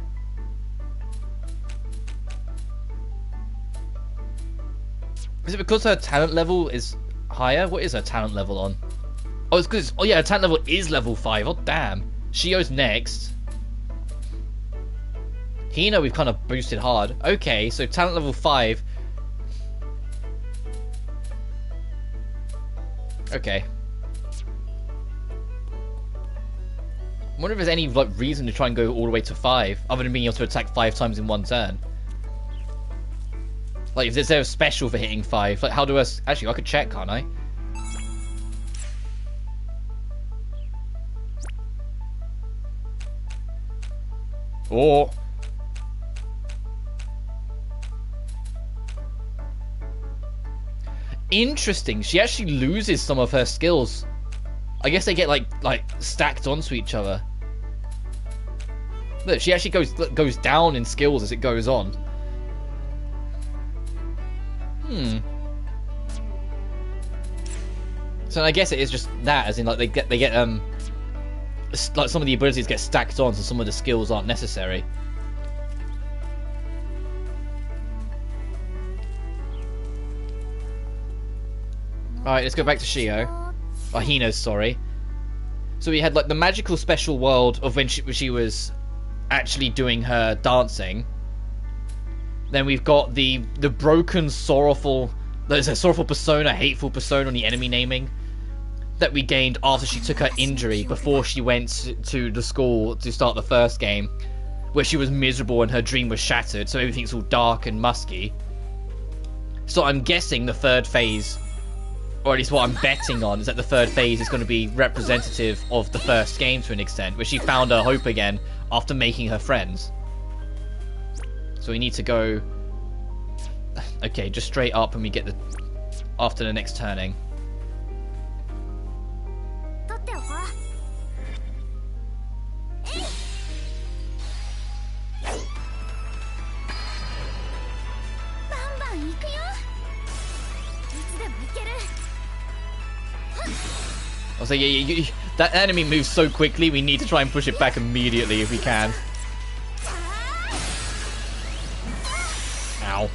Is it because her talent level is higher? What is her talent level on? Oh, it's because... Oh, yeah, her talent level is level 5. Oh, damn. Shio's next. Hino we've kind of boosted hard. Okay, so talent level 5. Okay. I wonder if there's any like reason to try and go all the way to 5, other than being able to attack 5 times in one turn. Like, is there a special for hitting 5? Like, how do I... Actually, I could check, can't I? Oh. Interesting. She actually loses some of her skills. I guess they get like stacked onto each other. Look, she actually goes down in skills as it goes on. So I guess it is just that, as in like they get like some of the abilities get stacked on, so some of the skills aren't necessary. Alright, let's go back to Shio. Oh, Hino, sorry. So we had like the magical special world of when she was actually doing her dancing. Then we've got the broken, sorrowful... There's a sorrowful persona, hateful persona on the enemy naming that we gained after she took her injury before she went to the school to start the first game, where she was miserable and her dream was shattered, so everything's all dark and musky. So I'm guessing the third phase, or at least what I'm betting on, is that the third phase is going to be representative of the first game to an extent, where she found her hope again after making her friends. So we need to go... Okay, just straight up and we get the... after the next turning. I was like, yeah, that enemy moves so quickly, we need to try and push it back immediately if we can. Ow.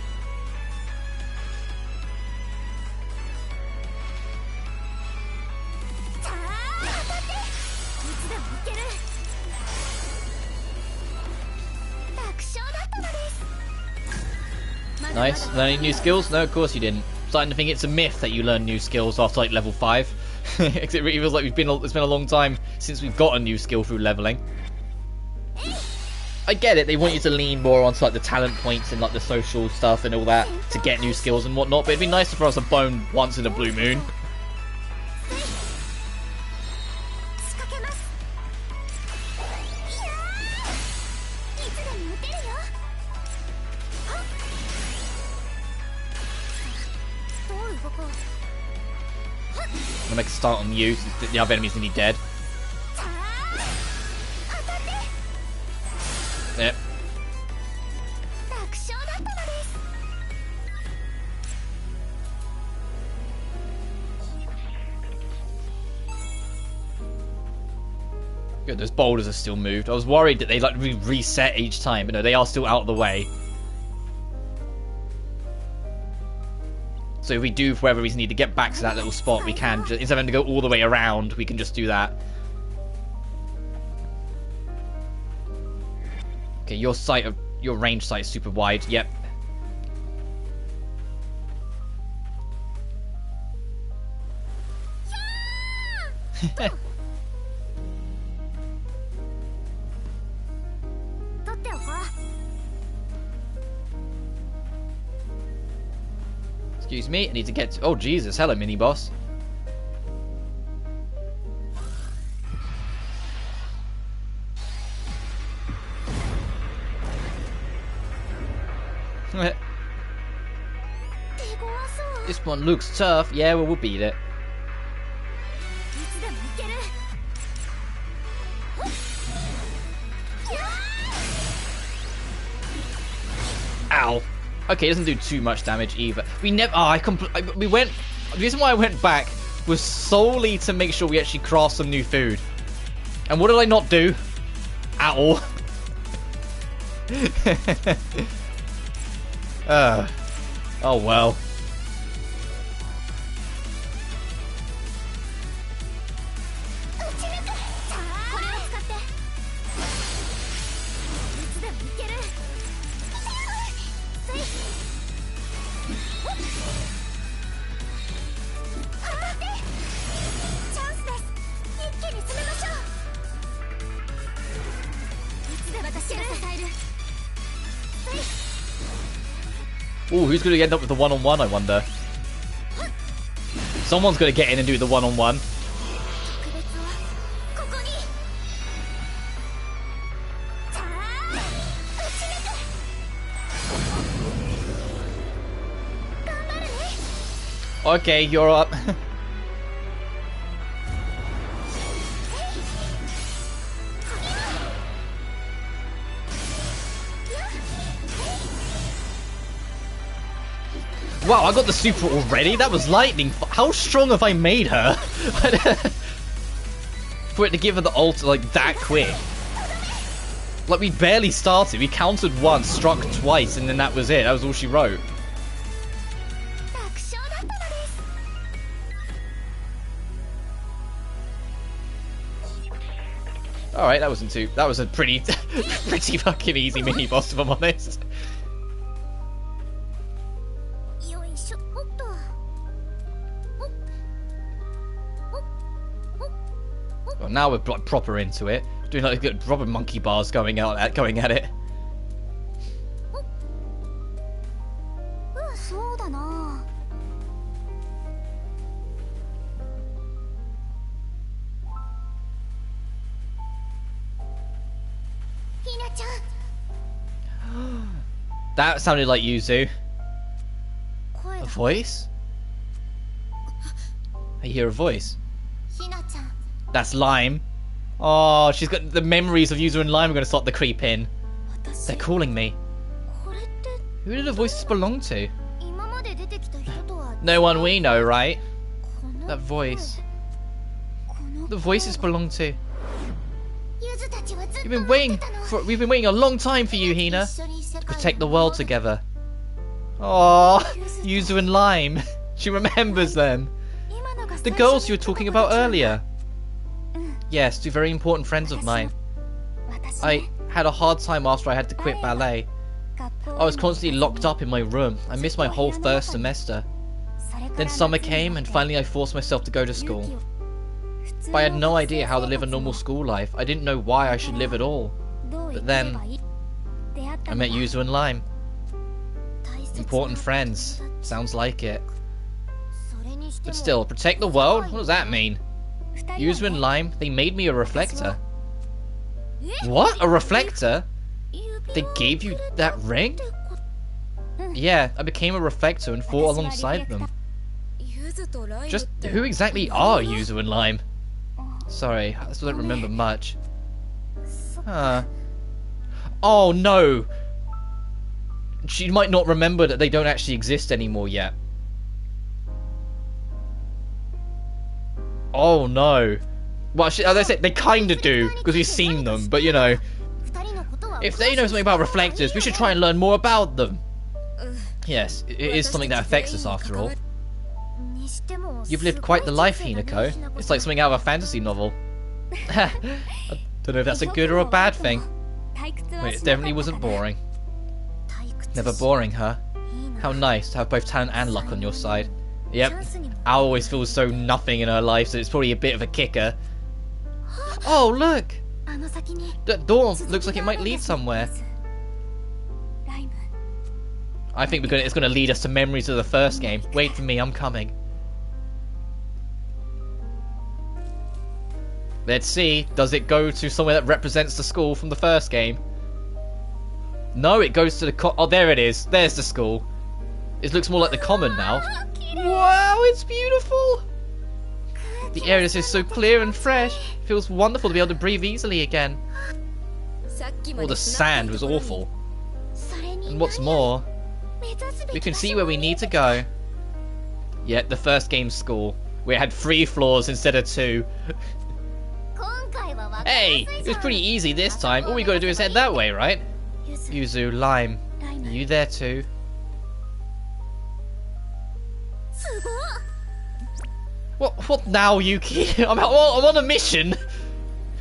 Nice. Learning new skills? No, of course you didn't. Starting to think it's a myth that you learn new skills after like level 5. Because it really feels like it's been a long time since we've got a new skill through leveling. I get it, they want you to lean more onto like the talent points and like the social stuff and all that to get new skills and whatnot, but it'd be nice to throw us a bone once in a blue moon. I'm gonna make a start on you, since the other enemy's nearly dead. Yep. Good, those boulders are still moved. I was worried that they like reset each time, but no, they are still out of the way. So if we do, for whatever reason, need to get back to that little spot, we can. Just, instead of having to go all the way around, we can just do that. Okay, your range sight is super wide. Yep. Excuse me, I need to get to... Oh, Jesus. Hello, mini-boss. This one looks tough. Yeah, well, we'll beat it. Ow. Okay, it doesn't do too much damage either. We never. Oh, we went. The reason why I went back was solely to make sure we actually craft some new food. And what did I not do? At all. Oh well. Ooh, who's going to end up with the one-on-one, I wonder? Someone's going to get in and do the one-on-one. Okay, you're up. Wow, I got the super already? That was lightning. How strong have I made her? For it to give her the ult like that quick. Like, we barely started. We countered once, struck twice, and then that was it. That was all she wrote. Alright, that wasn't too... That was a pretty fucking easy mini-boss, if I'm honest. Well, now we're like proper into it. Doing like good proper monkey bars going at it. That sounded like Yuzu. A voice? I hear a voice. That's Lime. Oh, she's got the memories of Yuzu and Lime are going to start to creep in. They're calling me. Who do the voices belong to? No one we know, right? That voice. The voices belong to... We've been waiting a long time for you, Hina. To protect the world together. Oh, Yuzu and Lime. She remembers them. The girls you were talking about earlier. Yes, two very important friends of mine. I had a hard time after I had to quit ballet. I was constantly locked up in my room. I missed my whole first semester. Then summer came and finally I forced myself to go to school. But I had no idea how to live a normal school life. I didn't know why I should live at all. But then I met Yuzu and Lime. Important friends. Sounds like it. But still, protect the world? What does that mean? Yuzu and Lime, they made me a reflector. What? A reflector? They gave you that ring? Yeah, I became a reflector and fought alongside them. Just who exactly are Yuzu and Lime? Sorry, I still don't remember much. Huh. Oh no! She might not remember that they don't actually exist anymore yet. Oh no. Well, as I said, they kinda do, because we've seen them, but you know. If they know something about reflectors, we should try and learn more about them. Yes, it is something that affects us after all. You've lived quite the life, Hinako. It's like something out of a fantasy novel. I don't know if that's a good or a bad thing. Wait, it definitely wasn't boring. Never boring, huh? How nice to have both talent and luck on your side. Yep, Al always feels so nothing in her life, so it's probably a bit of a kicker. Oh, look! That door looks like it might lead somewhere. I think it's going to lead us to memories of the first game. Wait for me, I'm coming. Let's see, does it go to somewhere that represents the school from the first game? No, it goes to the oh, there it is. There's the school. It looks more like the common now. Wow, it's beautiful! The air is just so clear and fresh. It feels wonderful to be able to breathe easily again. All the sand was awful. And what's more, we can see where we need to go. Yeah, the first game's school. We had 3 floors instead of 2. Hey, it was pretty easy this time. All we gotta do is head that way, right? Yuzu, Lime, are you there too? What now, Yuki? I'm on a mission.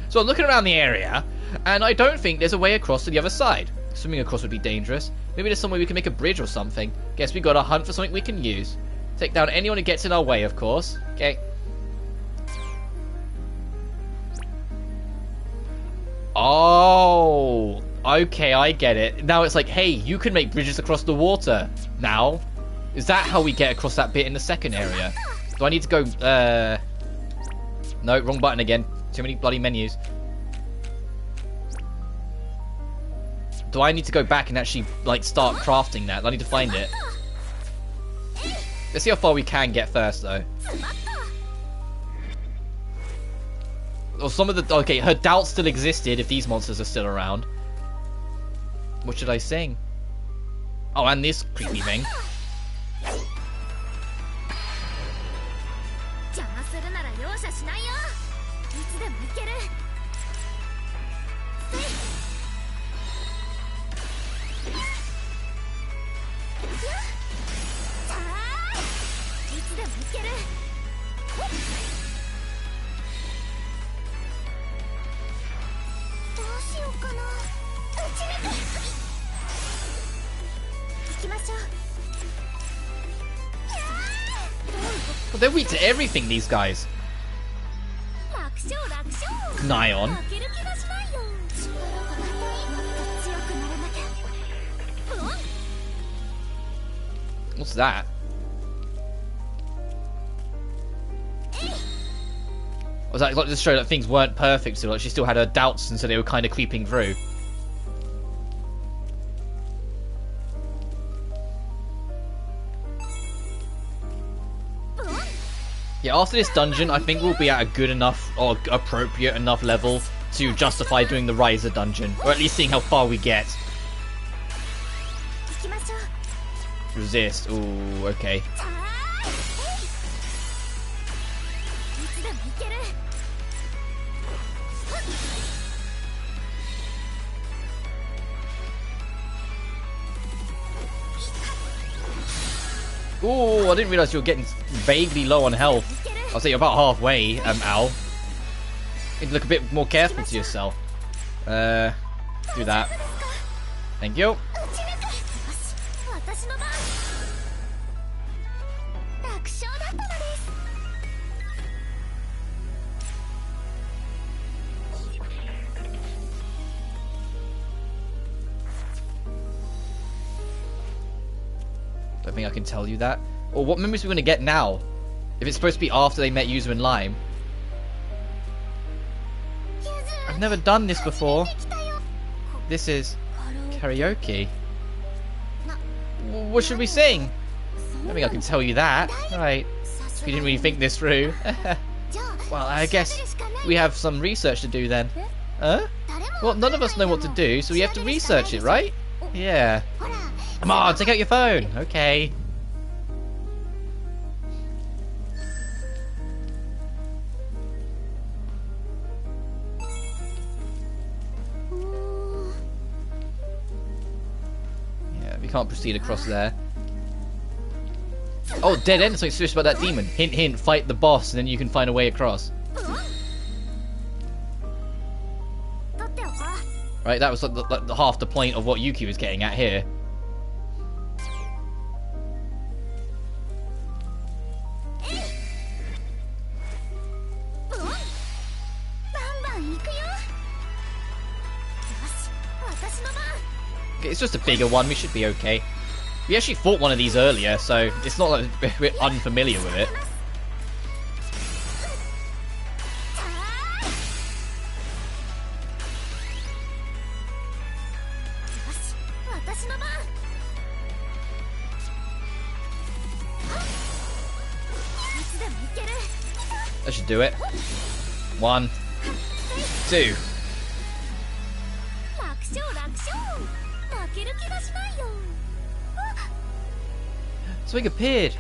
So I'm looking around the area, and I don't think there's a way across to the other side. Swimming across would be dangerous. Maybe there's some way we can make a bridge or something. Guess we gotta hunt for something we can use. Take down anyone who gets in our way, of course. Okay. Oh, okay, I get it. Now it's like, hey, you can make bridges across the water. Now, is that how we get across that bit in the second area? Do I need to go, no, wrong button again. Too many bloody menus. Do I need to go back and actually, like, start crafting that? Do I need to find it? Let's see how far we can get first, though. Or some of the... Okay, her doubt still existed if these monsters are still around. What should I sing? Oh, and this creepy thing. Well, they're weak to everything, these guys. Nyon. What's that? Was that like to show that things weren't perfect, so like she still had her doubts, and so they were kind of creeping through. Yeah, after this dungeon, I think we'll be at a good enough or appropriate enough level to justify doing the Riser dungeon, or at least seeing how far we get. Resist. Ooh, okay. Ooh, I didn't realize you were getting vaguely low on health. I'll say you're about halfway, Al. You need to look a bit more careful to yourself. Do that. Thank you. Don't think I can tell you that. Or what memories are we going to get now? If it's supposed to be after they met Yuzu and Lime. I've never done this before. This is karaoke. What should we sing? I don't think I can tell you that. Right. You didn't really think this through. Well, I guess we have some research to do then. Huh? Well, none of us know what to do, so we have to research it, right? Yeah. Come on, take out your phone. Okay. Yeah, we can't proceed across there. Oh, dead end. Something suspicious about that demon. Hint, hint. Fight the boss, and then you can find a way across. Right, that was like the half the point of what Yuki was getting at here. Okay, it's just a bigger one. We should be okay. We actually fought one of these earlier, so it's not like we're unfamiliar with it. That should do it. 1, 2. Something appeared.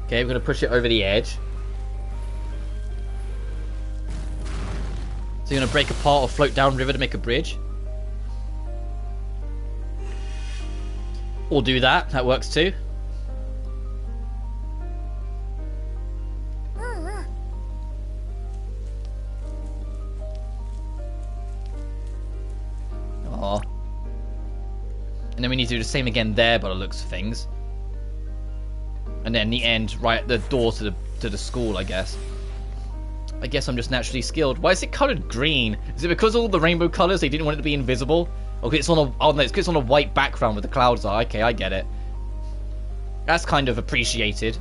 Okay, we're going to push it over the edge. So you're going to break apart or float down river to make a bridge? Or do that. That works too. Aww. And then we need to do the same again there by the looks of things. And then the end, right at the door to the school, I guess. I guess I'm just naturally skilled. Why is it coloured green? Is it because of all the rainbow colours they didn't want it to be invisible? Okay, it's on a no, it's 'cause it's on a white background where the clouds are. Okay, I get it. That's kind of appreciated.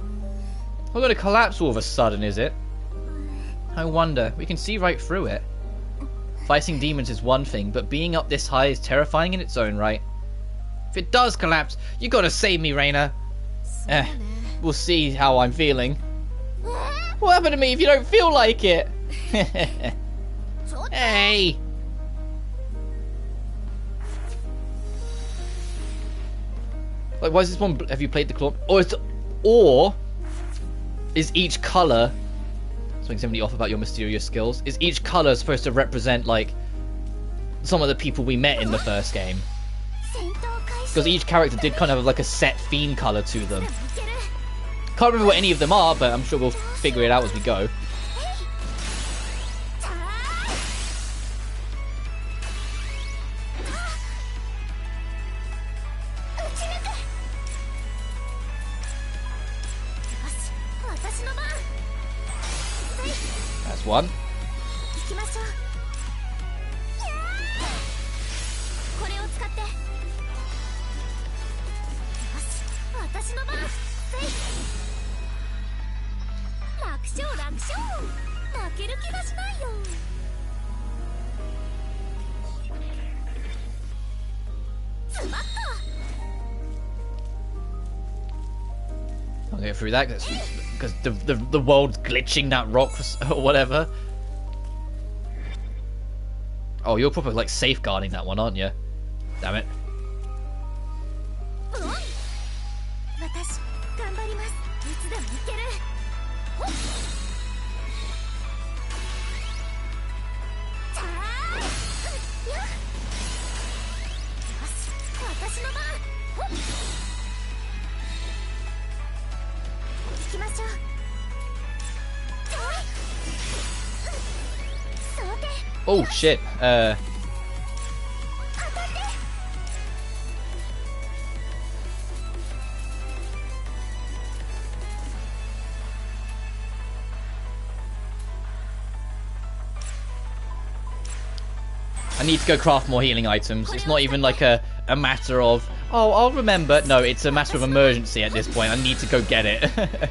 We're gonna collapse all of a sudden, is it? I wonder. We can see right through it. Fighting demons is one thing, but being up this high is terrifying in its own right. If it does collapse, you gotta save me, Reina. We'll see how I'm feeling. What happened to me if you don't feel like it? Hey! Like, why is this one? Have you played the claw? Or is each color something simply off about your mysterious skills? Is each color supposed to represent like some of the people we met in the first game? Because each character did kind of have like a set theme color to them. Can't remember what any of them are, but I'm sure we'll figure it out as we go. That's one. I'll get through that because the world's glitching that rock or whatever. Oh, you're probably like safeguarding that one, aren't you? Damn it. Oh shit, I need to go craft more healing items. It's not even like a matter of, oh, I'll remember. No, it's a matter of emergency at this point. I need to go get it. Let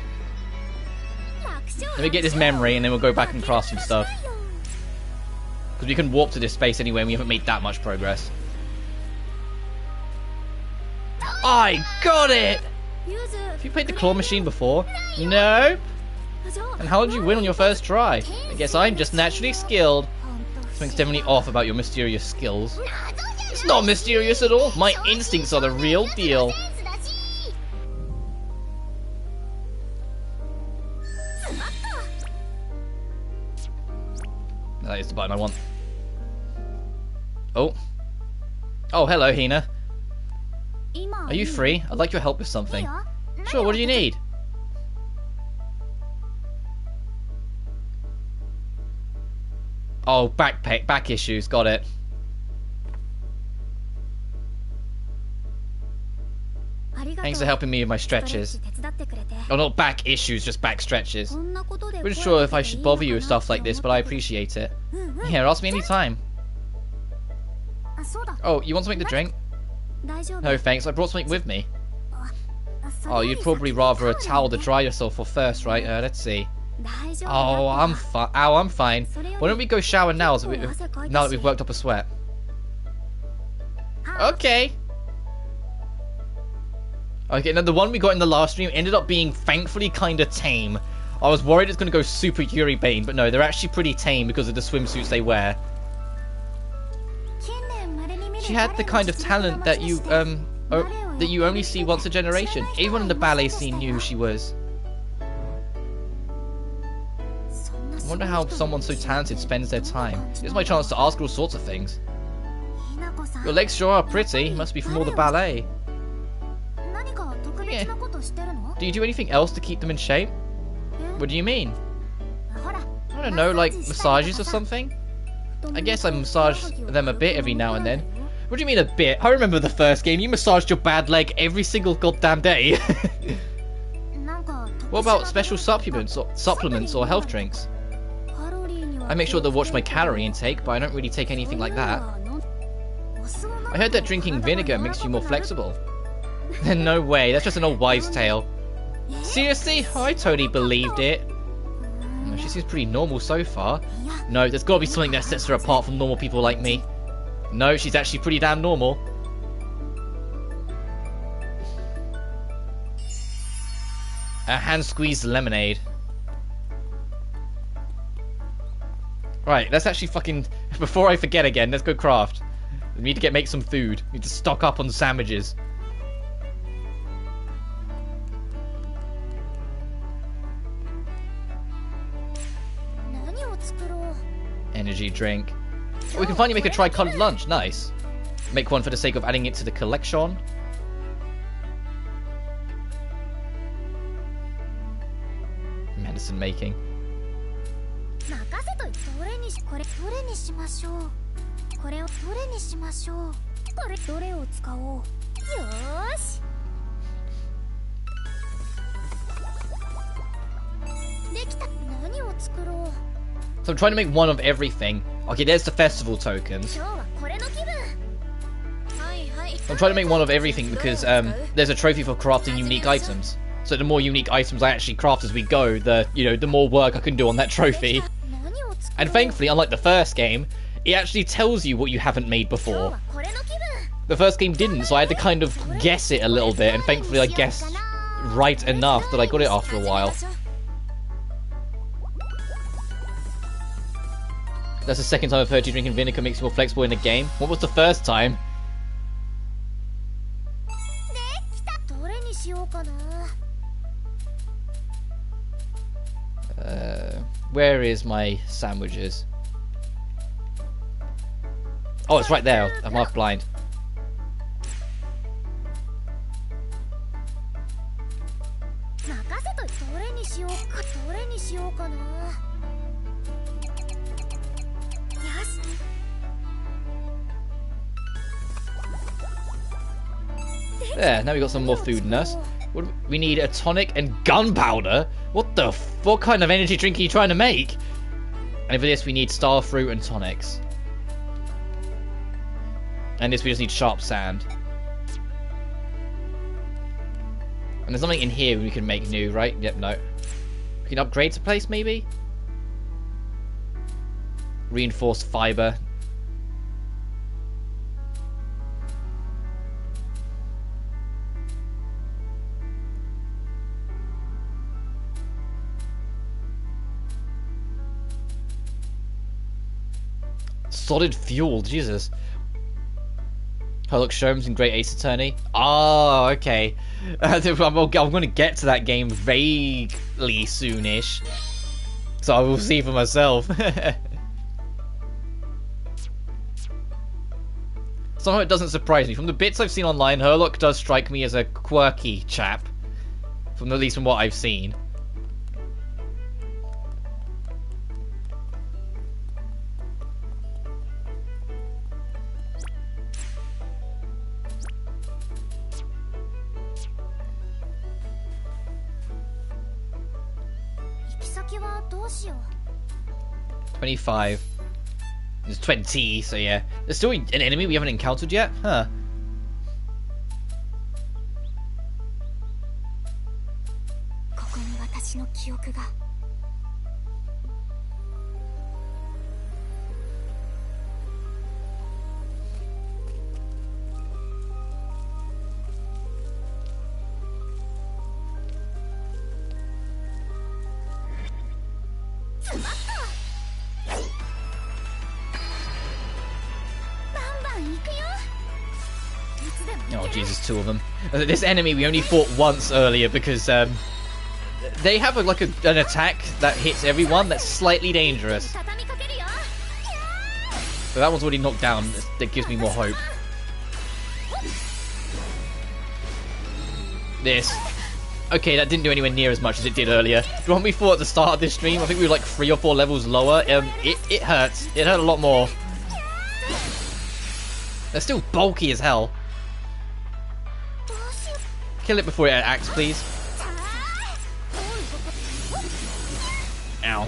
me get this memory and then we'll go back and craft some stuff. Because we can warp to this space anyway and we haven't made that much progress. I got it! Have you played the claw machine before? Nope. And how did you win on your first try? I guess I'm just naturally skilled. Something's definitely off about your mysterious skills. It's not mysterious at all. My instincts are the real deal. That is the button I want. Oh. Oh, hello, Hina. Are you free? I'd like your help with something. Sure, what do you need? Oh, back issues. Got it. Thanks for helping me with my stretches. Oh, not back issues, just back stretches. Wasn't sure if I should bother you with stuff like this, but I appreciate it. Here, ask me anytime. Oh, you want something to drink? No, thanks. I brought something with me. Oh, you'd probably rather a towel to dry yourself off first, right? Let's see. Oh, I'm fine. Ow, I'm fine. Why don't we go shower now, now that we've worked up a sweat? Okay. Okay, now the one we got in the last stream ended up being thankfully kind of tame. I was worried it's going to go super Yuri Bane, but no, they're actually pretty tame because of the swimsuits they wear. She had the kind of talent that you only see once a generation. Everyone in the ballet scene knew who she was. I wonder how someone so talented spends their time. It's my chance to ask her all sorts of things. Your legs sure are pretty. Must be from all the ballet. Yeah. Do you do anything else to keep them in shape? What do you mean? I don't know, like massages or something? I guess I massage them a bit every now and then. What do you mean a bit? I remember the first game, you massaged your bad leg every single goddamn day. What about special supplements or health drinks? I make sure to watch my calorie intake, but I don't really take anything like that. I heard that drinking vinegar makes you more flexible. No way, that's just an old wives' tale. Seriously? I totally believed it. She seems pretty normal so far. No, there's gotta be something that sets her apart from normal people like me. No, she's actually pretty damn normal. A hand-squeezed lemonade. Right, let's actually fucking... Before I forget again, let's go craft. We need to make some food. We need to stock up on sandwiches. Energy drink. Oh, we can finally make a tri-colored lunch. Nice. Make one for the sake of adding it to the collection. Medicine making. So I'm trying to make one of everything. Okay, there's the festival tokens. I'm trying to make one of everything because there's a trophy for crafting unique items. So the more unique items I actually craft as we go, the more work I can do on that trophy. And thankfully, unlike the first game, it actually tells you what you haven't made before. The first game didn't, so I had to kind of guess it a little bit, and thankfully I guessed right enough that I got it after a while. That's the second time I've heard you drinking vinegar makes you more flexible in a game. What was the first time? Where is my sandwiches? Oh, it's right there. I'm half blind. There, now we got some more food in us. We need a tonic and gunpowder? What kind of energy drink are you trying to make? And for this we need star fruit and tonics. And this we just need sharp sand. And there's something in here we can make new, right? Yep, no. We can upgrade to place maybe? Reinforced fiber. Solid fuel, Jesus. Herlock Sholmes and Great Ace Attorney. Oh, okay. I'm going to get to that game vaguely soonish. So I will see for myself. Somehow it doesn't surprise me. From the bits I've seen online, Herlock does strike me as a quirky chap. At least from what I've seen. $25. There's 20, so yeah. There's still an enemy we haven't encountered yet? Huh. Oh Jesus, two of them. This enemy we only fought once earlier because they have an attack that hits everyone that's slightly dangerous. So that one's already knocked down. That gives me more hope. This. Okay, that didn't do anywhere near as much as it did earlier. The one we fought at the start of this stream, I think we were like 3 or 4 levels lower. It hurts. It hurt a lot more. They're still bulky as hell. Kill it before it acts, please. Ow.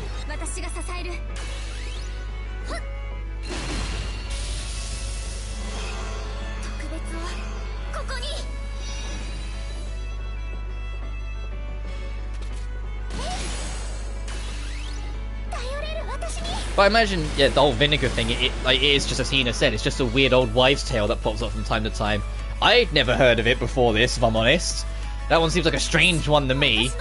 But I imagine, yeah, the whole vinegar thing, it is just as Hina said, it's just a weird old wives' tale that pops up from time to time. I'd never heard of it before this, if I'm honest. That one seems like a strange one to me.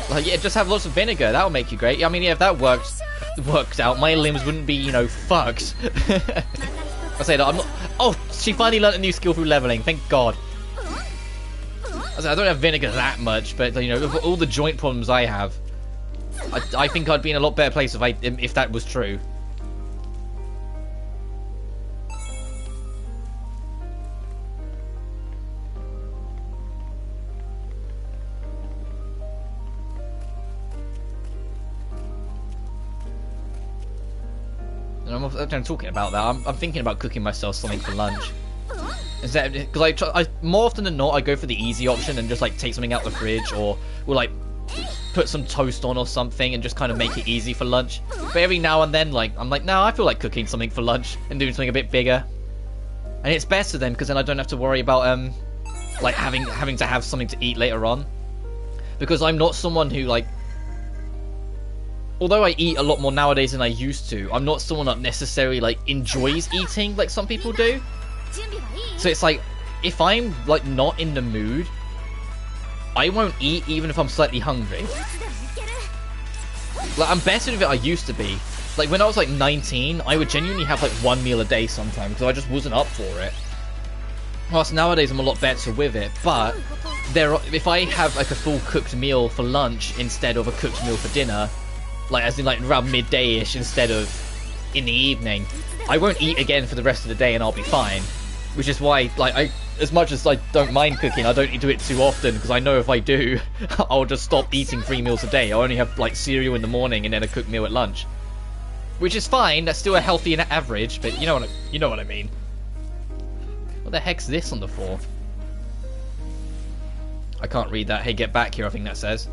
Like, yeah, just have lots of vinegar, that'll make you great. I mean, yeah, if that worked out, my limbs wouldn't be, you know, fucked. I say that, I'm not... Oh, she finally learnt a new skill through leveling, thank God. I say, I don't have vinegar that much, but, you know, with all the joint problems I have, I think I'd be in a lot better place if that was true. And I'm talking about that. I'm thinking about cooking myself something for lunch. Instead, because I more often than not I go for the easy option and just like take something out the fridge, or we'll like put some toast on or something and just kind of make it easy for lunch. But every now and then, like, I'm like, no, I feel like cooking something for lunch and doing something a bit bigger. And it's better then, because then I don't have to worry about like having to have something to eat later on. Because I'm not someone who, like, although I eat a lot more nowadays than I used to, I'm not someone that necessarily like enjoys eating like some people do. So it's like, if I'm like not in the mood, I won't eat even if I'm slightly hungry. Like, I'm better with it I used to be. Like, when I was like 19, I would genuinely have like 1 meal a day sometimes because I just wasn't up for it. Whilst nowadays I'm a lot better with it, but if I have like a full cooked meal for lunch instead of a cooked meal for dinner, like as in like around midday-ish instead of in the evening, I won't eat again for the rest of the day and I'll be fine. Which is why, like, as much as I don't mind cooking, I don't do it too often, because I know if I do, I'll just stop eating 3 meals a day. I only have, like, cereal in the morning and then a cooked meal at lunch. Which is fine, that's still a healthy average, but you know what I mean. What the heck's this on the floor? I can't read that. Hey, get back here, I think that says.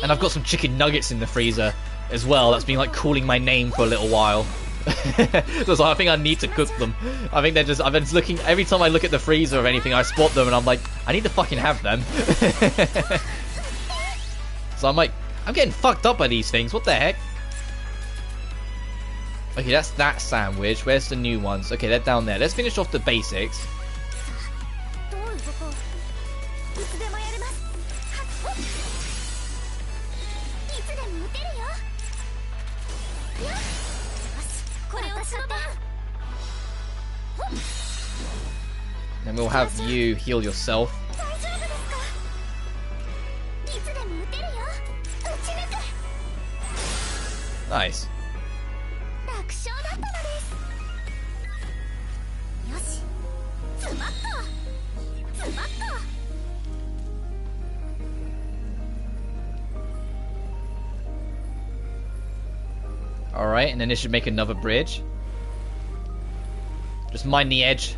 And I've got some chicken nuggets in the freezer as well. That's been like calling my name for a little while. So I think I need to cook them. I think they're just... I've been looking... Every time I look at the freezer or anything, I spot them and I'm like, I need to fucking have them. So I'm like, I'm getting fucked up by these things. What the heck? Okay, that's that sandwich. Where's the new ones? Okay, they're down there. Let's finish off the basics. And we'll have you heal yourself. Nice. Alright, and then this should make another bridge. Just mind the edge.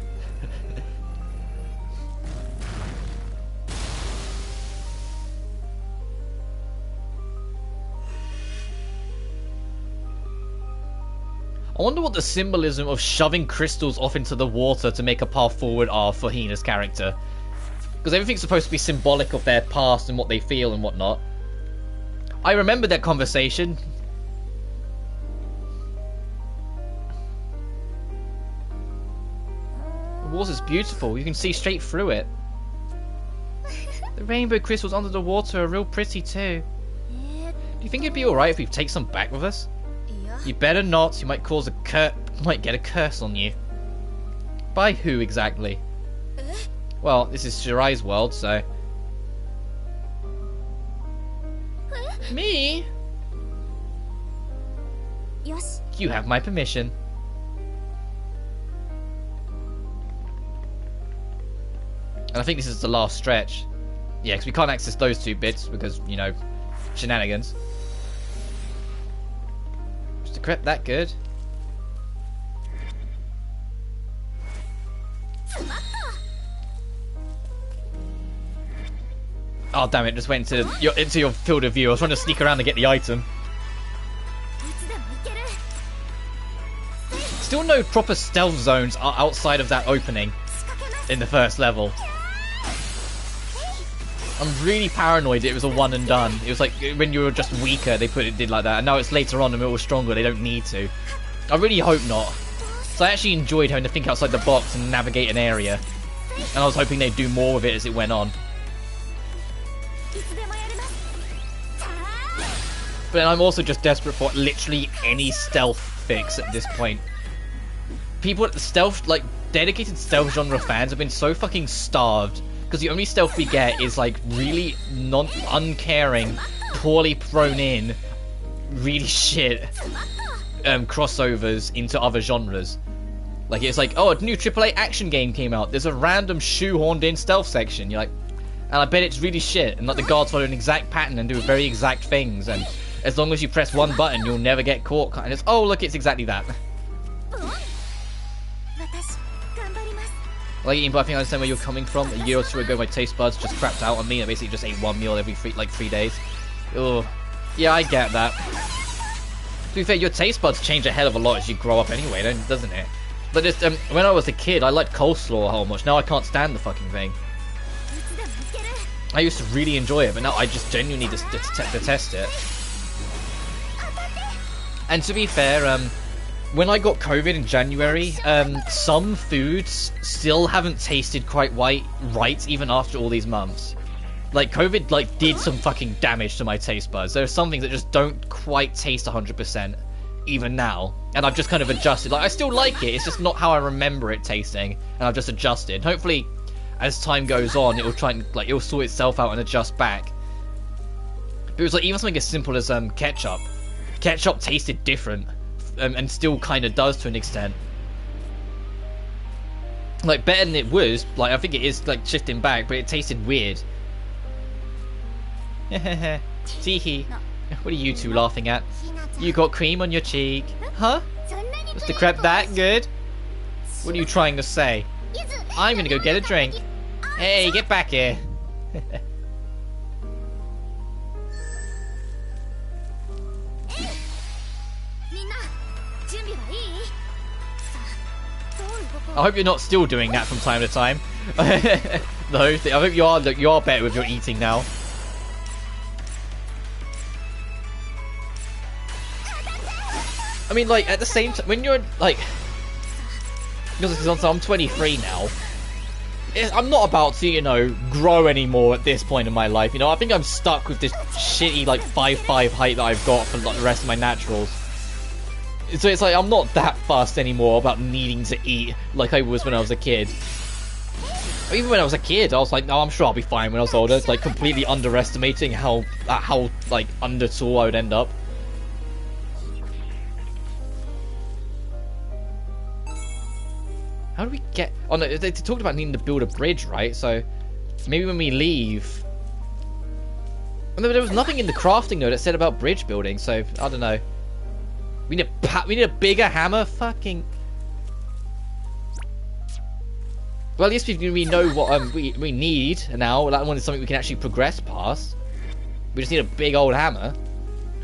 I wonder what the symbolism of shoving crystals off into the water to make a path forward are for Hina's character. Because everything's supposed to be symbolic of their past and what they feel and whatnot. I remember that conversation. water's beautiful. You can see straight through it. The rainbow crystals under the water are real pretty too. Do you think it'd be alright if we take some back with us? You better not. You might cause might get a curse on you. By who exactly? Well, this is Shirai's world, so... Me? You have my permission. And I think this is the last stretch. Yeah, because we can't access those 2 bits because, you know, shenanigans. Just decrypt that good. Oh damn it, just went into your field of view. I was trying to sneak around to get the item. Still no proper stealth zones outside of that opening in the first level. I'm really paranoid it was a one and done. It was like when you were just weaker they did like that, and now it's later on and we're all stronger, they don't need to. I really hope not. So I actually enjoyed having to think outside the box and navigate an area. And I was hoping they'd do more with it as it went on. But I'm also just desperate for literally any stealth fix at this point. People at the stealth, like, dedicated stealth genre fans have been so fucking starved. Because the only stealth we get is, like, really uncaring, poorly thrown in, really shit crossovers into other genres. Like, it's like, oh, a new AAA action game came out. There's a random shoehorned in stealth section. You're like, and I bet it's really shit. And like the guards follow an exact pattern and do very exact things. And as long as you press one button, you'll never get caught. And it's, oh, look, it's exactly that. Like eating, but I think I understand where you're coming from. A year or 2 ago, my taste buds just crapped out on me. I basically just ate one meal every 3 days. Oh, yeah, I get that. To be fair, your taste buds change a hell of a lot as you grow up anyway, doesn't it? But just, when I was a kid, I liked coleslaw a whole much. Now I can't stand the fucking thing. I used to really enjoy it, but now I just genuinely detest it. And to be fair, when I got COVID in January, some foods still haven't tasted quite right even after all these months. Like, COVID, like, did some fucking damage to my taste buds. There are some things that just don't quite taste 100%, even now. And I've just kind of adjusted. Like, I still like it, it's just not how I remember it tasting, and I've just adjusted. Hopefully, as time goes on, it will try and, like, it will sort itself out and adjust back. But it was like, even something as simple as, ketchup. Ketchup tasted different. And still kind of does to an extent. Like, better than it was. Like, I think it is, like, shifting back, but it tasted weird. Teehee. What are you two laughing at? You got cream on your cheek. Huh? Was the crepe that good? What are you trying to say? I'm gonna go get a drink. Hey, get back here. I hope you're not still doing that from time to time. No, I hope you are better with your eating now. I mean, like, at the same time, when you're, like... Because I'm 23 now. I'm not about to, you know, grow anymore at this point in my life, you know? I think I'm stuck with this shitty, like, 5'5" height that I've got for like, the rest of my naturals. So it's like, I'm not that fussed anymore about needing to eat like I was when I was a kid. Even when I was a kid, I was like, no, I'm sure I'll be fine when I was older. Like, completely underestimating how like, under tall I would end up. How do we get... Oh no, they talked about needing to build a bridge, right? So, maybe when we leave... There was nothing in the crafting though that said about bridge building, so, I don't know. We need a bigger hammer? Fucking... Well, at least we know what we need now. That one is something we can actually progress past. We just need a big old hammer.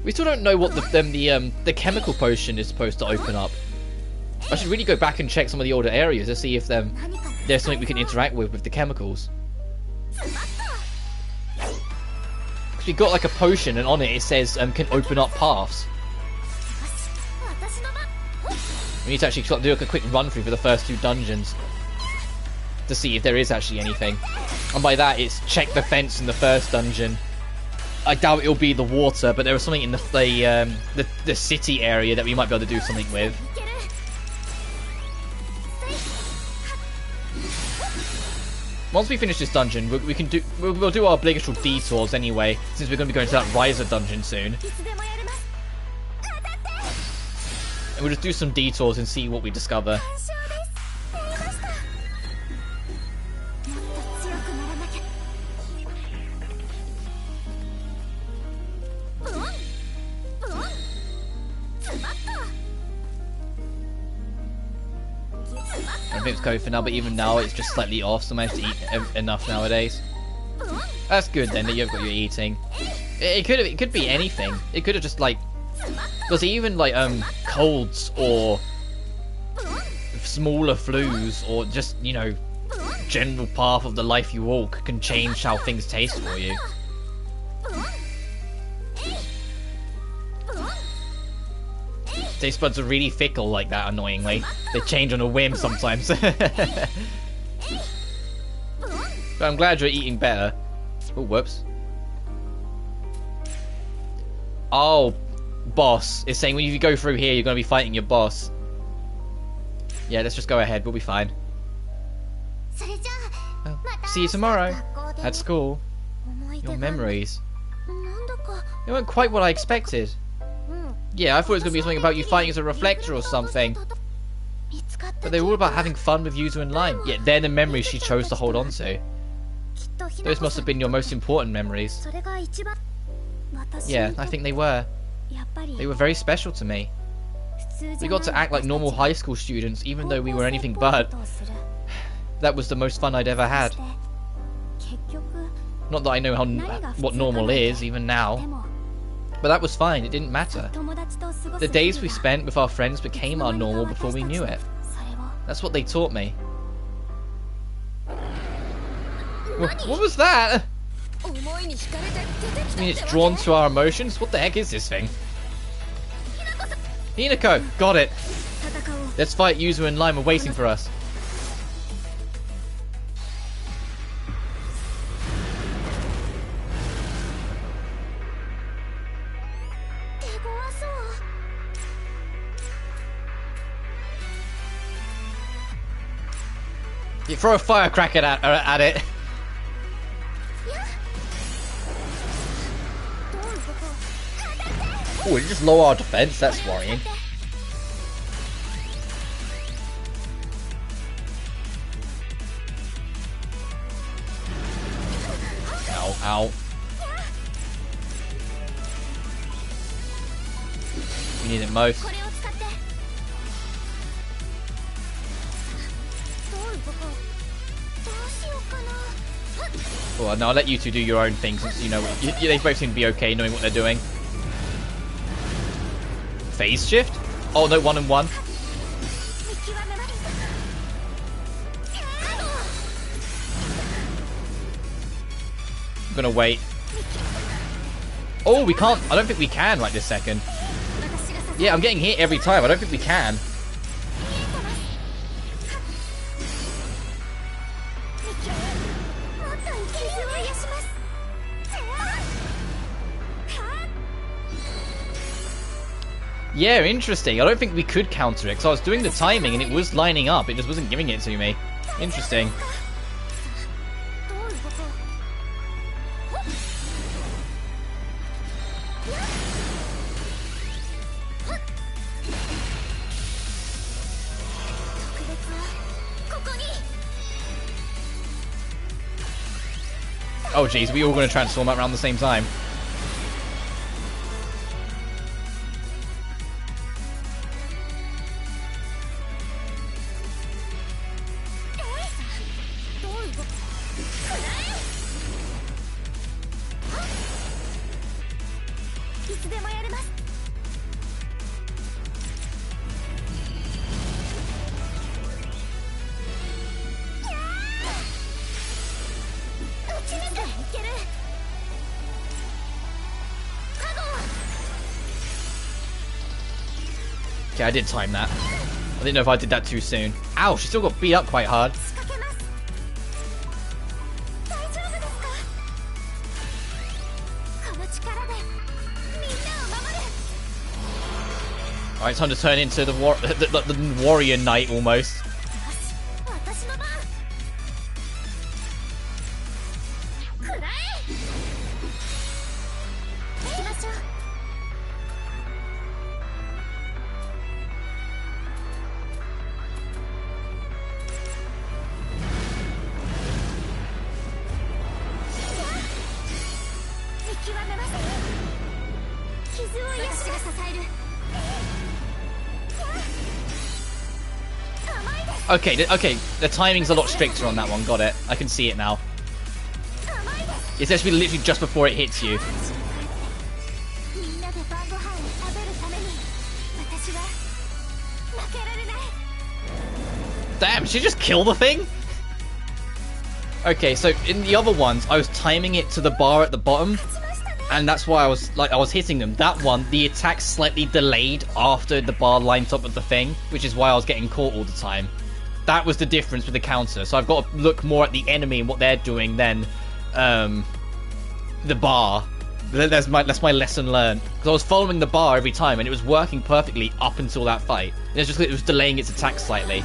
We still don't know what the chemical potion is supposed to open up. I should really go back and check some of the older areas to see if there's something we can interact with the chemicals. Because we got like a potion and on it says can open up paths. We need to actually do like a quick run through for the first 2 dungeons. to see if there is actually anything. And by that, it's check the fence in the first dungeon. I doubt it'll be the water, but there was something in the city area that we might be able to do something with. Once we finish this dungeon, we'll do our obligatory detours anyway, since we're going to be going to that Riser dungeon soon. And we'll just do some detours and see what we discover. I think it's code for now, but even now it's just slightly off, so I managed to eat enough nowadays. That's good then that you've got your eating. It could be anything. It could have just like, because even like colds or smaller flus or just, you know, general path of the life you walk can change how things taste for you. Taste buds are really fickle like that, annoyingly. They change on a whim sometimes. But I'm glad you're eating better. Oh, whoops. Oh, boss. It's saying when you go through here, you're going to be fighting your boss. Yeah, let's just go ahead. We'll be fine. Oh, see you tomorrow at school. Your memories. They weren't quite what I expected. Yeah, I thought it was going to be something about you fighting as a reflector or something. But they were all about having fun with Yuzu and Lime. Yet they're the memories she chose to hold on to. Those must have been your most important memories. Yeah, I think they were. They were very special to me. We got to act like normal high school students, even though we were anything but. That was the most fun I'd ever had. Not that I know what normal is, even now. But that was fine, it didn't matter. The days we spent with our friends became our normal before we knew it. That's what they taught me. What was that? I mean, it's drawn to our emotions? What the heck is this thing? Hinako! Got it! Let's fight Yuzu and Lime are waiting for us. You throw a firecracker at it. Oh, it just lower our defense. That's worrying. Ow, ow. We need it most. Well, no, I'll let you two do your own thing since, you know, they both seem to be okay knowing what they're doing. Phase shift? Oh no, 1 and 1. I'm gonna wait. Oh, we can't. I don't think we can right this second. Yeah, I'm getting hit every time. I don't think we can. Yeah, interesting. I don't think we could counter it because I was doing the timing and it was lining up. It just wasn't giving it to me. Interesting. Oh jeez, we all going to transform around the same time. Okay, I did time that. I didn't know if I did that too soon. Ow, she still got beat up quite hard. Alright, time to turn into the warrior knight almost. Okay, okay, the timing's a lot stricter on that one, got it. I can see it now. It's actually literally just before it hits you. Damn, she just killed the thing? Okay, so in the other ones, I was timing it to the bar at the bottom, and that's why I was hitting them. That one, the attack slightly delayed after the bar lined up with the thing, which is why I was getting caught all the time. That was the difference with the counter. So I've got to look more at the enemy and what they're doing than the bar. That's my lesson learned. Because I was following the bar every time, and it was working perfectly up until that fight. And it's just it was delaying its attack slightly.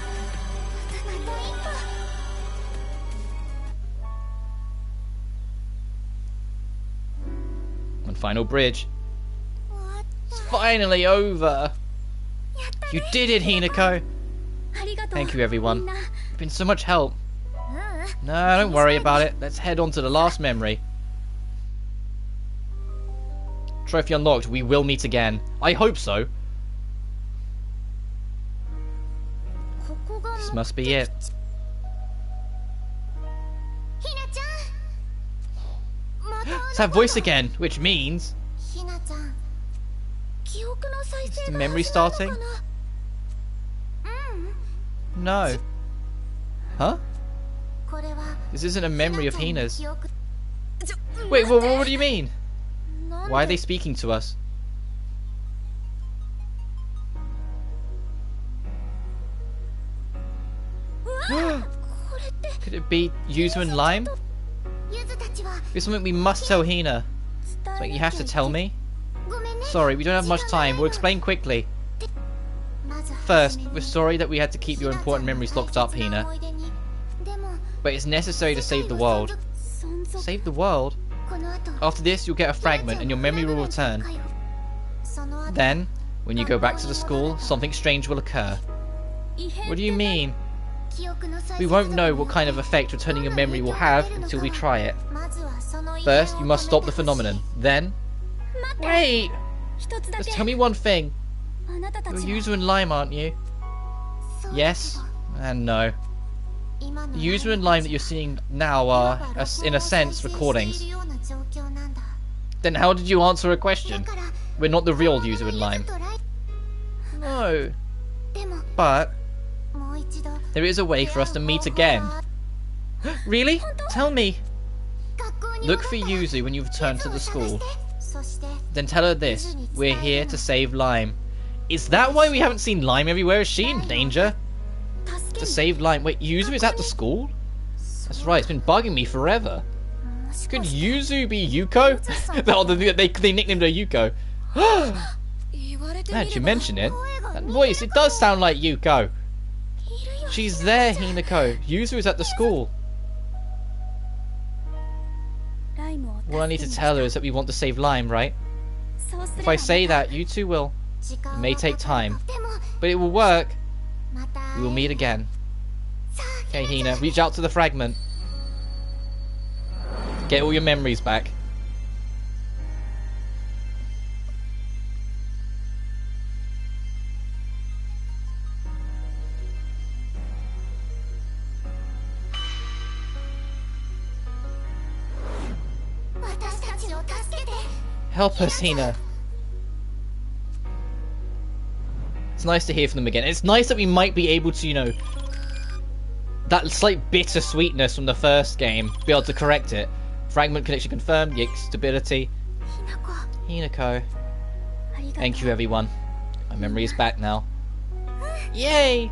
One final bridge. It's finally over. You did it, Hinako. Thank you, everyone. You've been so much help. No, don't worry about it. Let's head on to the last memory. Trophy unlocked. We will meet again. I hope so. This must be it. It's that voice again, which means... Is the memory starting? No. Huh? This isn't a memory of Hina's. Wait, what do you mean? Why are they speaking to us? Could it be Yuzu and Lime? It's something we must tell Hina. Something you have to tell me? Sorry, we don't have much time. We'll explain quickly. First, we're sorry that we had to keep your important memories locked up, Hina. But it's necessary to save the world. Save the world? After this, you'll get a fragment and your memory will return. Then, when you go back to the school, something strange will occur. What do you mean? We won't know what kind of effect returning your memory will have until we try it. First, you must stop the phenomenon. Then... Wait! Just tell me one thing. You're Yuzu and Lime, aren't you? Yes and no. The Yuzu and Lime that you're seeing now are, in a sense, recordings. Then how did you answer a question? We're not the real Yuzu and Lime. No. But there is a way for us to meet again. Really? Tell me. Look for Yuzu when you return to the school. Then tell her this. We're here to save Lime. Is that why we haven't seen Lime everywhere? Is she in danger? To save Lime. Wait, Yuzu is at the school? That's right, it's been bugging me forever. Could Yuzu be Yuko? they nicknamed her Yuko. Now that you mention it, that voice, it does sound like Yuko. She's there, Hinako. Yuzu is at the school. All I need to tell her is that we want to save Lime, right? If I say that, you two will. It may take time, but it will work. We will meet again. Okay, Hina, reach out to the fragment. Get all your memories back. Help us, Hina. It's nice to hear from them again. It's nice that we might be able to, you know, that slight bitter sweetness from the first game, be able to correct it. Fragment connection confirmed, Yik stability. Hinako. Thank you, everyone. My memory is back now. Yay!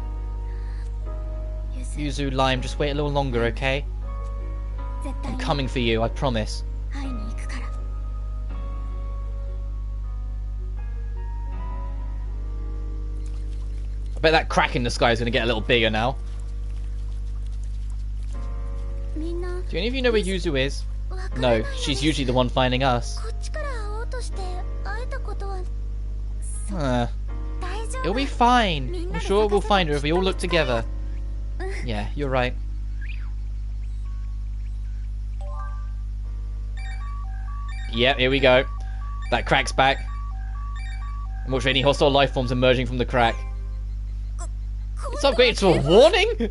Yuzu, Lime, just wait a little longer, okay? I'm coming for you, I promise. bet that crack in the sky is going to get a little bigger now. Do any of you know where Yuzu is? No, she's usually the one finding us. It'll be fine. I'm sure we'll find her if we all look together. Yeah, you're right. Yep, here we go. That crack's back. And watch for any hostile life forms emerging from the crack. It's upgraded to a warning?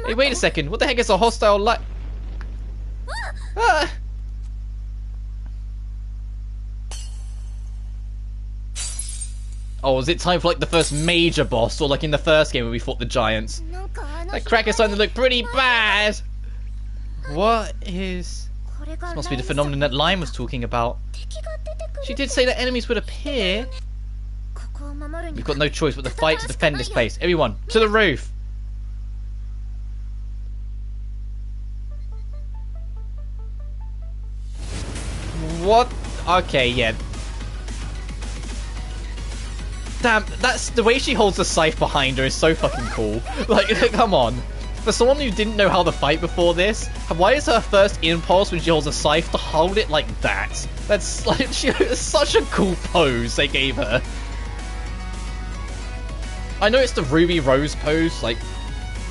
Hey, wait a second. What the heck is a hostile life? Ah! Oh, is it time for like the first major boss, or like in the first game when we fought the giants? That crack is starting to look pretty bad. What is... This must be the phenomenon that Lion was talking about. She did say that enemies would appear. We've got no choice but to fight to defend this place. Everyone, to the roof! What? Okay, yeah. Damn, that's the way she holds the scythe behind her is so fucking cool. Like, come on. For someone who didn't know how to fight before this, why is her first impulse when she holds a scythe to hold it like that? That's like, it's such a cool pose they gave her. I know it's the Ruby Rose pose, like,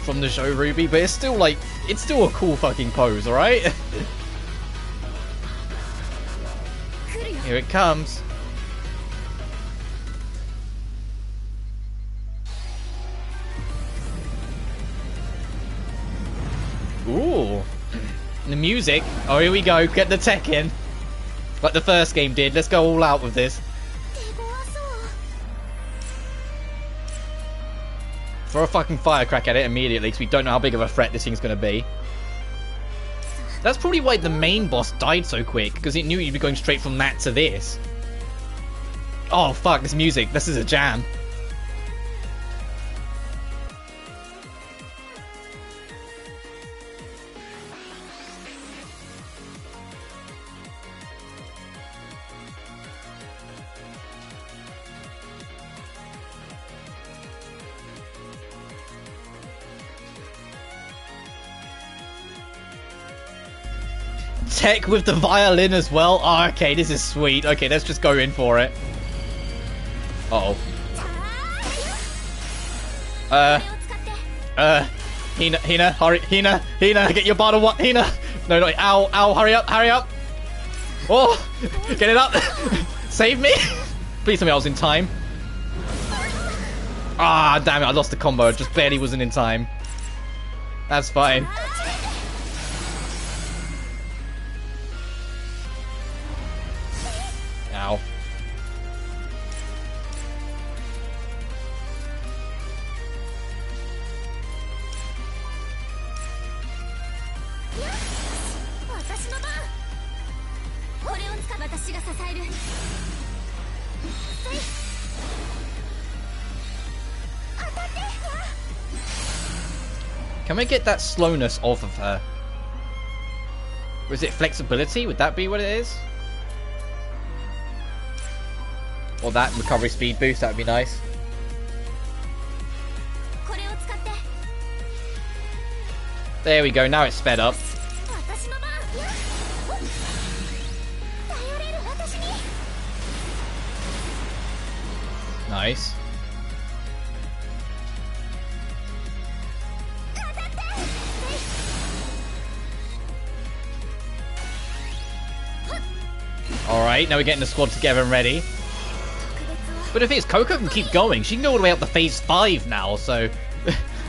from the show Ruby, but it's still like, it's still a cool fucking pose, alright? Here it comes. Ooh. The music. Oh, here we go. Get the tech in. Like the first game did. Let's go all out with this. Throw a fucking firecrack at it immediately, because we don't know how big of a threat this thing's going to be. That's probably why the main boss died so quick, because it knew you'd be going straight from that to this. Oh fuck, this music. This is a jam. Tech with the violin as well. Oh, okay, this is sweet. Okay, let's just go in for it. Uh-oh. Hina, hurry, Hina, get your bottle. What, Hina? No, ow, hurry up. Oh, get it up. Save me. Please tell me I was in time. Ah, damn it, I lost the combo. I just barely wasn't in time. That's fine. Ow. Can we get that slowness off of her? Or is it flexibility? Would that be what it is? Or that recovery speed boost, that would be nice. There we go, now it's sped up. Nice. Alright, now we're getting the squad together and ready. But the thing is, Coco can keep going. She can go all the way up to phase 5 now, so...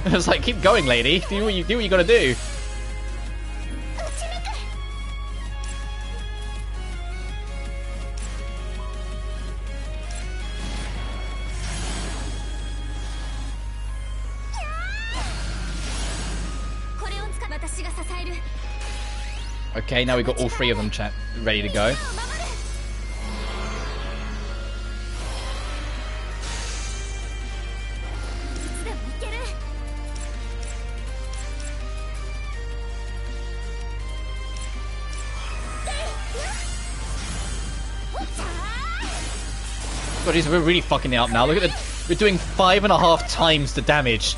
It's like, keep going, lady. Do what you gotta do. Okay, now we've got all three of them ready to go. God, we're really fucking it up now. Look at the... We're doing 5.5 times the damage.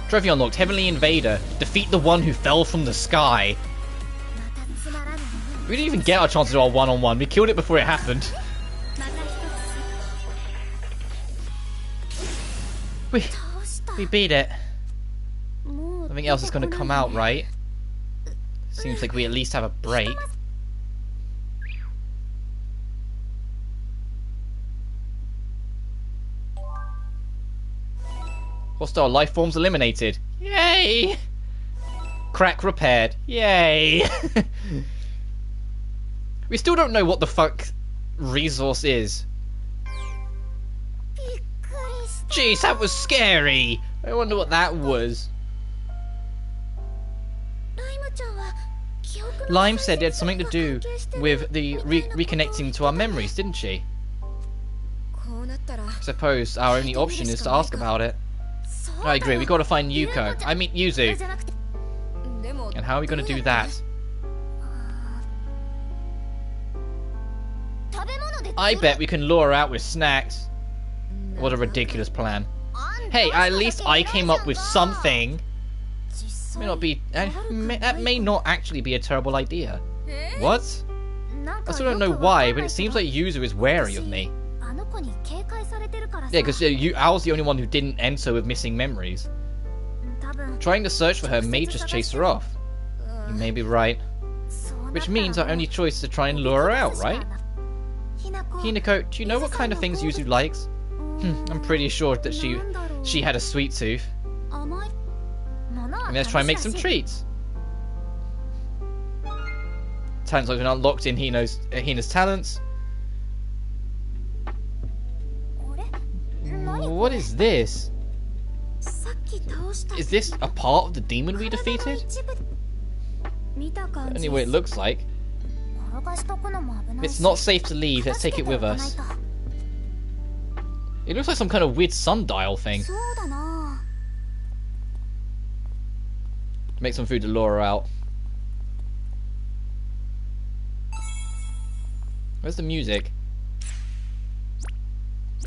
Trophy unlocked. Heavenly Invader. Defeat the one who fell from the sky. We didn't even get our chance to do our one-on-one. We killed it before it happened. We beat it. Nothing else is going to come out, right? Seems like we at least have a break. Hostile life forms eliminated. Yay! Crack repaired. Yay! We still don't know what the fuck resource is. Jeez, that was scary. I wonder what that was. Lime said it had something to do with the reconnecting to our memories, didn't she? I suppose our only option is to ask about it. I agree, we gotta find Yuko. I mean Yuzu. And how are we gonna do that? I bet we can lure her out with snacks. What a ridiculous plan. Hey, at least I came up with something. May not be. That may not actually be a terrible idea. What? I still don't know why, but it seems like Yuzu is wary of me. Yeah, because I was the only one who didn't enter with missing memories. Trying to search for her may just chase her off. You may be right. Which means our only choice is to try and lure her out, right? Hinako, do you know what kind of things Yuzu likes? I'm pretty sure that she had a sweet tooth. Let's try and make some treats. Talents have been unlocked in Hina's talents. What is this? Is this a part of the demon we defeated? Anyway, it looks like. It's not safe to leave. Let's take it with us. It looks like some kind of weird sundial thing. Make some food to lure her out. Where's the music?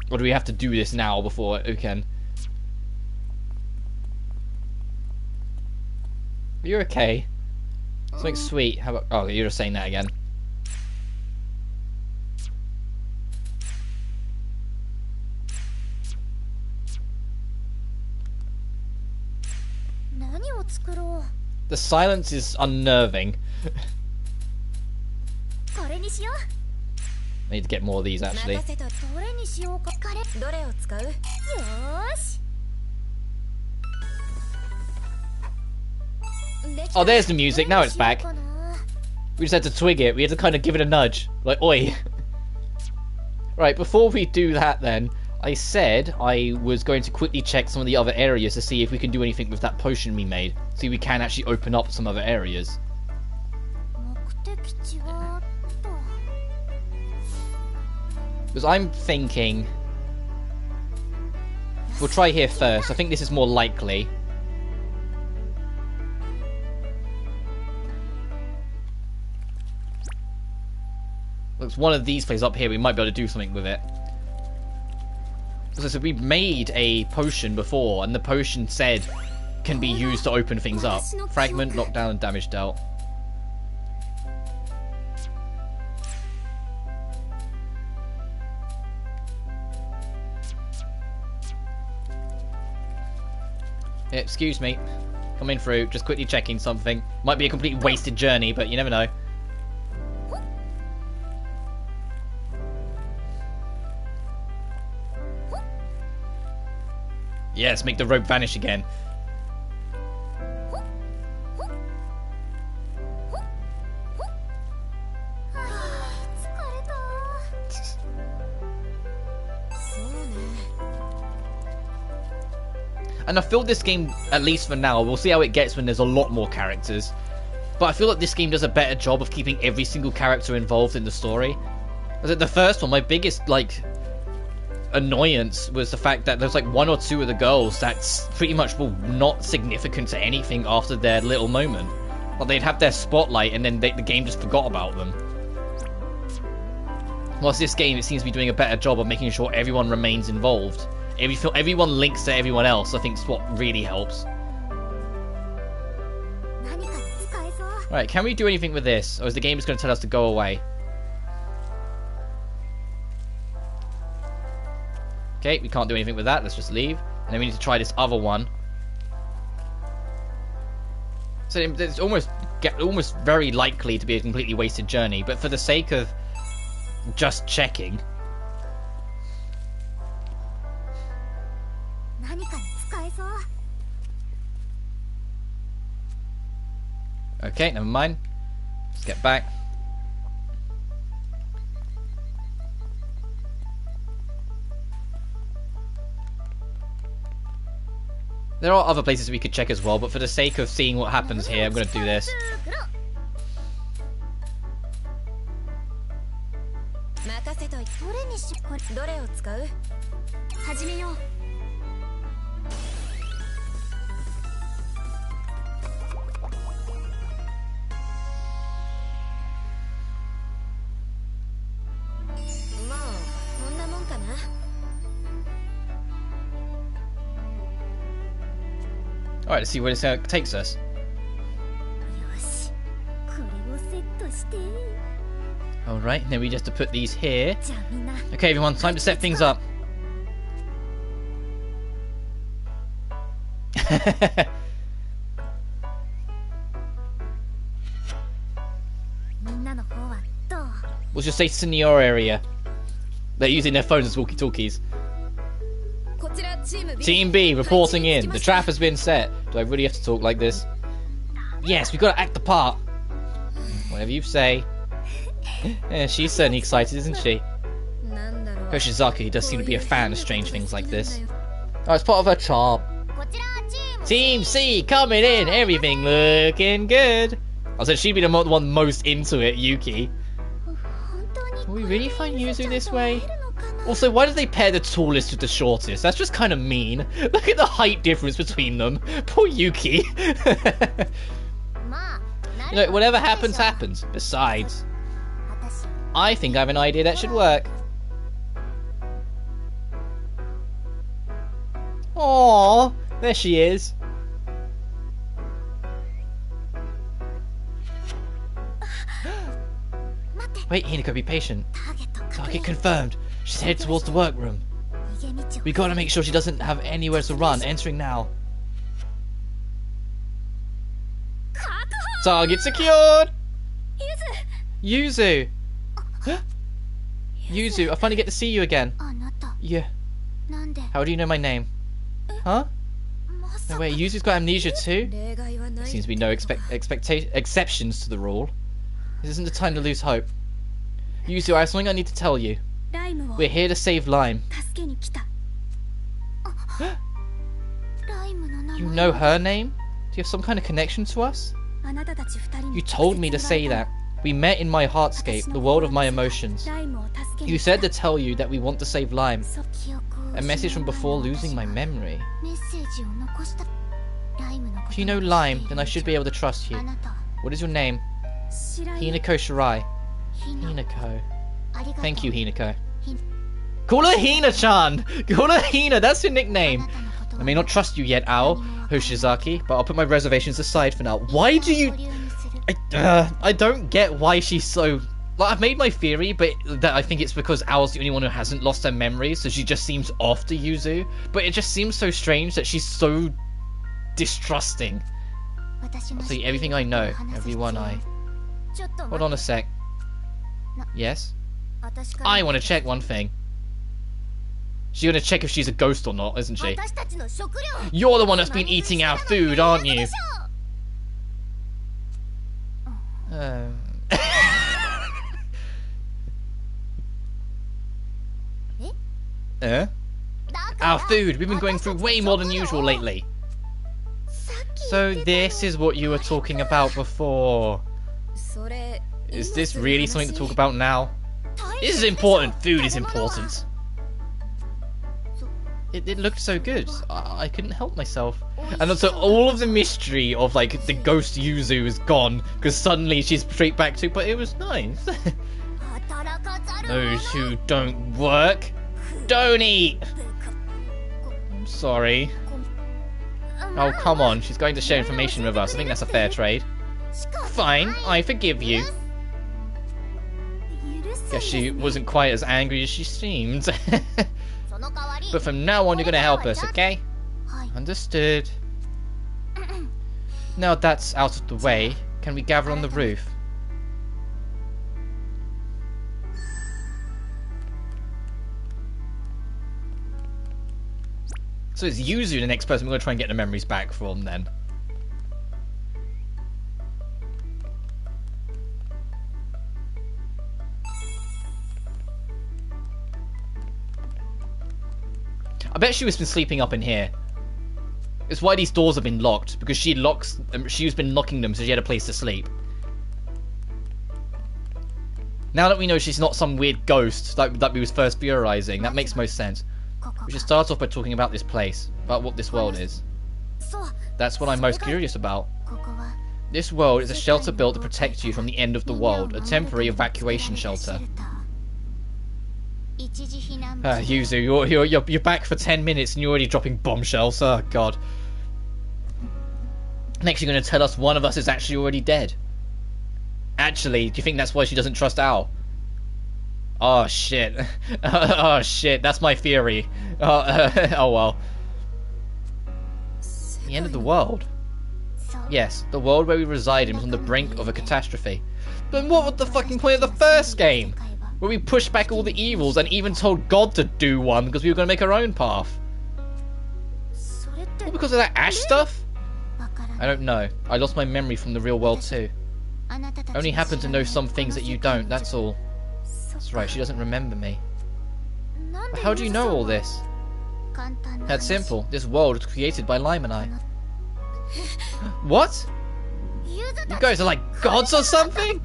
Or do we have to do this now before we can? You're okay. Something sweet. How about? Oh, you're just saying that again. The silence is unnerving. I need to get more of these actually. Oh, there's the music. Now it's back. We just had to twig it. We had to kind of give it a nudge. Like, oi. Right, before we do that then, I said I was going to quickly check some of the other areas to see if we can do anything with that potion we made. See if we can actually open up some other areas. Because I'm thinking... We'll try here first. I think this is more likely. Looks one of these places up here, we might be able to do something with it. So we made a potion before, and the potion said can be used to open things up. Fragment, knockdown, and damage dealt. Yeah, excuse me. Coming through, just quickly checking something. Might be a completely wasted journey, but you never know. Yes, make the rope vanish again. And I feel this game, at least for now, we'll see how it gets when there's a lot more characters. But I feel like this game does a better job of keeping every single character involved in the story. As at the first one, my biggest, like, annoyance was the fact that there's like one or two of the girls that's pretty much not significant to anything after their little moment. Like they'd have their spotlight and then the game just forgot about them. Whilst this game, it seems to be doing a better job of making sure everyone remains involved. Everyone links to everyone else, I think is what really helps. Alright, can we do anything with this? Or is the game just going to tell us to go away? Okay, we can't do anything with that. Let's just leave. And then we need to try this other one. So it's almost very likely to be a completely wasted journey. But for the sake of just checking. Okay, never mind. Let's get back. There are other places we could check as well, but for the sake of seeing what happens here, I'm going to do this. Alright, let's see where this takes us. Alright, then we just have to put these here. Okay, everyone, time to set things up. We'll just say senior area. They're using their phones as walkie-talkies. Team B reporting in. The trap has been set. Do I really have to talk like this? Yes, we've got to act the part. Whatever you say. Yeah, she's certainly excited, isn't she? Hoshizaki does seem to be a fan of strange things like this. Oh, it's part of her charm. Team C coming in. Everything looking good. I said she'd be the one most into it, Yuki. Will we really find Yuzu this way? Also, why do they pair the tallest with the shortest? That's just kind of mean. Look at the height difference between them. Poor Yuki. You know, whatever happens, happens. Besides, I think I have an idea that should work. Aww, there she is. Wait, Hinako, be patient. Target confirmed. She's headed towards the workroom. We gotta make sure she doesn't have anywhere to run. Entering now. Target secured! Yuzu! Yuzu, I finally get to see you again. Yeah. How do you know my name? Huh? No, wait, Yuzu's got amnesia too? There seems to be no exceptions to the rule. This isn't the time to lose hope. Yuzu, I have something I need to tell you. We're here to save Lime. You know her name? Do you have some kind of connection to us? You told me to say that. We met in my heartscape, the world of my emotions. You said to tell you that we want to save Lime. A message from before losing my memory. If you know Lime, then I should be able to trust you. What is your name? Hinako Shirai. Hinako. Thank you, Hinako. Call her Hina-chan! Call her Hina, that's your nickname! I may not trust you yet, Ao, Hoshizaki, but I'll put my reservations aside for now. Why do you... I don't get why she's so... Like, I've made my theory, but that I think it's because Ao's the only one who hasn't lost her memory, so she just seems off to Yuzu. But it just seems so strange that she's so distrusting. I'll tell you everything I know, everyone I... Hold on a sec. Yes? I want to check one thing. She's gonna check if she's a ghost or not, isn't she? You're the one that's been eating our food, aren't you? Our food. We've been going through way more than usual lately. So this is what you were talking about before. Is this really something to talk about now? This is important. Food is important. It looked so good. I couldn't help myself. And so all of the mystery of like the ghost Yuzu is gone because suddenly she's straight back to. But it was nice. Those who don't work, don't eat. I'm sorry. Oh, come on. She's going to share information with us. I think that's a fair trade. Fine, I forgive you. Guess she wasn't quite as angry as she seemed. But from now on, you're going to help us, okay? Understood. Now that's out of the way, can we gather on the roof? So it's Yuzu, the next person we're going to try and get the memories back from, then. I bet she was been sleeping up in here. It's why these doors have been locked, because she's been locking them so she had a place to sleep. Now that we know she's not some weird ghost that we was first theorizing, that makes most sense. We should start off by talking about this place, about what this world is. That's what I'm most curious about. This world is a shelter built to protect you from the end of the world, a temporary evacuation shelter. Yuzu, you're back for 10 minutes and you're already dropping bombshells. Oh god. Next you're going to tell us one of us is actually already dead. Actually, do you think that's why she doesn't trust Al? Oh shit. Oh shit, that's my theory. Oh well. The end of the world? Yes, the world where we resided was on the brink of a catastrophe. But what was the fucking point of the first game? Where we pushed back all the evils and even told God to do one because we were going to make our own path. All because of that ash stuff? I don't know. I lost my memory from the real world too. I only happen to know some things that you don't, that's all. That's right, she doesn't remember me. But how do you know all this? That's simple. This world was created by Lime and I. What? You guys are like gods or something?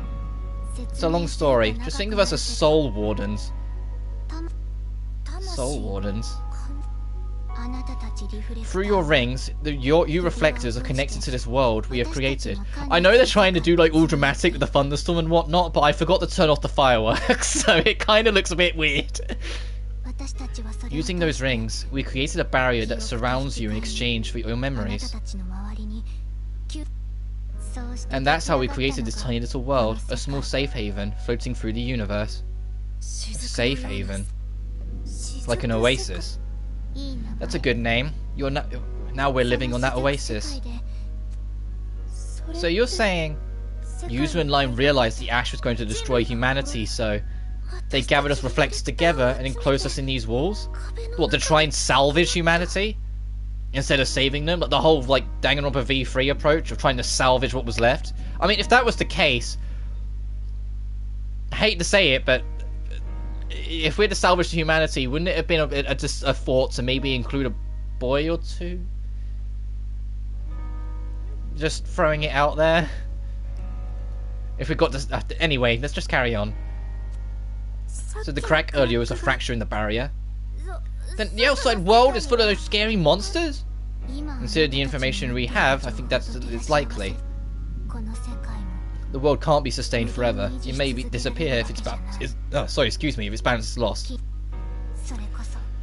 It's a long story. Just think of us as soul wardens. Soul wardens. Through your rings, you reflectors are connected to this world we have created. I know they're trying to do like all dramatic with the thunderstorm and whatnot, but I forgot to turn off the fireworks, so it kind of looks a bit weird. Using those rings, we created a barrier that surrounds you in exchange for your memories. And that's how we created this tiny little world, a small safe haven floating through the universe. A safe haven. Like an oasis. That's a good name. Now we're living on that oasis. So you're saying Yuzu and Lime realized the ash was going to destroy humanity, so they gathered us reflectors together and enclosed us in these walls? What, to try and salvage humanity? Instead of saving them? Like the whole like Danganronpa V3 approach of trying to salvage what was left? I mean, if that was the case, I hate to say it, but if we're to salvage humanity, wouldn't it have been just a thought to maybe include a boy or two? Just throwing it out there. If we got to... Anyway, let's just carry on. So the crack earlier was a fracture in the barrier. Then the outside world is full of those scary monsters? Considering the information we have, I think it's likely. The world can't be sustained forever. It may disappear if its balance is... if its balance is lost.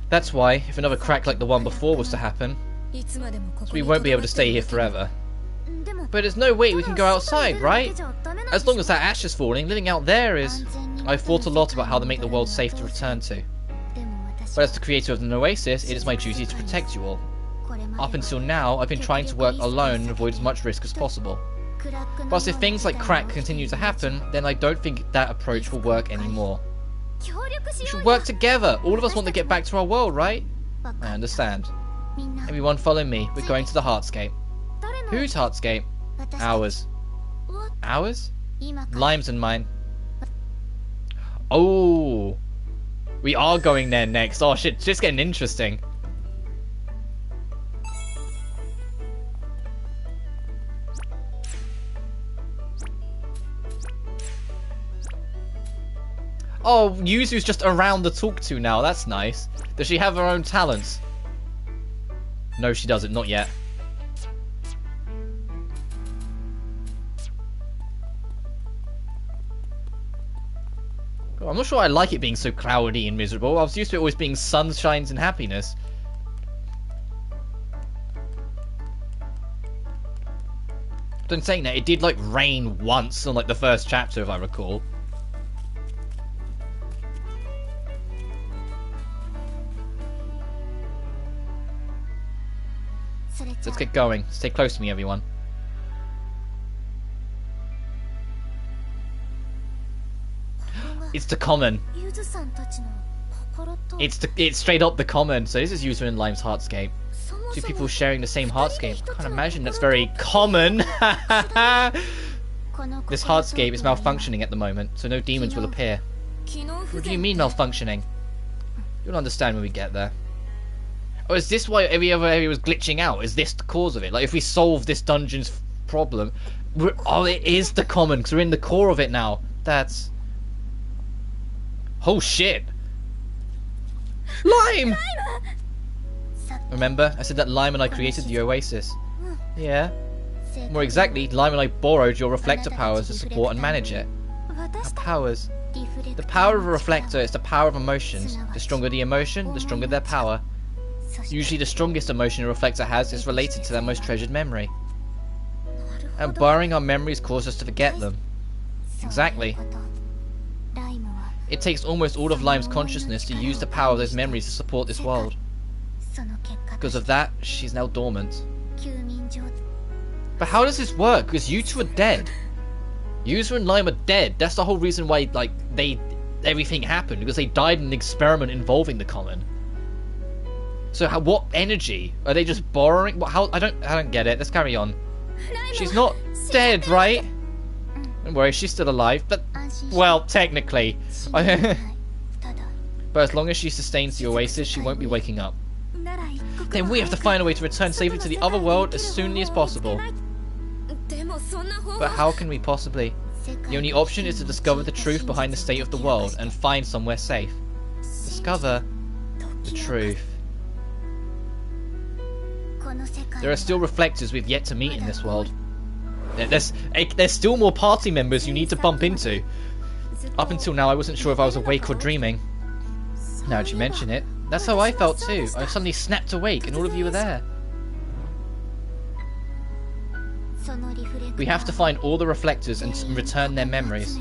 That's why, if another crack like the one before was to happen, we won't be able to stay here forever. But there's no way we can go outside, right? As long as that ash is falling, living out there is... I've thought a lot about how to make the world safe to return to. But as the creator of an oasis, it is my duty to protect you all. Up until now, I've been trying to work alone and avoid as much risk as possible. But if things like crack continue to happen, then I don't think that approach will work anymore. We should work together! All of us want to get back to our world, right? I understand. Everyone follow me, we're going to the Heartscape. Whose Heartscape? Ours. Ours? Lime's and mine. Oh! We are going there next. Oh shit, it's just getting interesting. Oh, Yuzu's just around to talk to now. That's nice. Does she have her own talents? No, she doesn't. Not yet. God, I'm not sure I like it being so cloudy and miserable. I was used to it always being sunshines and happiness. But in saying that, it did like rain once on like the first chapter, if I recall. Let's get going. Stay close to me, everyone. It's the common. It's straight up the common. So this is Yuzu and Lime's Heartscape. Two people sharing the same Heartscape. I can't imagine that's very common. This Heartscape is malfunctioning at the moment, so no demons will appear. What do you mean malfunctioning? You'll understand when we get there. Oh, is this why every other area was glitching out? Is this the cause of it? Like, if we solve this dungeon's problem... Oh, it is the common, because we're in the core of it now. That's... Oh, shit! Lime! Remember? I said that Lime and I created the Oasis. Yeah. More exactly, Lime and I borrowed your reflector powers to support and manage it. Our powers? The power of a reflector is the power of emotions. The stronger the emotion, the stronger their power. Usually the strongest emotion a reflector has is related to their most treasured memory. And borrowing our memories causes us to forget them. Exactly. It takes almost all of Lime's consciousness to use the power of those memories to support this world. Because of that, she's now dormant. But how does this work? Because you two are dead. Yuzu and Lime are dead. That's the whole reason why, like, everything happened. Because they died in an experiment involving the common. So what energy? Are they just borrowing? How? I don't get it. Let's carry on. She's not dead, right? Don't worry, she's still alive. But, well, technically. But as long as she sustains the Oasis, she won't be waking up. Then we have to find a way to return safely to the other world as soon as possible. But how can we possibly? The only option is to discover the truth behind the state of the world and find somewhere safe. Discover the truth. There are still reflectors we've yet to meet in this world. There's still more party members you need to bump into. Up until now I wasn't sure if I was awake or dreaming. Now that you mention it, that's how I felt too. I suddenly snapped awake and all of you were there. We have to find all the reflectors and return their memories.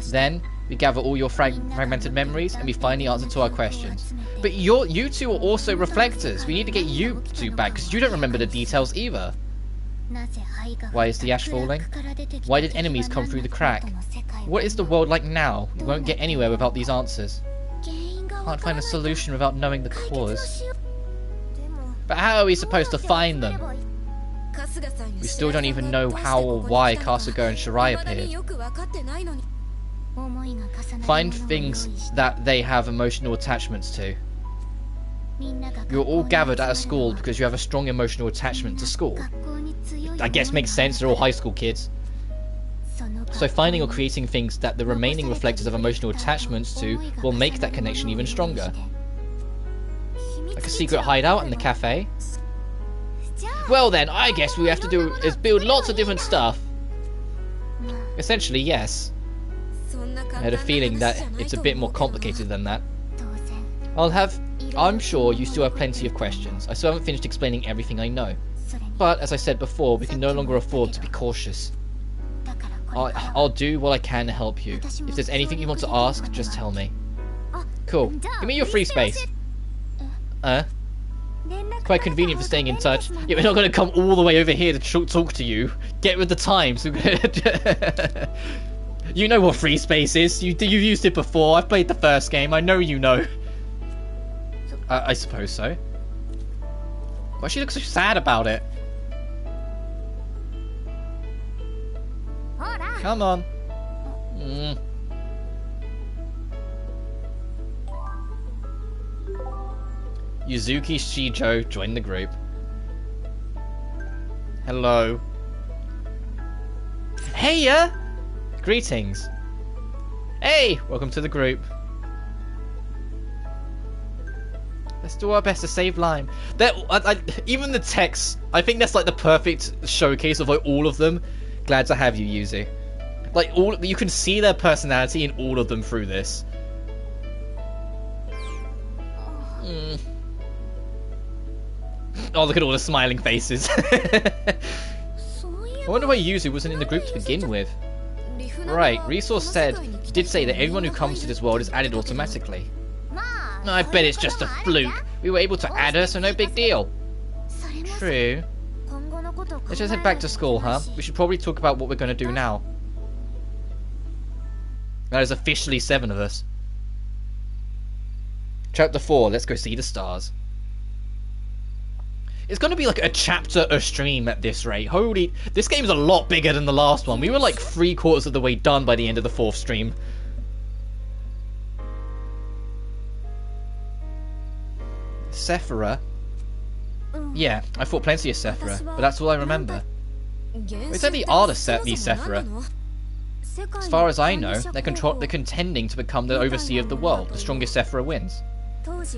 Then, we gather all your fragmented memories and we find the answer to our questions. But you two are also reflectors. We need to get you two back because you don't remember the details either. Why is the ash falling? Why did enemies come through the crack? What is the world like now? We won't get anywhere without these answers. Can't find a solution without knowing the cause. But how are we supposed to find them? We still don't even know how or why Kasuga and Shirai appeared. Find things that they have emotional attachments to. You're all gathered at a school because you have a strong emotional attachment to school. I guess makes sense, they're all high school kids. So finding or creating things that the remaining reflectors have emotional attachments to will make that connection even stronger. Like a secret hideout in the cafe? Well then, I guess what we have to do is build lots of different stuff. Essentially, yes. I had a feeling that it's a bit more complicated than that. I'm sure you still have plenty of questions. I still haven't finished explaining everything I know. But, as I said before, we can no longer afford to be cautious. I'll do what I can to help you. If there's anything you want to ask, just tell me. Cool. Give me your free space. Quite convenient for staying in touch. Yeah, we're not going to come all the way over here to talk to you. Get with the times. You know what free space is. You've used it before. I've played the first game. I know you know. I suppose so. Why she looks so sad about it? Come on. Yuzuki Shijo joined the group. Hello. Heya! Greetings. Hey! Welcome to the group. Let's do our best to save Lime. Even the text, I think that's like the perfect showcase of like all of them. Glad to have you, Yuzu. Like you can see their personality in all of them through this. Oh, look at all the smiling faces. I wonder why Yuzu wasn't in the group to begin with. Right, Resource did say that everyone who comes to this world is added automatically. I bet it's just a fluke. We were able to add her, so no big deal. True. Let's just head back to school, huh? We should probably talk about what we're going to do now. That is officially 7 of us. Chapter 4, let's go see the stars. It's going to be like a chapter a stream at this rate. Holy, this game's a lot bigger than the last one. We were like 3/4 of the way done by the end of the 4th stream. Sephira? Yeah, I fought plenty of Sephira, but that's all I remember. It's only are these Sephira. As far as I know, they're contending to become the overseer of the world. The strongest Sephira wins.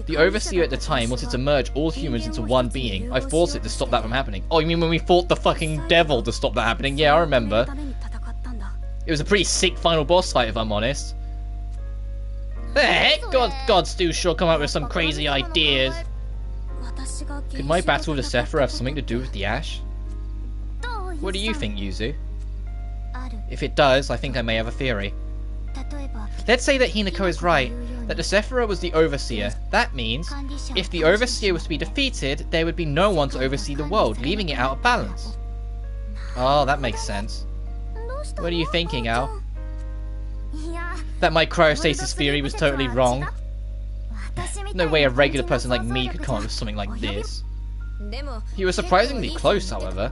The overseer at the time wanted to merge all humans into one being. I forced it to stop that from happening. Oh, you mean when we fought the fucking devil to stop that happening? Yeah, I remember. It was a pretty sick final boss fight, if I'm honest. The heck? Gods do sure come up with some crazy ideas. Could my battle with the Sephira have something to do with the Ash? What do you think, Yuzu? If it does, I think I may have a theory. Let's say that Hinako is right, that the Sephira was the Overseer. That means, if the Overseer was to be defeated, there would be no one to oversee the world, leaving it out of balance. Oh, that makes sense. What are you thinking, Al? That my cryostasis theory was totally wrong? No way a regular person like me could come up with something like this. You were surprisingly close, however.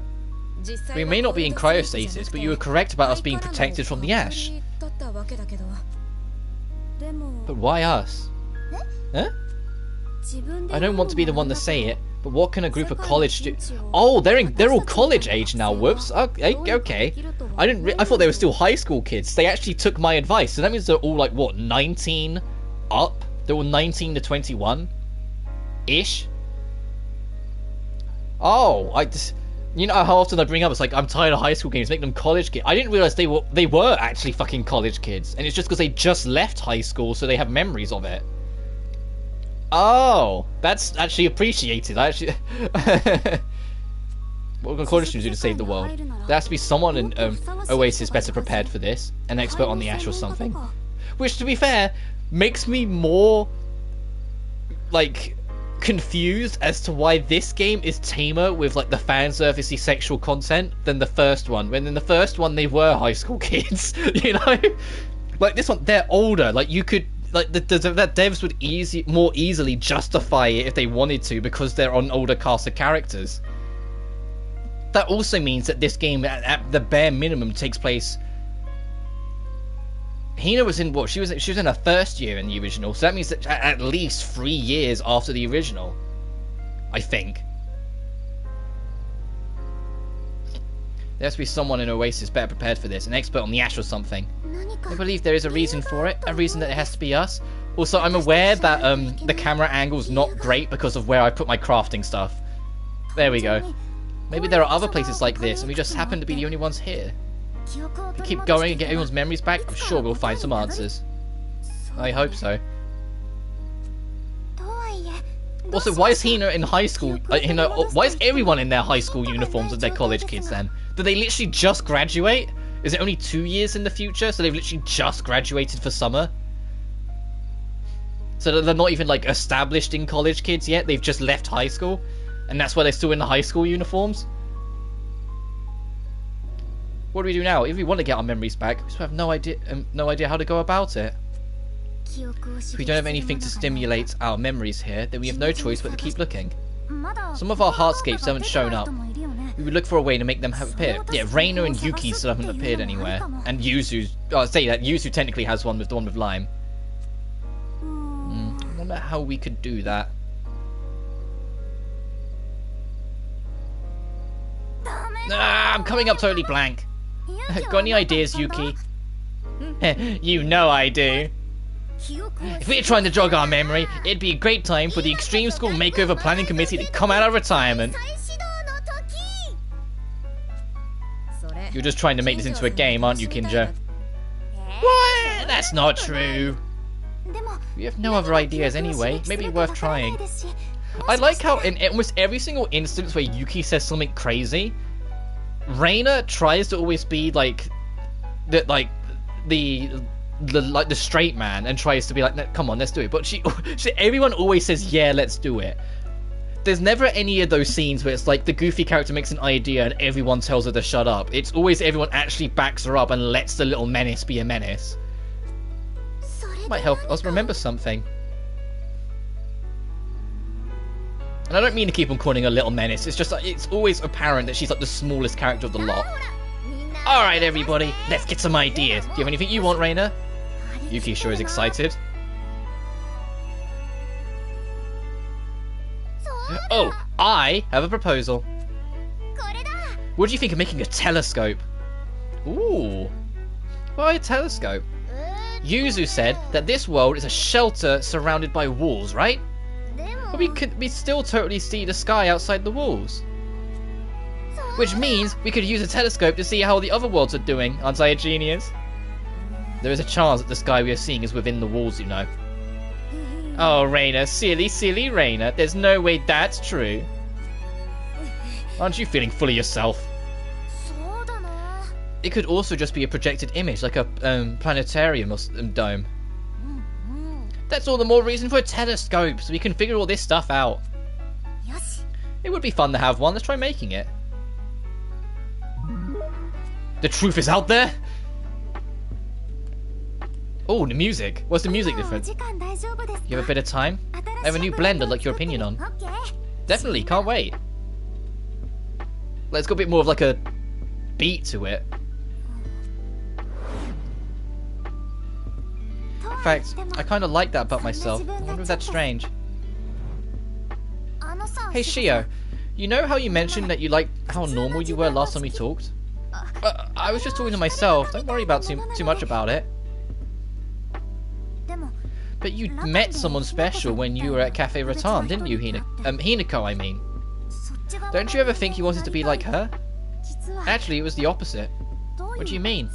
We may not be in cryostasis, but you were correct about us being protected from the Ash. But why us? Huh? I don't want to be the one to say it, but what can a group of college students... Oh, they're all college age now, whoops. Okay. I thought they were still high school kids. They actually took my advice, so that means they're all like, what, 19 up? They're all 19 to 21-ish? Oh, you know how often I bring up, it's like, I'm tired of high school games, make them college kids. I didn't realize they were actually fucking college kids. And it's just because they just left high school, so they have memories of it. Oh, that's actually appreciated. What can college students do to save the world? There has to be someone in Oasis better prepared for this. An expert on the Ash or something. Which, to be fair, makes me more, like, confused as to why this game is tamer with like the fan servicey sexual content than the first one. When in the first one they were high school kids, you know? Like this one, they're older. Like you could, like the devs would more easily justify it if they wanted to because they're on older cast of characters. That also means that this game, at the bare minimum, takes place. Hina was in what? She was in her first year in the original, so that means that at least 3 years after the original, I think. There has to be someone in Oasis better prepared for this, an expert on the Ash or something. I believe there is a reason for it, a reason that it has to be us. Also, I'm aware that the camera angle's not great because of where I put my crafting stuff. There we go. Maybe there are other places like this, and we just happen to be the only ones here. If we keep going and get everyone's memories back, I'm sure we'll find some answers. I hope so. Also, why is Hina in high school? Why is everyone in their high school uniforms and their college kids then? Did they literally just graduate? Is it only 2 years in the future? So they've literally just graduated for summer? So they're not even like established in college kids yet? They've just left high school? And that's why they're still in the high school uniforms? What do we do now? If we want to get our memories back, we just have no idea how to go about it. If we don't have anything to stimulate our memories here, then we have no choice but to keep looking. Some of our heartscapes haven't shown up. We would look for a way to make them appear. Yeah, Reina and Yuki still haven't appeared anywhere. And Yuzu's... Oh, I'll say that. Yuzu technically has one with the one with Lime. I wonder how we could do that. I'm coming up totally blank. Got any ideas, Yuki? You know I do. If we're trying to jog our memory, it'd be a great time for the Extreme School Makeover Planning Committee to come out of retirement. You're just trying to make this into a game, aren't you, Kinjo? What? That's not true. We have no other ideas anyway. Maybe worth trying. I like how in almost every single instance where Yuki says something crazy, Reina tries to always be like the straight man and tries to be like, come on, let's do it. But everyone always says, yeah, let's do it. There's never any of those scenes where it's like the goofy character makes an idea and everyone tells her to shut up. It's always everyone actually backs her up and lets the little menace be a menace. Might help us remember something. And I don't mean to keep on calling her Little Menace, it's just like, it's always apparent that she's like the smallest character of the lot. Alright everybody, let's get some ideas. Do you have anything you want, Reina? Yuki sure is excited. Oh, I have a proposal. What do you think of making a telescope? Ooh. Why a telescope? Yuzu said that this world is a shelter surrounded by walls, right? But we still totally see the sky outside the walls. Which means we could use a telescope to see how the other worlds are doing, aren't I a genius? There is a chance that the sky we are seeing is within the walls, you know. Oh, Reina, silly, silly Reina. There's no way that's true. Aren't you feeling full of yourself? It could also just be a projected image, like a planetarium or dome. That's all the more reason for a telescope, so we can figure all this stuff out. It would be fun to have one. Let's try making it. The truth is out there? Oh, the music. What's the music different? You have a bit of time? I have a new blend I'd like your opinion on. Definitely, can't wait. Let's go a bit more of like a beat to it. In fact, I kind of like that about myself. I wonder if that's strange. Hey Shio, you know how you mentioned that you liked how normal you were last time we talked? I was just talking to myself. Don't worry about too much about it. But you met someone special when you were at Cafe Rattan, didn't you, Hinako, I mean? Don't you ever think you wanted to be like her? Actually, it was the opposite. What do you mean?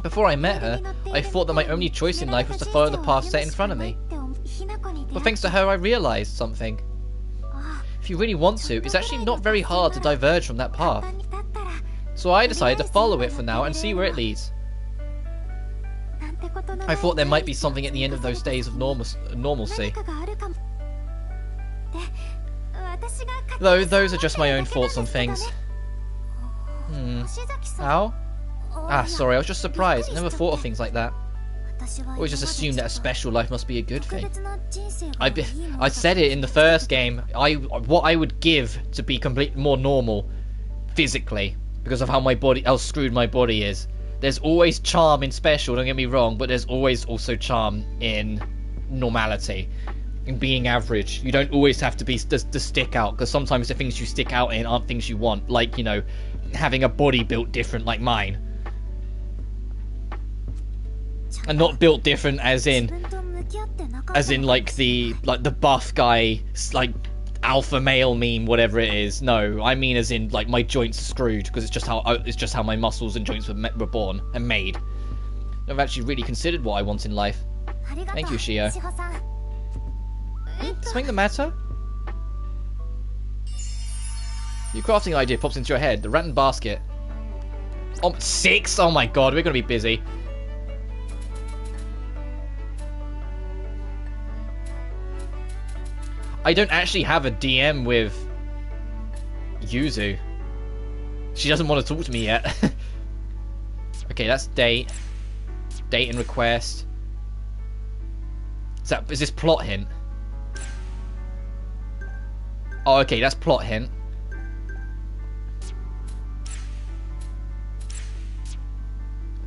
Before I met her, I thought that my only choice in life was to follow the path set in front of me. But thanks to her, I realized something. If you really want to, it's actually not very hard to diverge from that path. So I decided to follow it for now and see where it leads. I thought there might be something at the end of those days of normalcy. Though those are just my own thoughts on things. Ow? Ah, sorry, I was just surprised. I never thought of things like that. I always just assumed that a special life must be a good thing. I said it in the first game. What I would give to be more normal, physically, because of how screwed my body is. There's always charm in special, don't get me wrong, but there's always also charm in normality, in being average. You don't always have to be to stick out, because sometimes the things you stick out in aren't things you want, like, you know, having a body built different like mine. And not built different as in like the buff guy, like alpha male meme, whatever it is. No, I mean as in like my joints are screwed because it's just how my muscles and joints were born and made. I've actually really considered what I want in life. Thank you, Shio. Something the matter? Your crafting idea pops into your head. The rattan basket. Oh, 6? Oh my god, we're gonna be busy. I don't actually have a DM with Yuzu. She doesn't want to talk to me yet. Okay, that's date. Date and request. Is this plot hint? Oh, okay, that's plot hint.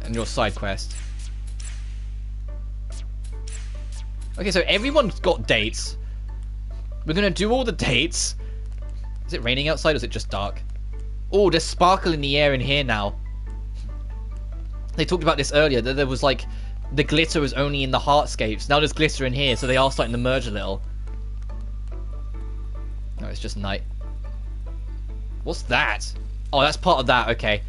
And your side quest. Okay, so everyone's got dates. We're gonna do all the dates. Is it raining outside or is it just dark? Oh, there's sparkle in the air in here now. They talked about this earlier, that there was like the glitter was only in the heartscapes. Now there's glitter in here, so they are starting to merge a little. No, it's just night. What's that? Oh, that's part of that. Okay.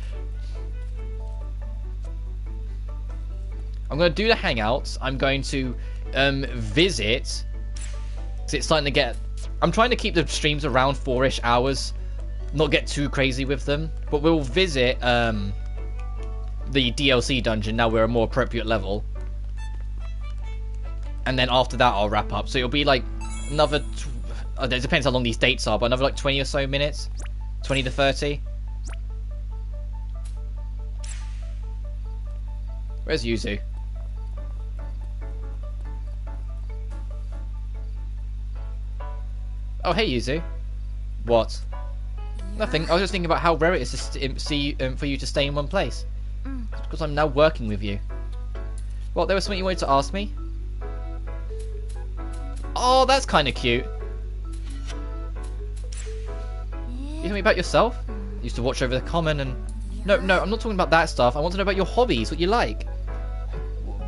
I'm going to do the hangouts. I'm going to visit. Because it's starting to get... I'm trying to keep the streams around 4-ish hours. Not get too crazy with them. But we'll visit the DLC dungeon. Now we're a more appropriate level. And then after that I'll wrap up. So it'll be like another... it depends how long these dates are. But another like 20 or so minutes. 20 to 30. Where's Yuzu? Oh, hey, Yuzu. What? Nothing. I was just thinking about how rare it is to for you to stay in one place. It's because I'm now working with you. What, there was something you wanted to ask me? Oh, that's kind of cute. You tell me about yourself? You used to watch over the common and... No, I'm not talking about that stuff. I want to know about your hobbies, what you like.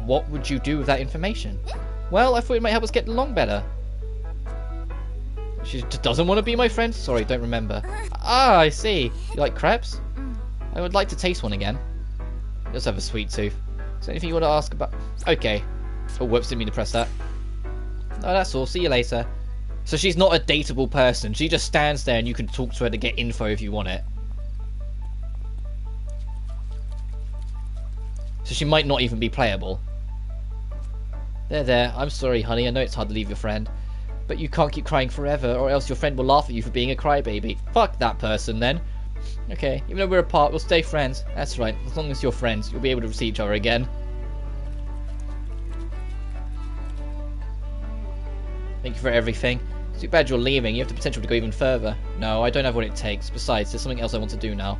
What would you do with that information? Well, I thought it might help us get along better. She doesn't want to be my friend? Sorry, don't remember. Ah, I see. You like crepes? I would like to taste one again. You also have a sweet tooth. Is there anything you want to ask about? Okay. Oh, whoops, didn't mean to press that. No, that's all. See you later. So she's not a dateable person. She just stands there and you can talk to her to get info if you want it. So she might not even be playable. There. I'm sorry, honey. I know it's hard to leave your friend. But you can't keep crying forever, or else your friend will laugh at you for being a crybaby. Fuck that person, then. Okay, even though we're apart, we'll stay friends. That's right. As long as you're friends, you'll be able to see each other again. Thank you for everything. It's too bad you're leaving. You have the potential to go even further. No, I don't have what it takes. Besides, there's something else I want to do now.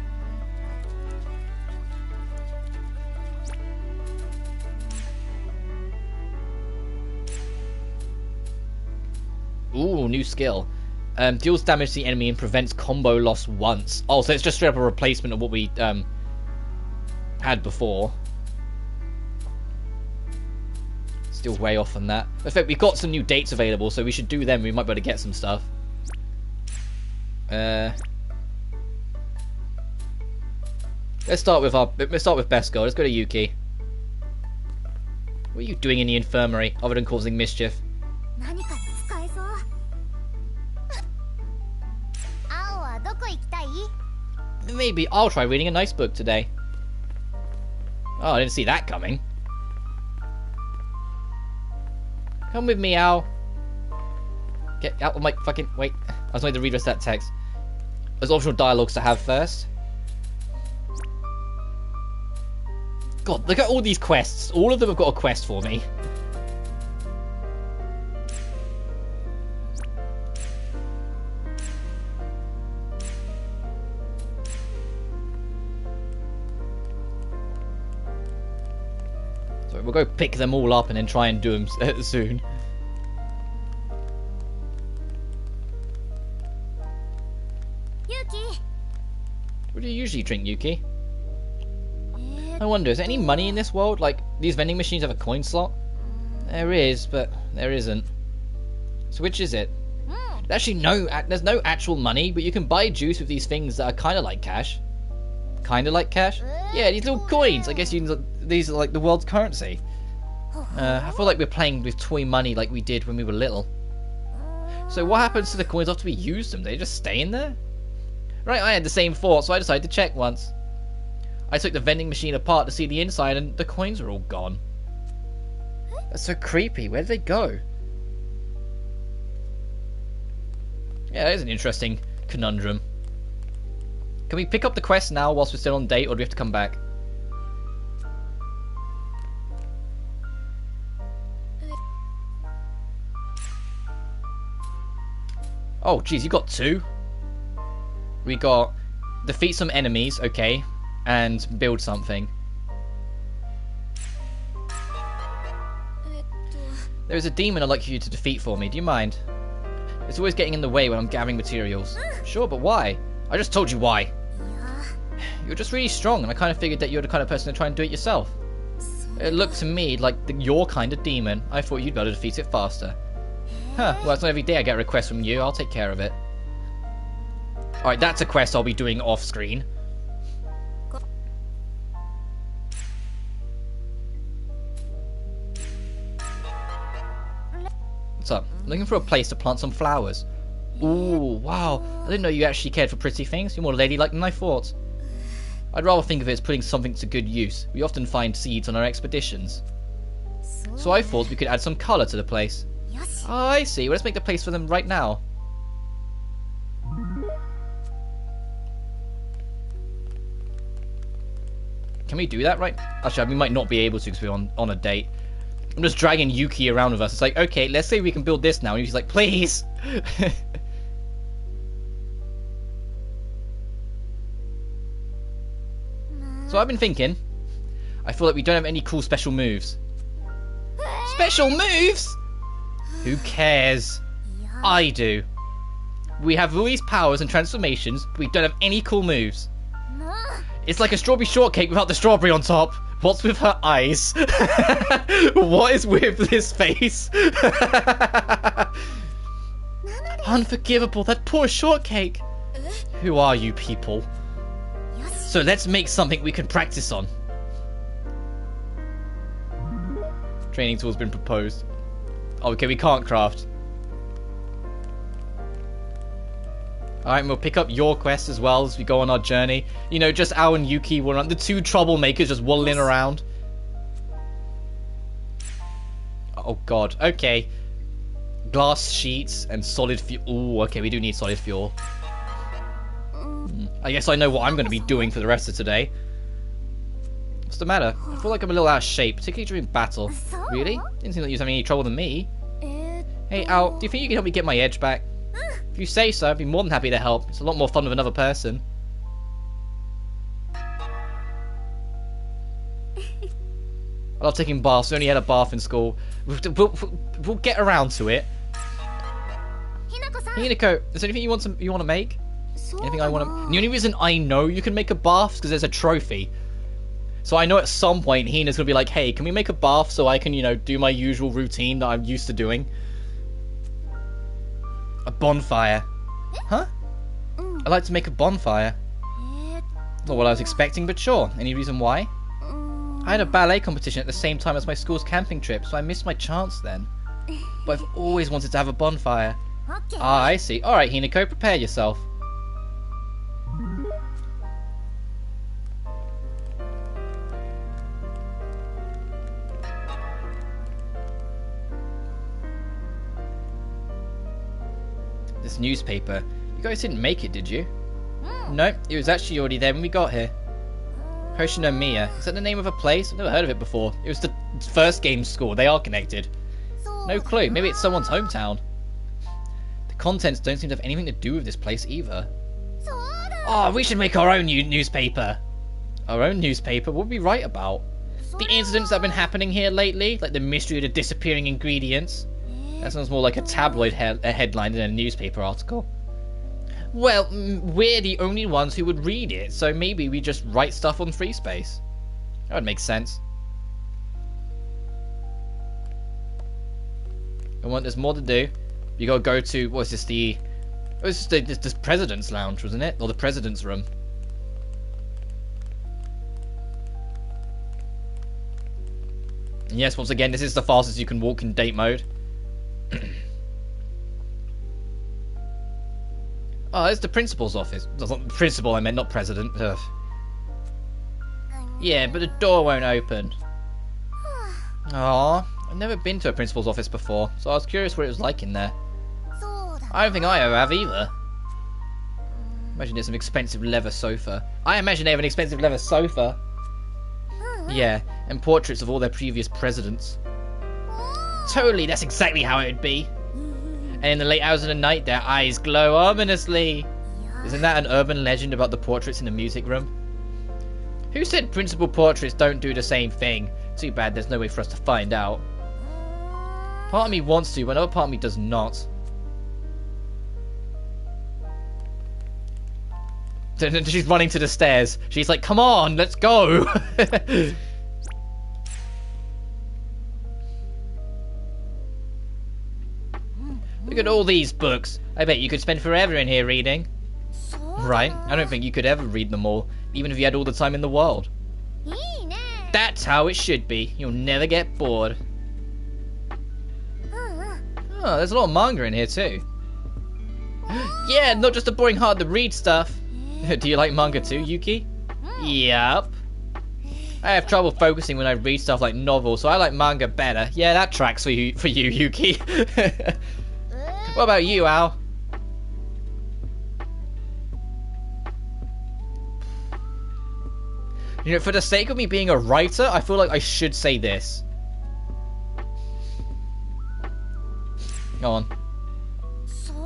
Ooh, new skill. Deals damage to the enemy and prevents combo loss once. Oh, so it's just straight up a replacement of what we had before. Still way off on that. In fact, we've got some new dates available, so we should do them. We might be able to get some stuff. Let's start with best girl. Let's go to Yuki. What are you doing in the infirmary other than causing mischief? Maybe I'll try reading a nice book today. Oh, I didn't see that coming. Come with me, Al. Get out of my fucking... Wait, I was going to read the rest of that text. There's optional dialogues to have first. God, look at all these quests. All of them have got a quest for me. We'll go pick them all up and then try and do them soon. Yuki. What do you usually drink, Yuki? I wonder, is there any money in this world? Like, these vending machines have a coin slot? There is, but there isn't. So which is it? Actually, no, there's no actual money, but you can buy juice with these things that are kind of like cash. Kind of like cash? Yeah, these little coins. I guess these are like the world's currency. I feel like we're playing with toy money like we did when we were little. So what happens to the coins after we use them? They just stay in there? Right, I had the same thought, so I decided to check once. I took the vending machine apart to see the inside and the coins are all gone. That's so creepy. Where did they go? Yeah, that is an interesting conundrum. Can we pick up the quest now whilst we're still on date, or do we have to come back? Oh, geez, you got 2. We got defeat some enemies, okay, and build something. There is a demon I'd like you to defeat for me. Do you mind? It's always getting in the way when I'm gathering materials. Sure, but why? I just told you why. You're just really strong, and I kind of figured that you're the kind of person to try and do it yourself. It looked to me like your kind of demon. I thought you'd be able to defeat it faster. Huh, well, it's not every day I get a request from you. I'll take care of it. Alright, that's a quest I'll be doing off-screen. What's up? Looking for a place to plant some flowers. Ooh, wow. I didn't know you actually cared for pretty things. You're more ladylike than I thought. I'd rather think of it as putting something to good use. We often find seeds on our expeditions. So I thought we could add some colour to the place. Oh, I see. Well, let's make the place for them right now. Can we do that right? Actually, we might not be able to because we're on a date. I'm just dragging Yuki around with us. It's like, okay, let's say we can build this now. And Yuki's like, please. So I've been thinking. I feel like we don't have any cool special moves. Special moves? Who cares? I do. We have all these powers and transformations, but we don't have any cool moves. It's like a strawberry shortcake without the strawberry on top. What's with her eyes? What is with this face? Unforgivable, that poor shortcake. Who are you people? So let's make something we can practice on. Training tool's been proposed. Oh, okay, we can't craft. Alright, we'll pick up your quest as well as we go on our journey. You know, just Ao and Yuki were the two troublemakers just waddling around. Oh god, okay. Glass sheets and solid fuel. Ooh, okay, we do need solid fuel. I guess I know what I'm going to be doing for the rest of today. What's the matter? I feel like I'm a little out of shape, particularly during battle. Really? Didn't seem like you was having any trouble than me. Hey, Al, do you think you can help me get my edge back? If you say so, I'd be more than happy to help. It's a lot more fun with another person. I love taking baths. We only had a bath in school. We'll get around to it. Hinako, is there anything you want to make? Anything I want to... The only reason I know you can make a bath is because there's a trophy. So I know at some point Hina's going to be like, hey, can we make a bath so I can, you know, do my usual routine that I'm used to doing? A bonfire. Huh? I'd like to make a bonfire. Not what I was expecting, but sure. Any reason why? I had a ballet competition at the same time as my school's camping trip, so I missed my chance then. But I've always wanted to have a bonfire. Ah, I see. Alright, Hinako, prepare yourself. This newspaper. You guys didn't make it, did you? No, it was actually already there when we got here. Hoshinomiya. Is that the name of a place? I've never heard of it before. It was the first game score. They are connected. No clue. Maybe it's someone's hometown. The contents don't seem to have anything to do with this place either. Oh, we should make our own newspaper. Our own newspaper? What would we write about? The incidents that have been happening here lately? Like the mystery of the disappearing ingredients? That sounds more like a tabloid headline than a newspaper article. Well, we're the only ones who would read it, so maybe we just write stuff on free space. That would make sense. And when there's more to do, you gotta go to, what is this, the... Oh, it's just the President's Lounge, wasn't it? Or the President's Room. And yes, once again, this is the fastest you can walk in date mode. Oh, it's the principal's office. Principal, I meant, not president. Ugh. Yeah, but the door won't open. Aww, I've never been to a principal's office before, so I was curious what it was like in there. I don't think I ever have either. Imagine there's an expensive leather sofa. I imagine they have an expensive leather sofa. Yeah, and portraits of all their previous presidents. Totally, that's exactly how it would be. And in the late hours of the night, their eyes glow ominously. Isn't that an urban legend about the portraits in the music room? Who said principal portraits don't do the same thing? Too bad there's no way for us to find out. Part of me wants to, but another part of me does not. She's running to the stairs. She's like, come on, let's go. at all these books. I bet you could spend forever in here reading. Right? I don't think you could ever read them all, even if you had all the time in the world. That's how it should be. You'll never get bored. Oh, there's a lot of manga in here too. Yeah, not just the boring hard to read stuff. Do you like manga too, Yuki? Yup. I have trouble focusing when I read stuff like novels, so I like manga better. Yeah, that tracks for you, Yuki. What about you, Al? You know, for the sake of me being a writer, I feel like I should say this. Go on.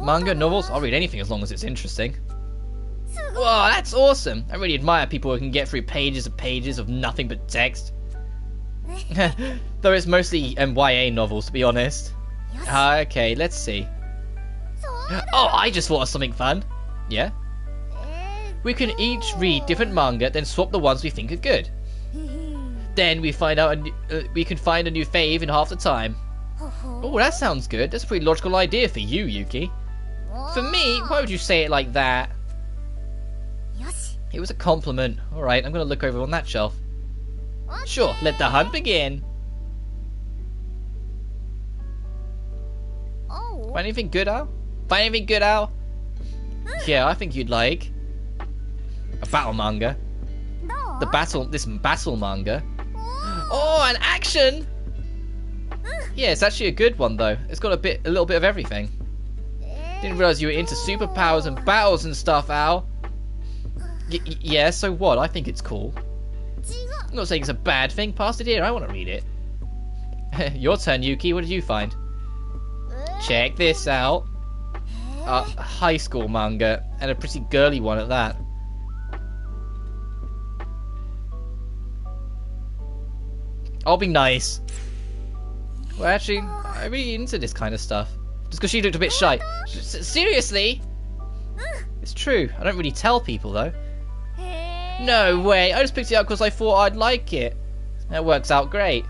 Manga, novels, I'll read anything as long as it's interesting. Whoa, that's awesome! I really admire people who can get through pages and pages of nothing but text. Though it's mostly YA novels, to be honest. Okay, let's see. Oh, I just thought of something fun. Yeah? We can each read different manga, then swap the ones we think are good. Then we find out we can find a new fave in half the time. Oh, that sounds good. That's a pretty logical idea for you, Yuki. For me, why would you say it like that? It was a compliment. Alright, I'm going to look over on that shelf. Sure, let the hunt begin. Find anything good, Al? Find anything good, Al? Yeah, I think you'd like a battle manga. This battle manga. Oh, an action! Yeah, it's actually a good one though. It's got a little bit of everything. Didn't realize you were into superpowers and battles and stuff, Al. Yeah, so what? I think it's cool. I'm not saying it's a bad thing. Pass it here. I want to read it. Your turn, Yuki. What did you find? Check this out. A high school manga, and a pretty girly one at that. I'll be nice. Well, actually, I'm really into this kind of stuff. Just because she looked a bit shy. Seriously? It's true. I don't really tell people, though. No way. I just picked it up because I thought I'd like it. That works out great.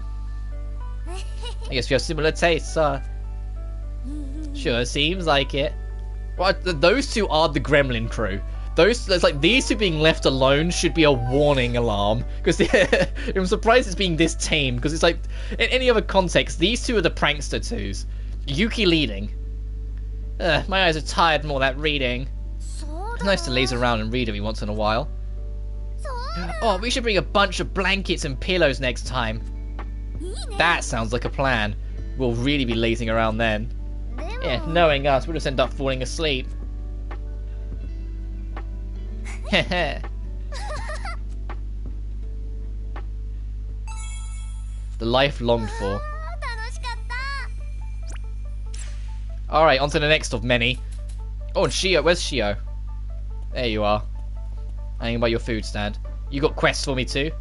I guess we have similar tastes, huh? Sure, seems like it. Well, those two are the Gremlin crew. These two being left alone should be a warning alarm. Because I'm surprised it's being this tame. Because it's like, in any other context, these two are the prankster twos. Yuki leading. My eyes are tired from all that reading. It's nice to laze around and read every once in a while. Oh, we should bring a bunch of blankets and pillows next time. That sounds like a plan. We'll really be lazing around then. Yeah, knowing us, we'll just end up falling asleep. The life longed for. Alright, on to the next of many. Oh, and Shio. Where's Shio? There you are. Hanging by your food stand. You got quests for me too?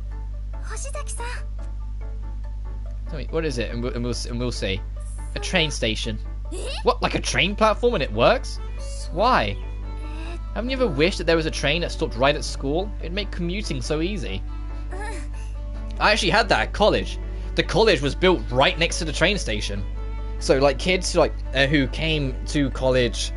Tell me, what is it? And we'll see. A train station. What, like a train platform and it works? Why? Haven't you ever wished that there was a train that stopped right at school? It'd make commuting so easy. I actually had that at college. The college was built right next to the train station. So like kids who came to college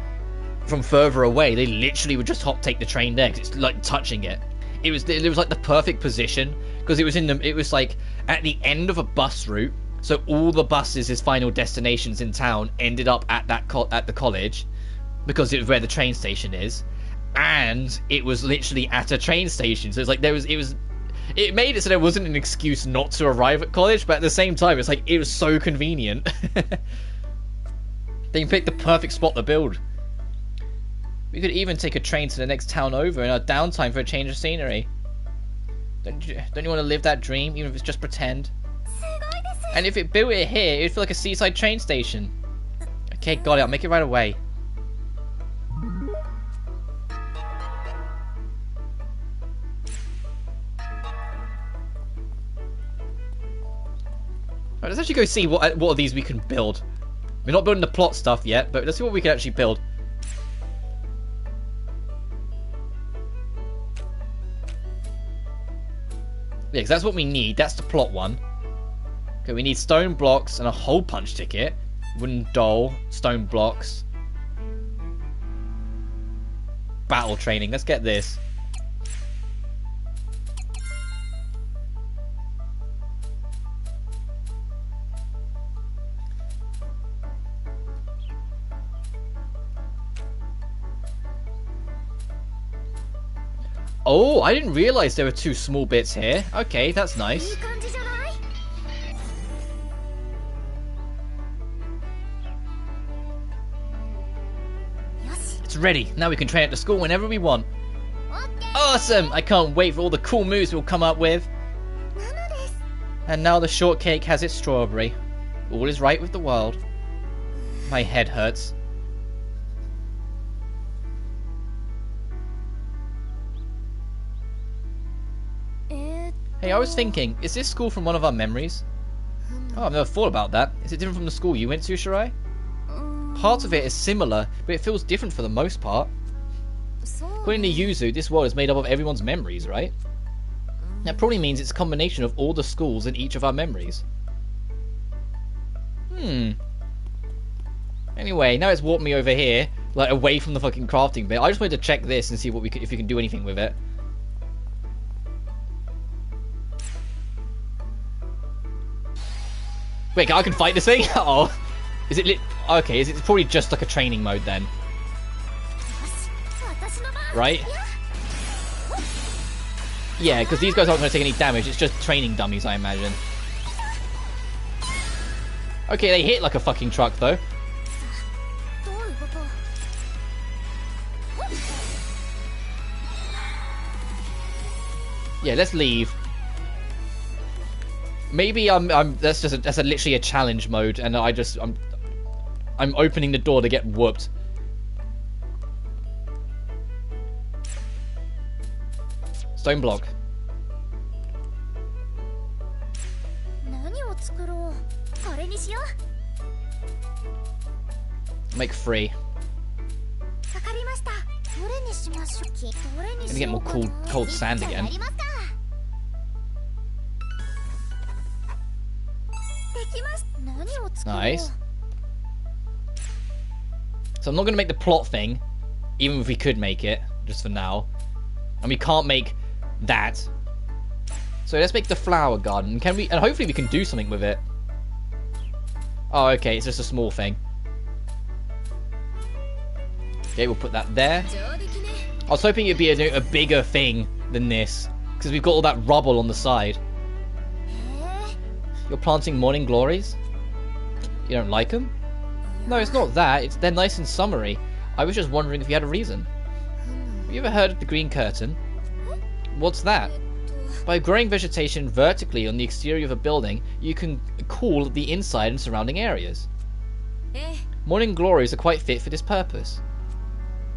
from further away, they literally would just take the train there 'cause it's like touching it. It was like the perfect position because it was like at the end of a bus route. So all the buses' final destinations in town ended up at the college because it was where the train station is, and it was literally at a train station. So it's like it made it so there wasn't an excuse not to arrive at college, but at the same time it's like it was so convenient. They picked the perfect spot to build. We could even take a train to the next town over in our downtime for a change of scenery. Don't you want to live that dream, even if it's just pretend? And if it built it here, it'd feel like a seaside train station. Okay, got it. I'll make it right away. Right, let's actually go see what of these we can build. We're not building the plot stuff yet, but let's see what we can actually build. Yeah, because that's what we need. That's the plot one. Okay, we need stone blocks and a hole punch ticket. Wooden doll, stone blocks, battle training. Let's get this. Oh, I didn't realize there were 2 small bits here. Okay, that's nice. It's ready. Now we can train at the school whenever we want. Awesome! I can't wait for all the cool moves we'll come up with. And now the shortcake has its strawberry. All is right with the world. My head hurts. Hey, I was thinking, is this school from one of our memories? Oh, I've never thought about that. Is it different from the school you went to, Shirai? Parts of it is similar, but it feels different for the most part. According to Yuzu, this world is made up of everyone's memories, right? That probably means it's a combination of all the schools in each of our memories. Anyway, now it's warped me over here, like away from the fucking crafting bit. I just wanted to check this and see what if we can do anything with it. Wait, I can fight this thing? Oh, is it okay? It's probably just like a training mode then, right? Yeah, because these guys aren't going to take any damage. It's just training dummies, I imagine. Okay, they hit like a fucking truck though. Yeah, let's leave. Maybe that's literally a challenge mode, and I'm opening the door to get whooped. Stone block. Make 3. Gonna get more cold sand again. Nice. So I'm not going to make the plot thing, even if we could make it, just for now. And we can't make that. So let's make the flower garden. Can we? And hopefully we can do something with it. Oh, okay, it's just a small thing. Okay, we'll put that there. I was hoping it'd be a bigger thing than this, because we've got all that rubble on the side. You're planting morning glories? You don't like them? No, it's not that. They're nice and summery. I was just wondering if you had a reason. Have you ever heard of the green curtain? What's that? By growing vegetation vertically on the exterior of a building, you can cool the inside and surrounding areas. Morning glories are quite fit for this purpose.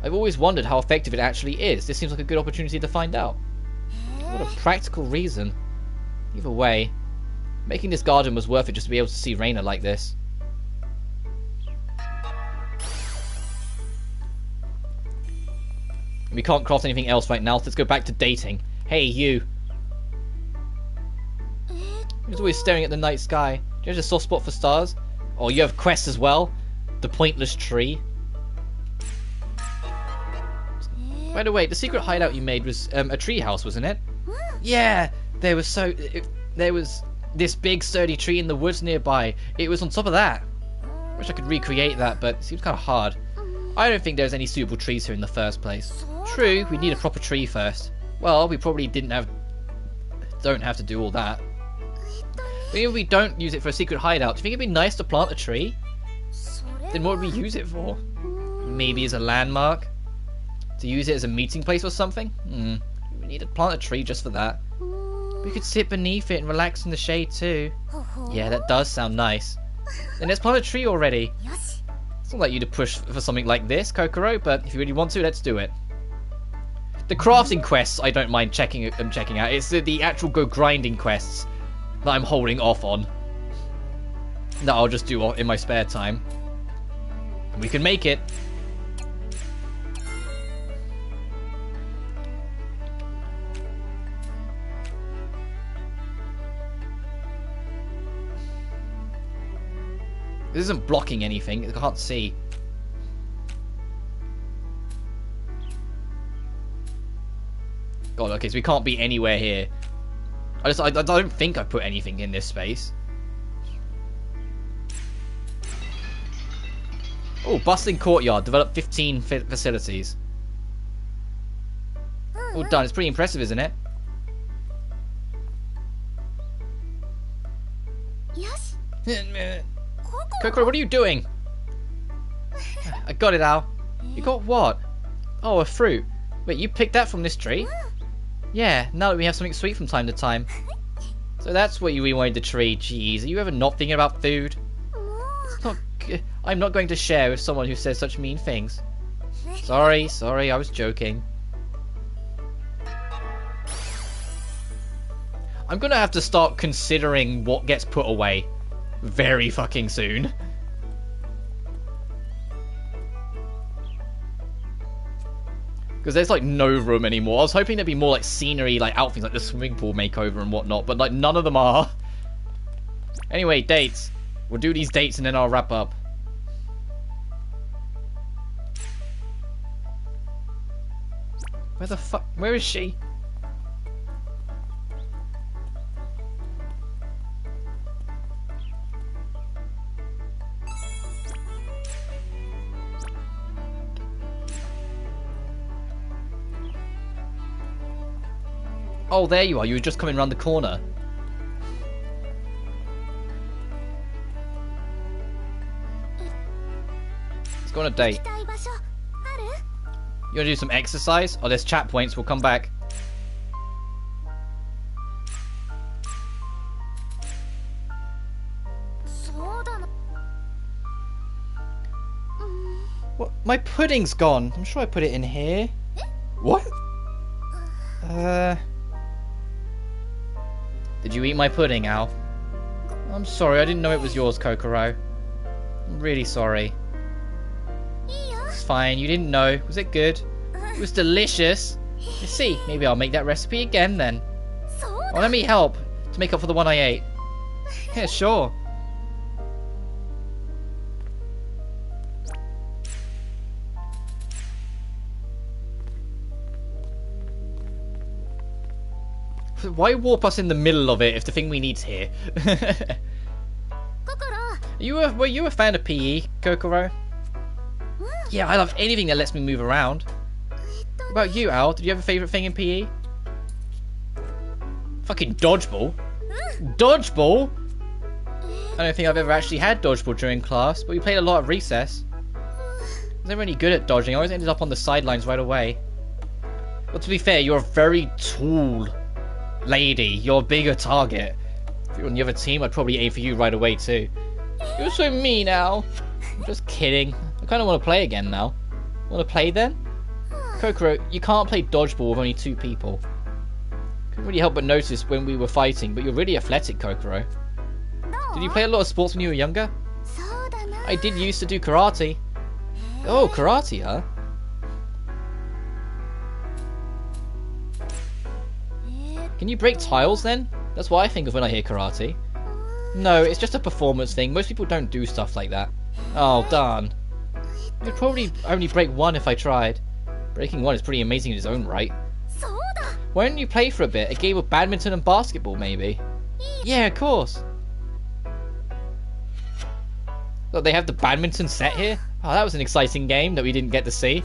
I've always wondered how effective it actually is. This seems like a good opportunity to find out. What a practical reason. Either way, making this garden was worth it just to be able to see Reina like this. We can't craft anything else right now, so let's go back to dating. Hey, you. He's always staring at the night sky. Do you have a soft spot for stars? Oh, you have quests as well? The pointless tree. By the way, the secret hideout you made was a tree house, wasn't it? Yeah, there was this big sturdy tree in the woods nearby. It was on top of that. Wish I could recreate that, but it seems kind of hard. I don't think there's any suitable trees here in the first place. True, we need a proper tree first. Well, we probably don't have to do all that. But if we don't use it for a secret hideout, do you think it'd be nice to plant a tree? Then what would we use it for? Maybe as a landmark? To use it as a meeting place or something? We need to plant a tree just for that. We could sit beneath it and relax in the shade too. Yeah, that does sound nice. Then let's plant a tree already. It's not like you to push for something like this, Kokoro, but if you really want to, let's do it. The crafting quests I don't mind checking out. It's the actual go grinding quests that I'm holding off on. That I'll just do in my spare time. And we can make it. This isn't blocking anything. I can't see. God, okay, so we can't be anywhere here. I don't think I put anything in this space. Oh, bustling courtyard. Develop 15 facilities. All done. It's pretty impressive, isn't it? Yes. Kokoro, what are you doing? I got it, Al. You got what? Oh, a fruit. Wait, you picked that from this tree? Yeah, now that we have something sweet from time to time. So that's what you wanted the tree. Jeez, are you ever not thinking about food? I'm not going to share with someone who says such mean things. Sorry, I was joking. I'm gonna have to start considering what gets put away very fucking soon. Because there's like no room anymore. I was hoping there'd be more like scenery, like outfits, like the swimming pool makeover and whatnot, but like none of them are. Anyway, dates. We'll do these dates and then I'll wrap up. Where the fuck? Where is she? Oh, there you are. You were just coming around the corner. Let's go on a date. You want to do some exercise? Oh, there's chat points. We'll come back. What? My pudding's gone. I'm sure I put it in here. What? Did you eat my pudding, Al? I'm sorry, I didn't know it was yours, Kokoro. I'm really sorry. It's fine, you didn't know. Was it good? It was delicious. Let's see, maybe I'll make that recipe again then. Oh, let me help to make up for the one I ate. Yeah, sure. Why warp us in the middle of it if the thing we need's here? Were you a fan of PE, Kokoro? Yeah, I love anything that lets me move around. What about you, Al? Did you have a favourite thing in PE? Fucking dodgeball? Dodgeball? I don't think I've ever actually had dodgeball during class, but we played a lot at recess. I was never any good at dodging. I always ended up on the sidelines right away. But to be fair, you're a very tall lady. You're a bigger target. If you're on the other team, I'd probably aim for you right away too. You're so mean, Al. I'm just kidding. I kind of want to play again now. Want to play then? Kokoro, you can't play dodgeball with only 2 people. Couldn't really help but notice when we were fighting, but you're really athletic, Kokoro. Did you play a lot of sports when you were younger? I did used to do karate. Oh, karate, huh? Can you break tiles then? That's what I think of when I hear karate. No, it's just a performance thing. Most people don't do stuff like that. Oh, darn. I'd probably only break 1 if I tried. Breaking 1 is pretty amazing in its own right. Why don't you play for a bit? A game of badminton and basketball, maybe? Yeah, of course. Look, they have the badminton set here? Oh, that was an exciting game that we didn't get to see.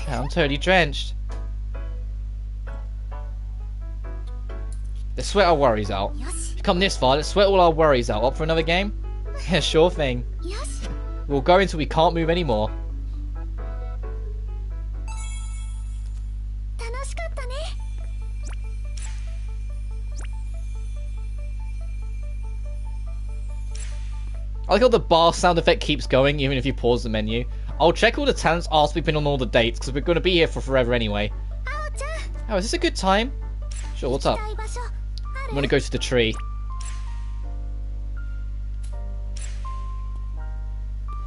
Yeah, I'm totally drenched. Let's sweat our worries out. If you come this far, let's sweat all our worries out. Up for another game? Yeah, sure thing. We'll go until we can't move anymore. I like how the bar sound effect keeps going even if you pause the menu. I'll check all the talents after we've been on all the dates because we're going to be here for forever anyway. Oh, is this a good time? Sure, what's up? I'm going to go to the tree.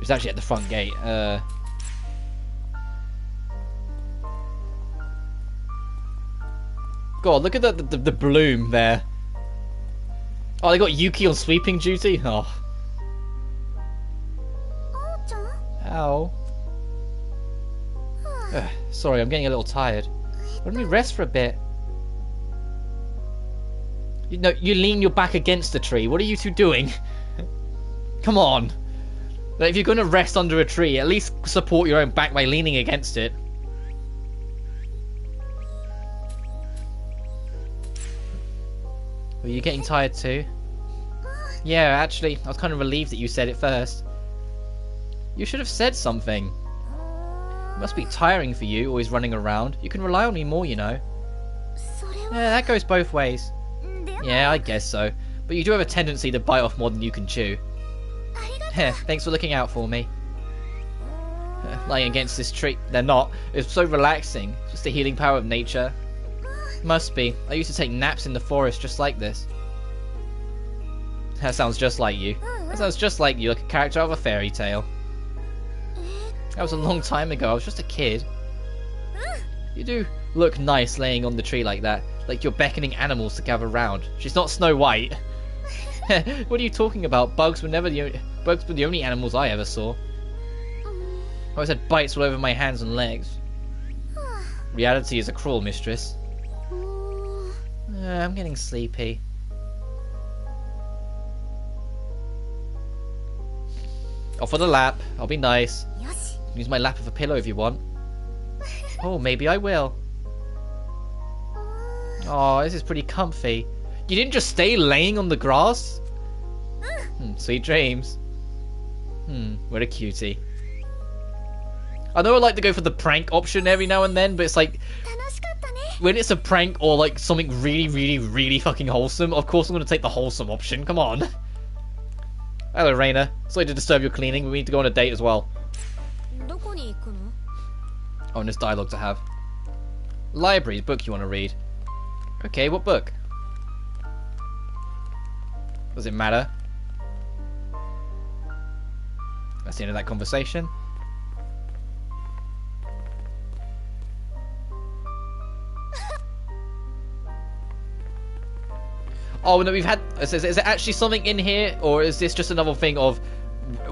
It's actually at the front gate. God, look at the bloom there. Oh, they got Yuki on sweeping duty? Oh. Ow. Sorry, I'm getting a little tired. Why don't we rest for a bit? You know, you lean your back against the tree. What are you two doing? Come on. Like, if you're going to rest under a tree, at least support your own back by leaning against it. Were you getting tired too? Yeah, actually, I was kind of relieved that you said it first. You should have said something. It must be tiring for you, always running around. You can rely on me more, you know. Yeah, that goes both ways. Yeah, I guess so. But you do have a tendency to bite off more than you can chew. Thanks for looking out for me. Lying against this tree. They're not. It's so relaxing. It's just the healing power of nature. Must be. I used to take naps in the forest just like this. That sounds just like you. That sounds just like you, like a character of a fairy tale. That was a long time ago. I was just a kid. You do look nice laying on the tree like that. Like you're beckoning animals to gather round. She's not Snow White. What are you talking about? Bugs were the only animals I ever saw. I always had bites all over my hands and legs. Reality is a cruel mistress. I'm getting sleepy. Off on the lap. I'll be nice. Use my lap as a pillow if you want. Oh, maybe I will. Oh, this is pretty comfy. You didn't just stay laying on the grass? Sweet dreams. What a cutie. I know I like to go for the prank option every now and then, but it's like, when it's a prank or like something really, really, really fucking wholesome, of course I'm going to take the wholesome option. Come on. Hello, Reina. Sorry to disturb your cleaning, but we need to go on a date as well. Oh, and there's dialogue to have. Library, book you want to read. Okay, what book? Does it matter? That's the end of that conversation. Oh no, we've had. Is there actually something in here, or is this just another thing of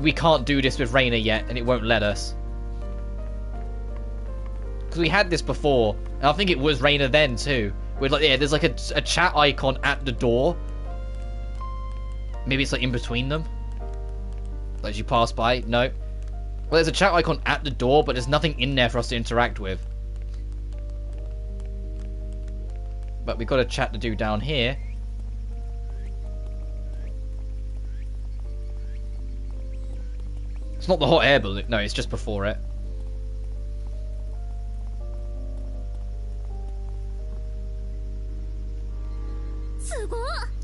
we can't do this with Reina yet, and it won't let us? Because we had this before, and I think it was Reina then too. With like, yeah, there's like a chat icon at the door. Maybe it's like in between them. Like as you pass by. No. Well, there's a chat icon at the door, but there's nothing in there for us to interact with. But we've got a chat to do down here. It's not the hot air balloon. No, it's just before it.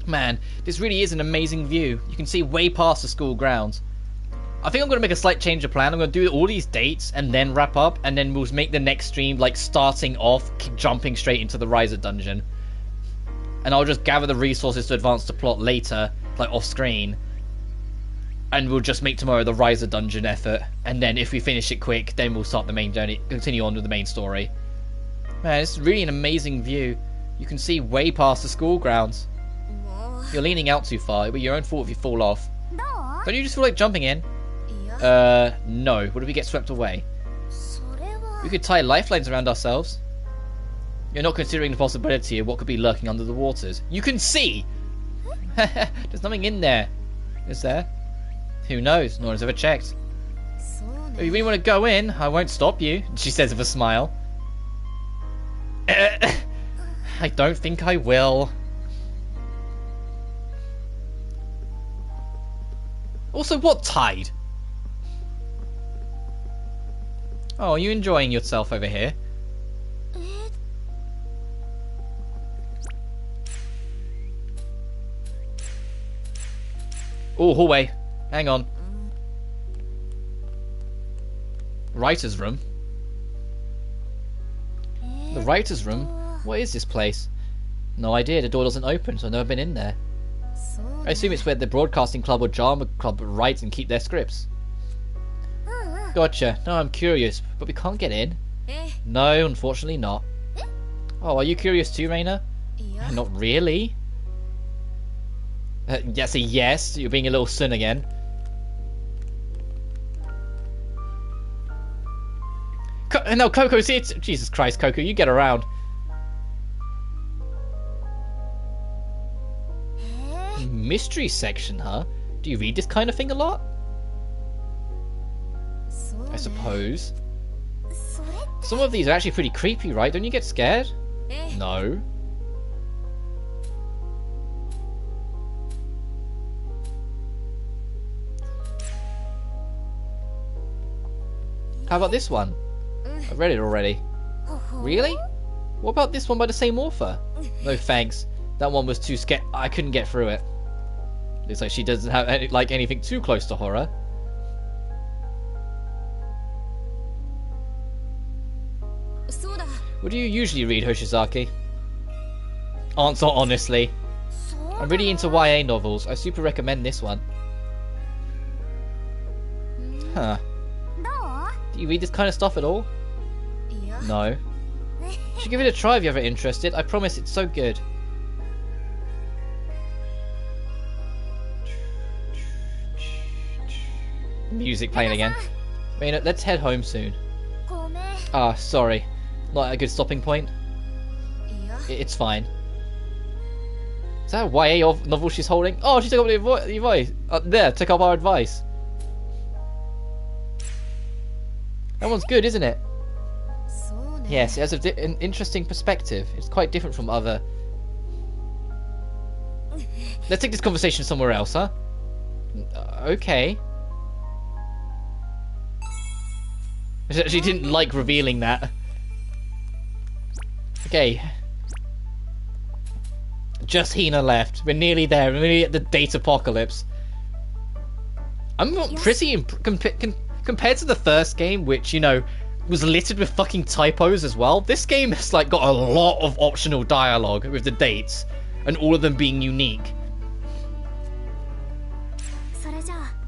Man, this really is an amazing view. You can see way past the school grounds. I think I'm going to make a slight change of plan. I'm going to do all these dates and then wrap up, and then we'll make the next stream like starting off, jumping straight into the Riser dungeon. And I'll just gather the resources to advance the plot later, like off screen. And we'll just make tomorrow the Riser dungeon effort. And then if we finish it quick, then we'll start the main journey, continue on with the main story. Man, it's really an amazing view. You can see way past the school grounds. You're leaning out too far. It'll be your own fault if you fall off. Don't you just feel like jumping in? No. What if we get swept away? We could tie lifelines around ourselves. You're not considering the possibility of what could be lurking under the waters. You can see! There's nothing in there. Is there? Who knows? No one's ever checked. If you really want to go in, I won't stop you, she says with a smile. I don't think I will. Also, what tide? Oh, are you enjoying yourself over here? Oh, hallway. Hang on. Writer's room? The writer's room? What is this place? No idea. The door doesn't open, so I've never been in there. I assume it's where the broadcasting club or drama club write and keep their scripts. Gotcha. No, I'm curious, but we can't get in. No, unfortunately not. Oh, are you curious too, Reina? Not really. Yes, a yes. You're being a little sin again. No, Coco, see it's... Jesus Christ, Coco, you get around. mystery section, huh? Do you read this kind of thing a lot? I suppose. Some of these are actually pretty creepy, right? Don't you get scared? No. How about this one? I've read it already. Really? What about this one by the same author? No thanks. That one was too scared. I couldn't get through it. Looks like she doesn't have anything too close to horror. What do you usually read, Hoshizaki? Answer honestly. I'm really into YA novels. I super recommend this one. Huh. Do you read this kind of stuff at all? No. You should give it a try if you're ever interested. I promise it's so good. Music playing again. Reina, let's head home soon. Ah, sorry. Not a good stopping point. It's fine. Is that a YA novel she's holding? Oh, she took up the advice. There, took up our advice. That one's good, isn't it? Yes, it has an interesting perspective. It's quite different from other... Let's take this conversation somewhere else, huh? Okay. She didn't like revealing that. Okay. Just Hina left. We're nearly there. We're nearly at the date apocalypse. I'm pretty compared to the first game, which, you know, was littered with fucking typos as well. This game has like got a lot of optional dialogue with the dates, and all of them being unique.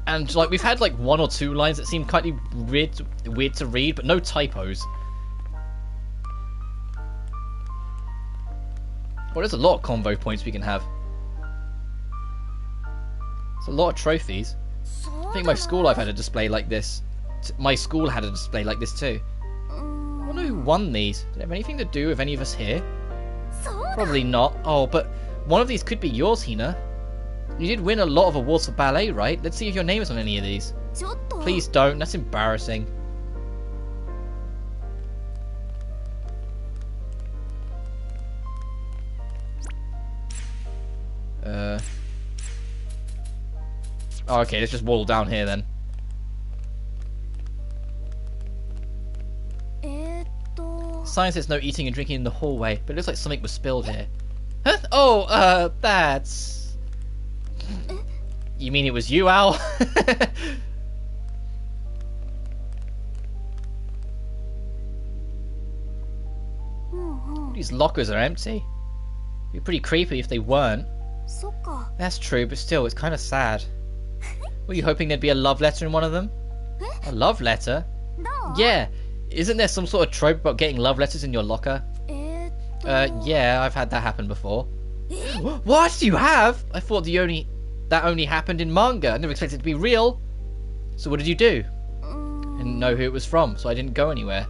And like we've had like one or two lines that seem kind of weird to read, but no typos. Well, there's a lot of convo points we can have. It's a lot of trophies. I think my school I've had a display like this. My school had a display like this too. I wonder who won these. Did it have anything to do with any of us here? Probably not. Oh, but one of these could be yours, Hina. You did win a lot of awards for ballet, right? Let's see if your name is on any of these. Please don't. That's embarrassing. Oh, okay, let's just waddle down here then. Sign says no eating and drinking in the hallway, but it looks like something was spilled here. Huh? Oh, that's... You mean it was you, Al? These lockers are empty. It'd be pretty creepy if they weren't. That's true, but still, it's kind of sad. Were you hoping there'd be a love letter in one of them? A love letter? Yeah. Isn't there some sort of trope about getting love letters in your locker? Yeah, I've had that happen before. What? You have? I thought that only happened in manga. I never expected it to be real. So what did you do? I didn't know who it was from, so I didn't go anywhere.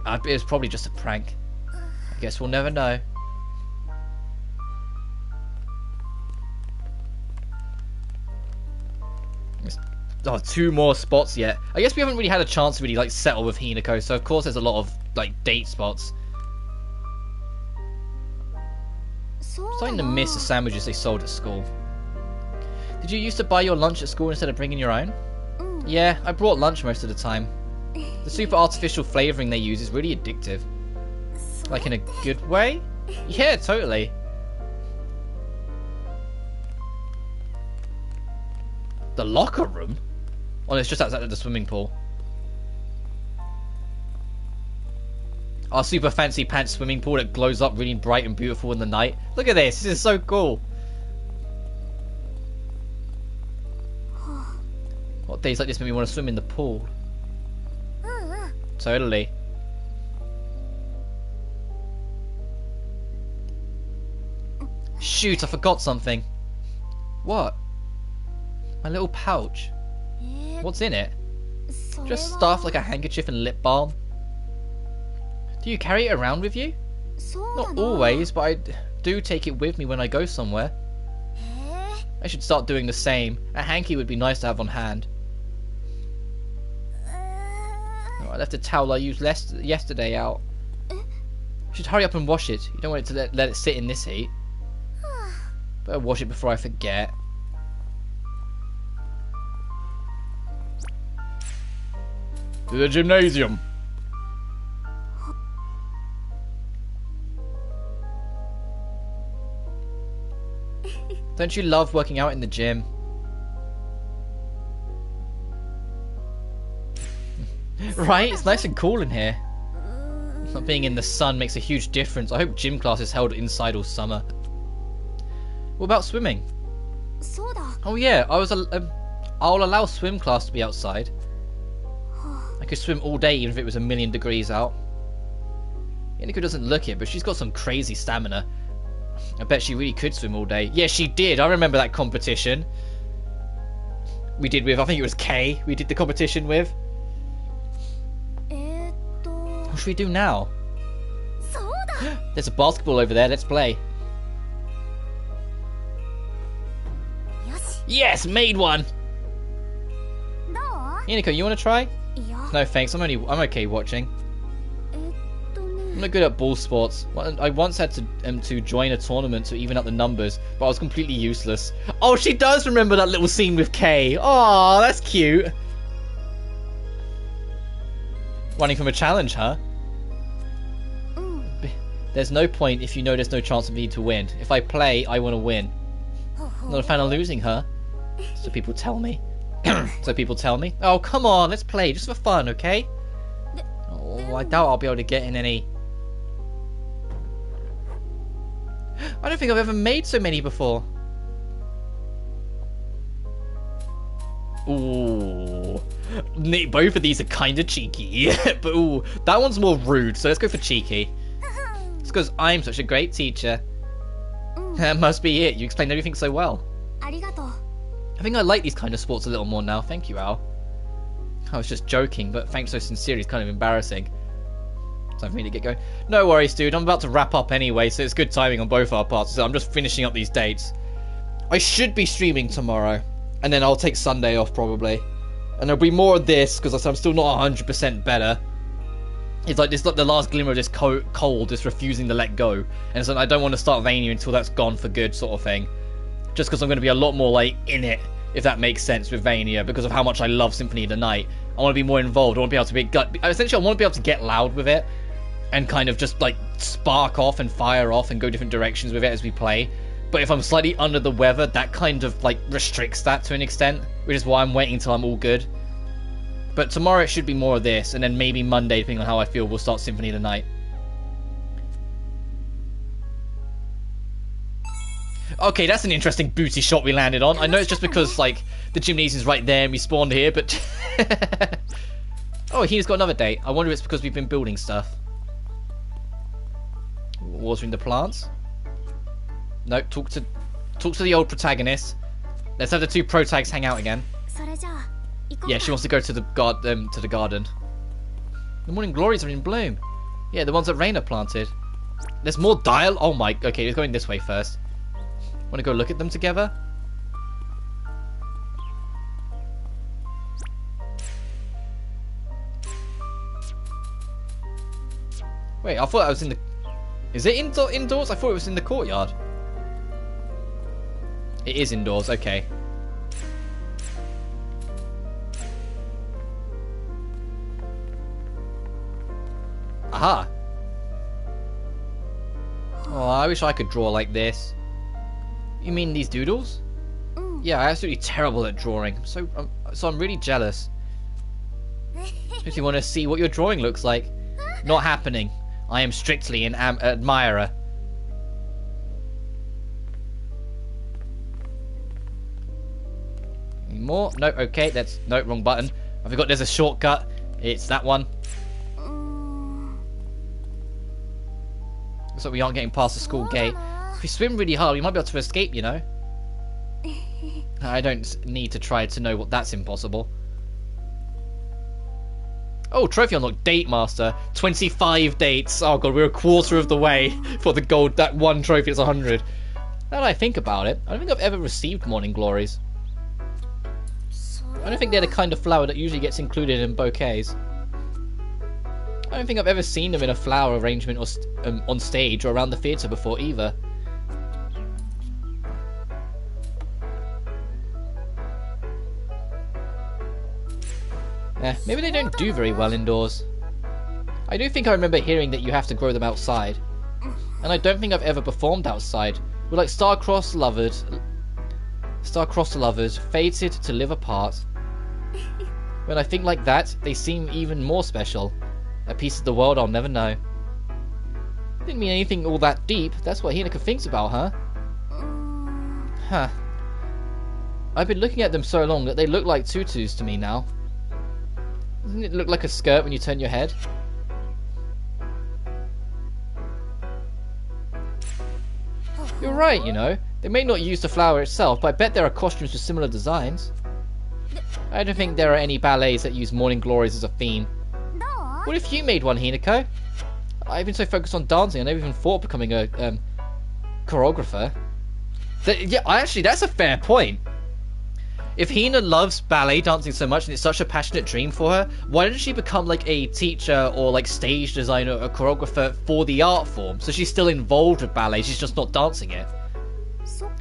It was probably just a prank. I guess we'll never know. Oh, 2 more spots yet. I guess we haven't really had a chance to really like settle with Hinako, so of course there's a lot of like date spots. Starting to miss the sandwiches they sold at school. Did you used to buy your lunch at school instead of bringing your own? Yeah, I brought lunch most of the time. The super artificial flavouring they use is really addictive. Like in a good way? Yeah, totally. The locker room? Oh, it's just outside of the swimming pool. Our super fancy pants swimming pool that glows up really bright and beautiful in the night. Look at this. This is so cool. What days like this make me want to swim in the pool? Totally. Shoot, I forgot something. What? My little pouch. What's in it? Just stuff like a handkerchief and lip balm. Do you carry it around with you? Not always, but I do take it with me when I go somewhere. I should start doing the same. A hanky would be nice to have on hand. Oh, I left a towel I used yesterday out. You should hurry up and wash it. You don't want it to let it sit in this heat. Better wash it before I forget. To the gymnasium. Don't you love working out in the gym? Right? It's nice and cool in here. Not being in the sun makes a huge difference. I hope gym class is held inside all summer. What about swimming? Oh yeah, I'll allow swim class to be outside. I could swim all day even if it was 1,000,000 degrees out. Hinako doesn't look it, but she's got some crazy stamina. I bet she really could swim all day. Yeah, she did. I remember that competition. We did with, I think it was Kay, we did the competition with. What should we do now? There's a basketball over there. Let's play. Yes, made one. Hinako, you want to try? No, thanks. I'm okay watching. I'm not good at ball sports. I once had to join a tournament to even up the numbers, but I was completely useless. Oh, she does remember that little scene with Kay. Oh, that's cute. Running from a challenge, huh? There's no point if you know there's no chance of me to win. If I play, I want to win. I'm not a fan of losing, huh? So people tell me. So people tell me. Oh, come on, let's play, just for fun, okay? Oh, I doubt I'll be able to get in any. I don't think I've ever made so many before. Ooh. Both of these are kind of cheeky. But ooh, that one's more rude, so let's go for cheeky. It's because I'm such a great teacher. That must be it. You explained everything so well. I think I like these kind of sports a little more now. Thank you, Al. I was just joking, but thanks so sincerely is kind of embarrassing. Time for me to get going. No worries, dude. I'm about to wrap up anyway, so it's good timing on both our parts. So I'm just finishing up these dates. I should be streaming tomorrow, and then I'll take Sunday off probably. And there'll be more of this, because I'm still not 100% better. It's like this, like the last glimmer of this cold, just refusing to let go. And so I don't want to start Vania until that's gone for good, sort of thing. Just because I'm going to be a lot more, like, in it, if that makes sense, with Vania, because of how much I love Symphony of the Night. I want to be more involved. I want to be able to be... Essentially, I want to be able to get loud with it, and kind of just, like, spark off and fire off and go different directions with it as we play. But if I'm slightly under the weather, that kind of, like, restricts that to an extent, which is why I'm waiting until I'm all good. But tomorrow it should be more of this, and then maybe Monday, depending on how I feel, we'll start Symphony of the Night. Okay, that's an interesting booty shot we landed on. I know it's just because, like, the gymnasium's right there and we spawned here, but... Oh, he's got another date. I wonder if it's because we've been building stuff. Watering the plants? No, talk to the old protagonist. Let's have the two protags hang out again. Yeah, she wants to go to the garden. The morning glories are in bloom. Yeah, the ones that Raina planted. There's more dial. Oh my. Okay, we're going this way first. Want to go look at them together? Wait, I thought I was in the... Is it indoors? I thought it was in the courtyard. It is indoors, okay. Aha! Oh, I wish I could draw like this. You mean these doodles? Yeah, I'm absolutely terrible at drawing. So I'm really jealous. If you want to see what your drawing looks like. Not happening. I am strictly an admirer. Any more? No, okay, that's... No, wrong button. I forgot there's a shortcut. It's that one. Looks like we aren't getting past the school gate. If we swim really hard, we might be able to escape, you know. I don't need to try to know what that's impossible. Oh, trophy unlocked. Date master. 25 dates. Oh god, we're a quarter of the way for the gold. That one trophy is 100. Now that I think about it, I don't think I've ever received morning glories. I don't think they're the kind of flower that usually gets included in bouquets. I don't think I've ever seen them in a flower arrangement or on stage or around the theatre before either. Maybe they don't do very well indoors. I do think I remember hearing that you have to grow them outside. And I don't think I've ever performed outside. We're like star-crossed lovers, fated to live apart. When I think like that, they seem even more special. A piece of the world I'll never know. Didn't mean anything all that deep. That's what Hinako thinks about, huh? Huh. I've been looking at them so long that they look like tutus to me now. Doesn't it look like a skirt when you turn your head? You're right, you know. They may not use the flower itself, but I bet there are costumes with similar designs. I don't think there are any ballets that use morning glories as a theme. What if you made one, Hinako? I've been so focused on dancing, I never even thought of becoming a choreographer. Actually, that's a fair point. If Hina loves ballet dancing so much and it's such a passionate dream for her, why doesn't she become like a teacher or like stage designer or choreographer for the art form? So she's still involved with ballet, she's just not dancing it.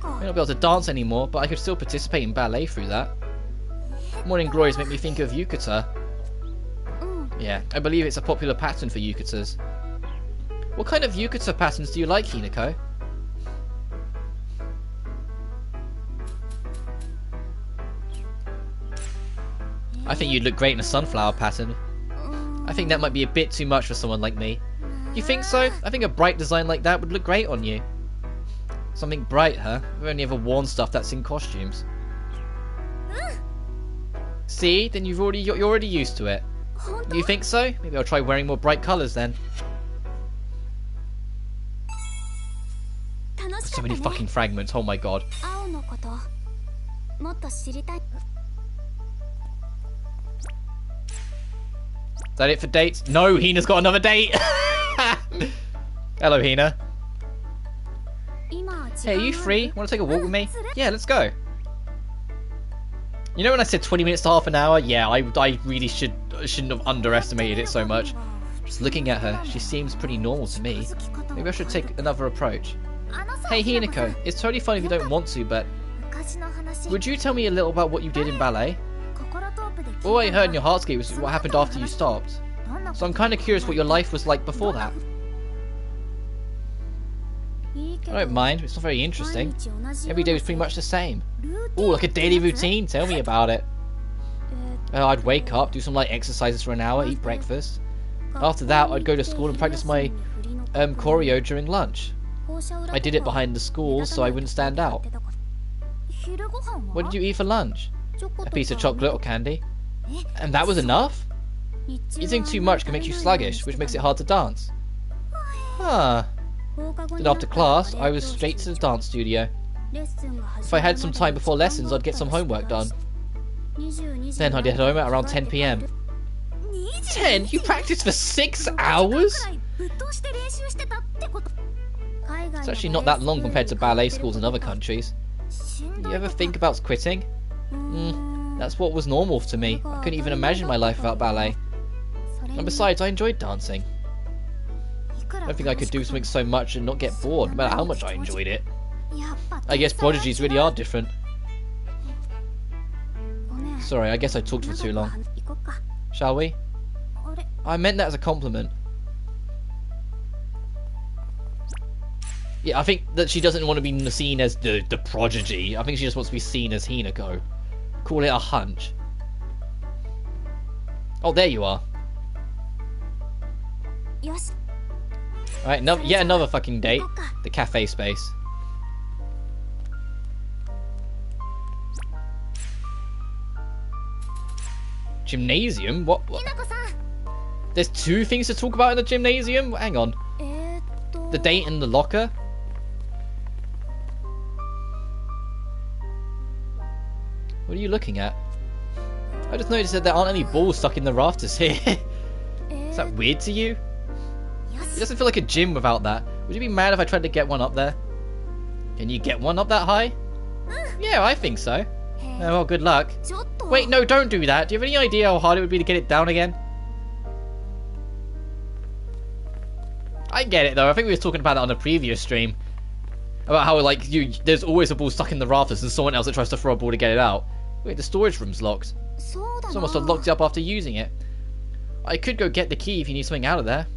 I may not be able to dance anymore, but I could still participate in ballet through that. Morning glories make me think of yukata. Yeah, I believe it's a popular pattern for yukatas. What kind of yukata patterns do you like, Hinako? I think you'd look great in a sunflower pattern. I think that might be a bit too much for someone like me. You think so? I think a bright design like that would look great on you. Something bright, huh? I've only ever worn stuff that's in costumes. See? Then you're already used to it. You think so? Maybe I'll try wearing more bright colours then. So many fucking fragments, oh my god. Is that it for dates? No, Hina's got another date! Hello, Hina. Hey, are you free? Want to take a walk with me? Yeah, let's go. You know when I said 20 minutes to half an hour? Yeah, I really shouldn't have underestimated it so much. Just looking at her, she seems pretty normal to me. Maybe I should take another approach. Hey Hinako, it's totally fine if you don't want to, but would you tell me a little about what you did in ballet? All I heard in your Heartscape was what happened after you stopped. So I'm kind of curious what your life was like before that. I don't mind, it's not very interesting. Every day was pretty much the same. Ooh, like a daily routine, tell me about it. I'd wake up, do some light exercises for an hour, eat breakfast. After that, I'd go to school and practice my choreo during lunch. I did it behind the school so I wouldn't stand out. What did you eat for lunch? A piece of chocolate or candy? And that was enough? Eating too much can make you sluggish, which makes it hard to dance. Huh. Then after class, I was straight to the dance studio. If I had some time before lessons, I'd get some homework done. Then I'd head home at around 10 PM. 10? You practiced for 6 hours? It's actually not that long compared to ballet schools in other countries. You ever think about quitting? That's what was normal to me. I couldn't even imagine my life without ballet. And besides, I enjoyed dancing. I don't think I could do something so much and not get bored, no matter how much I enjoyed it. I guess prodigies really are different. Sorry, I guess I talked for too long. Shall we? I meant that as a compliment. Yeah, I think that she doesn't want to be seen as the prodigy. I think she just wants to be seen as Hinako. Call it a hunch. Oh, there you are. Alright, yet another fucking date. The cafe space. Gymnasium? What? There's 2 things to talk about in the gymnasium? Hang on. The date and the locker? What are you looking at? I just noticed that there aren't any balls stuck in the rafters here. Is that weird to you? It doesn't feel like a gym without that. Would you be mad if I tried to get one up there? Can you get one up that high? Yeah, I think so. Oh, well, good luck. Wait, no, don't do that. Do you have any idea how hard it would be to get it down again? I get it, though. I think we were talking about it on a previous stream. About how, like, there's always a ball stuck in the rafters and someone else that tries to throw a ball to get it out. Wait, the storage room's locked. Someone must have locked it up after using it. I could go get the key if you need something out of there.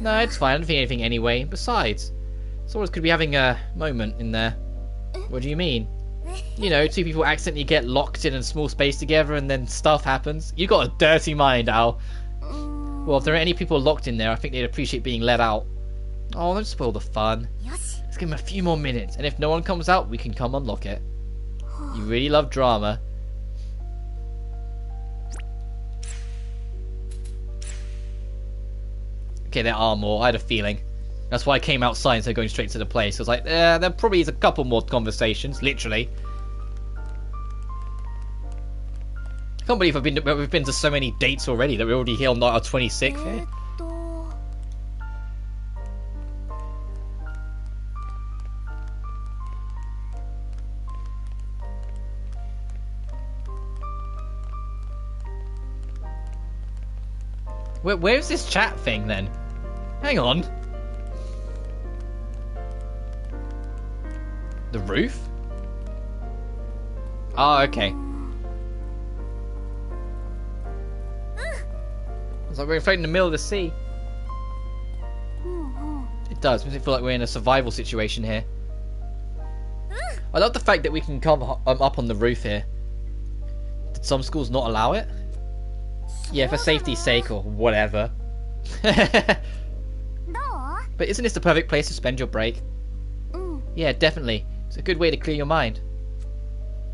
No, it's fine. I don't think anything anyway. Besides, someone could be having a moment in there. What do you mean? You know, two people accidentally get locked in a small space together and then stuff happens. You got a dirty mind, Al. Well, if there are any people locked in there, I think they'd appreciate being let out. Oh, don't spoil the fun. Let's give them a few more minutes, and if no one comes out, we can come unlock it. You really love drama. Okay, there are more. I had a feeling. That's why I came outside instead of going straight to the place. I was like, there probably is a couple more conversations, literally. I can't believe we've been to so many dates already that we're already here on our 26th here. Where's this chat thing then? Hang on. The roof? Oh, okay. It's like we're floating in the middle of the sea. It does. Makes it feel like we're in a survival situation here. I love the fact that we can come up on the roof here. Did some schools not allow it? Yeah, for safety's sake or whatever. But isn't this the perfect place to spend your break? Yeah, definitely. It's a good way to clear your mind.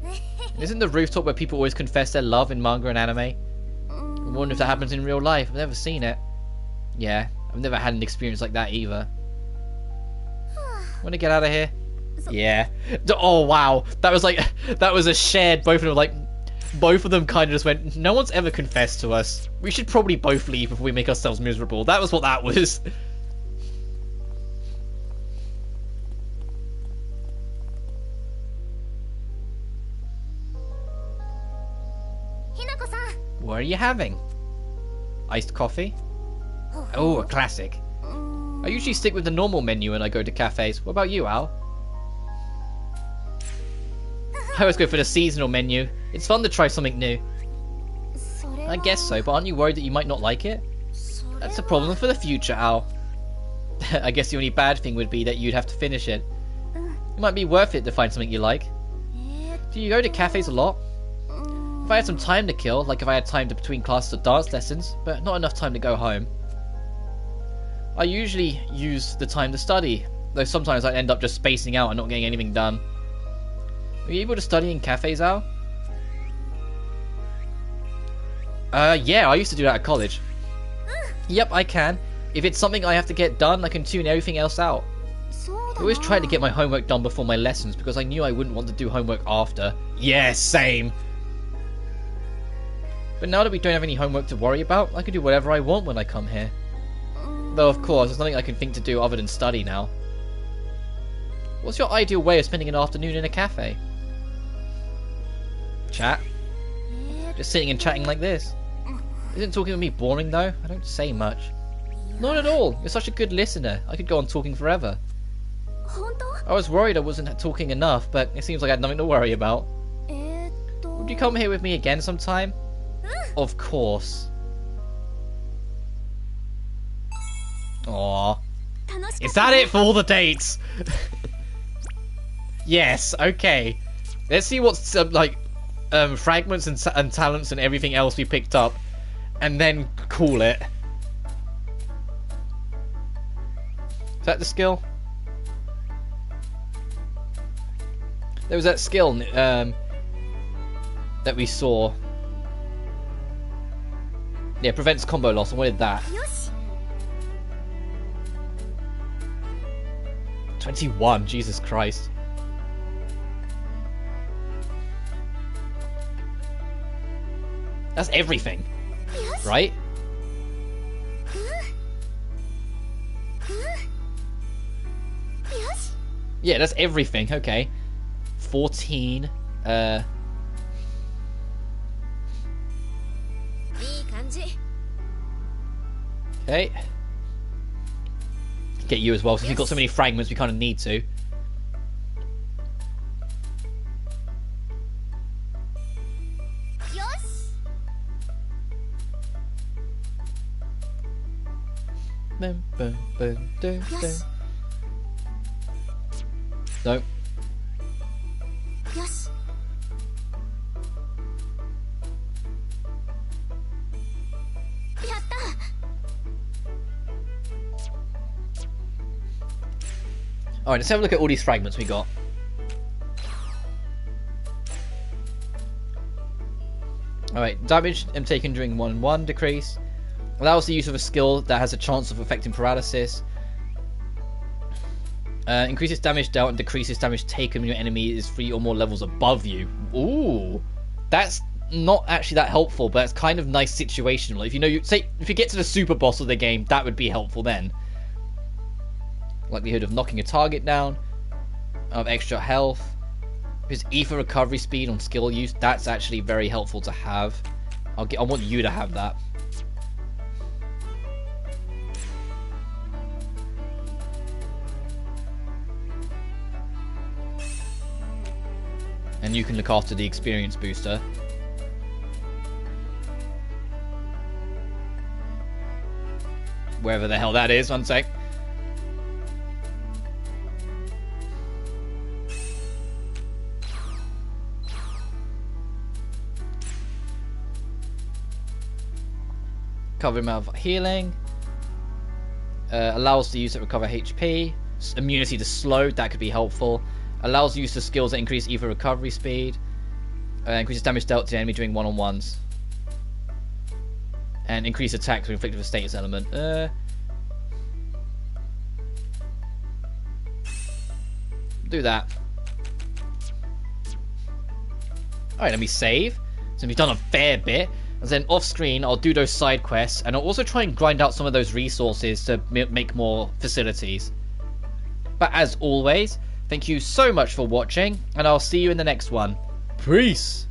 And isn't the rooftop where people always confess their love in manga and anime? I wonder if that happens in real life. I've never seen it. Yeah, I've never had an experience like that either. Wanna get out of here? Yeah. Oh wow, that was a shared. Both of them kind of just went. No one's ever confessed to us. We should probably both leave before we make ourselves miserable. That was what that was. What are you having? Iced coffee? Oh, a classic. I usually stick with the normal menu when I go to cafes. What about you, Al? I always go for the seasonal menu. It's fun to try something new. I guess so, but aren't you worried that you might not like it? That's a problem for the future, Al. I guess the only bad thing would be that you'd have to finish it. It might be worth it to find something you like. Do you go to cafes a lot? If I had some time to kill, like if I had time between classes or dance lessons, but not enough time to go home. I usually use the time to study, though sometimes I end up just spacing out and not getting anything done. Are you able to study in cafes, Al? Yeah, I used to do that at college. Yep, I can. If it's something I have to get done, I can tune everything else out. I always tried to get my homework done before my lessons because I knew I wouldn't want to do homework after. Yeah, same! But now that we don't have any homework to worry about, I can do whatever I want when I come here. Though, of course, there's nothing I can think to do other than study now. What's your ideal way of spending an afternoon in a cafe? Chat? Just sitting and chatting like this. Isn't talking with me boring though? I don't say much. Not at all. You're such a good listener. I could go on talking forever. I was worried I wasn't talking enough, but it seems like I had nothing to worry about. Would you come here with me again sometime? Of course. Aww. Is that it for all the dates? Yes, okay. Let's see what's fragments and talents and everything else we picked up, and then call it. Is that the skill? There was that skill that we saw. Yeah, prevents combo loss. I wanted that. 21, Jesus Christ. That's everything, right? Yeah, that's everything. Okay. 14. Okay. Get you as well, since we've got so many fragments, we kind of need to. Boom, boom, boom, boom, boom. No. Alright, let's have a look at all these fragments we got. Alright, damage taken during 1-1 decrease. Allows the use of a skill that has a chance of affecting paralysis. Increases damage dealt and decreases damage taken when your enemy is 3 or more levels above you. Ooh. That's not actually that helpful, but it's kind of nice situational. If you know, if you get to the super boss of the game, that would be helpful then. Likelihood of knocking a target down. Of extra health. His ether recovery speed on skill use. That's actually very helpful to have. I want you to have that. And you can look after the experience booster. Wherever the hell that is, one sec. Cover amount of healing. Allows the use to recover HP. Immunity to slow, that could be helpful. Allows use of skills that increase ether recovery speed. Increases damage dealt to the enemy during one-on-ones. And increase attacks when inflicted with a status element. Do that. Alright, let me save. So we've done a fair bit. And then off screen, I'll do those side quests. And I'll also try and grind out some of those resources to make more facilities. But as always, thank you so much for watching. And I'll see you in the next one. Peace!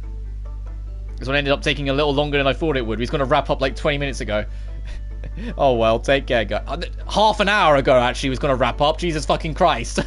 This one ended up taking a little longer than I thought it would. We was going to wrap up like 20 minutes ago. Oh well, take care, guys. Half an hour ago, actually, was going to wrap up. Jesus fucking Christ.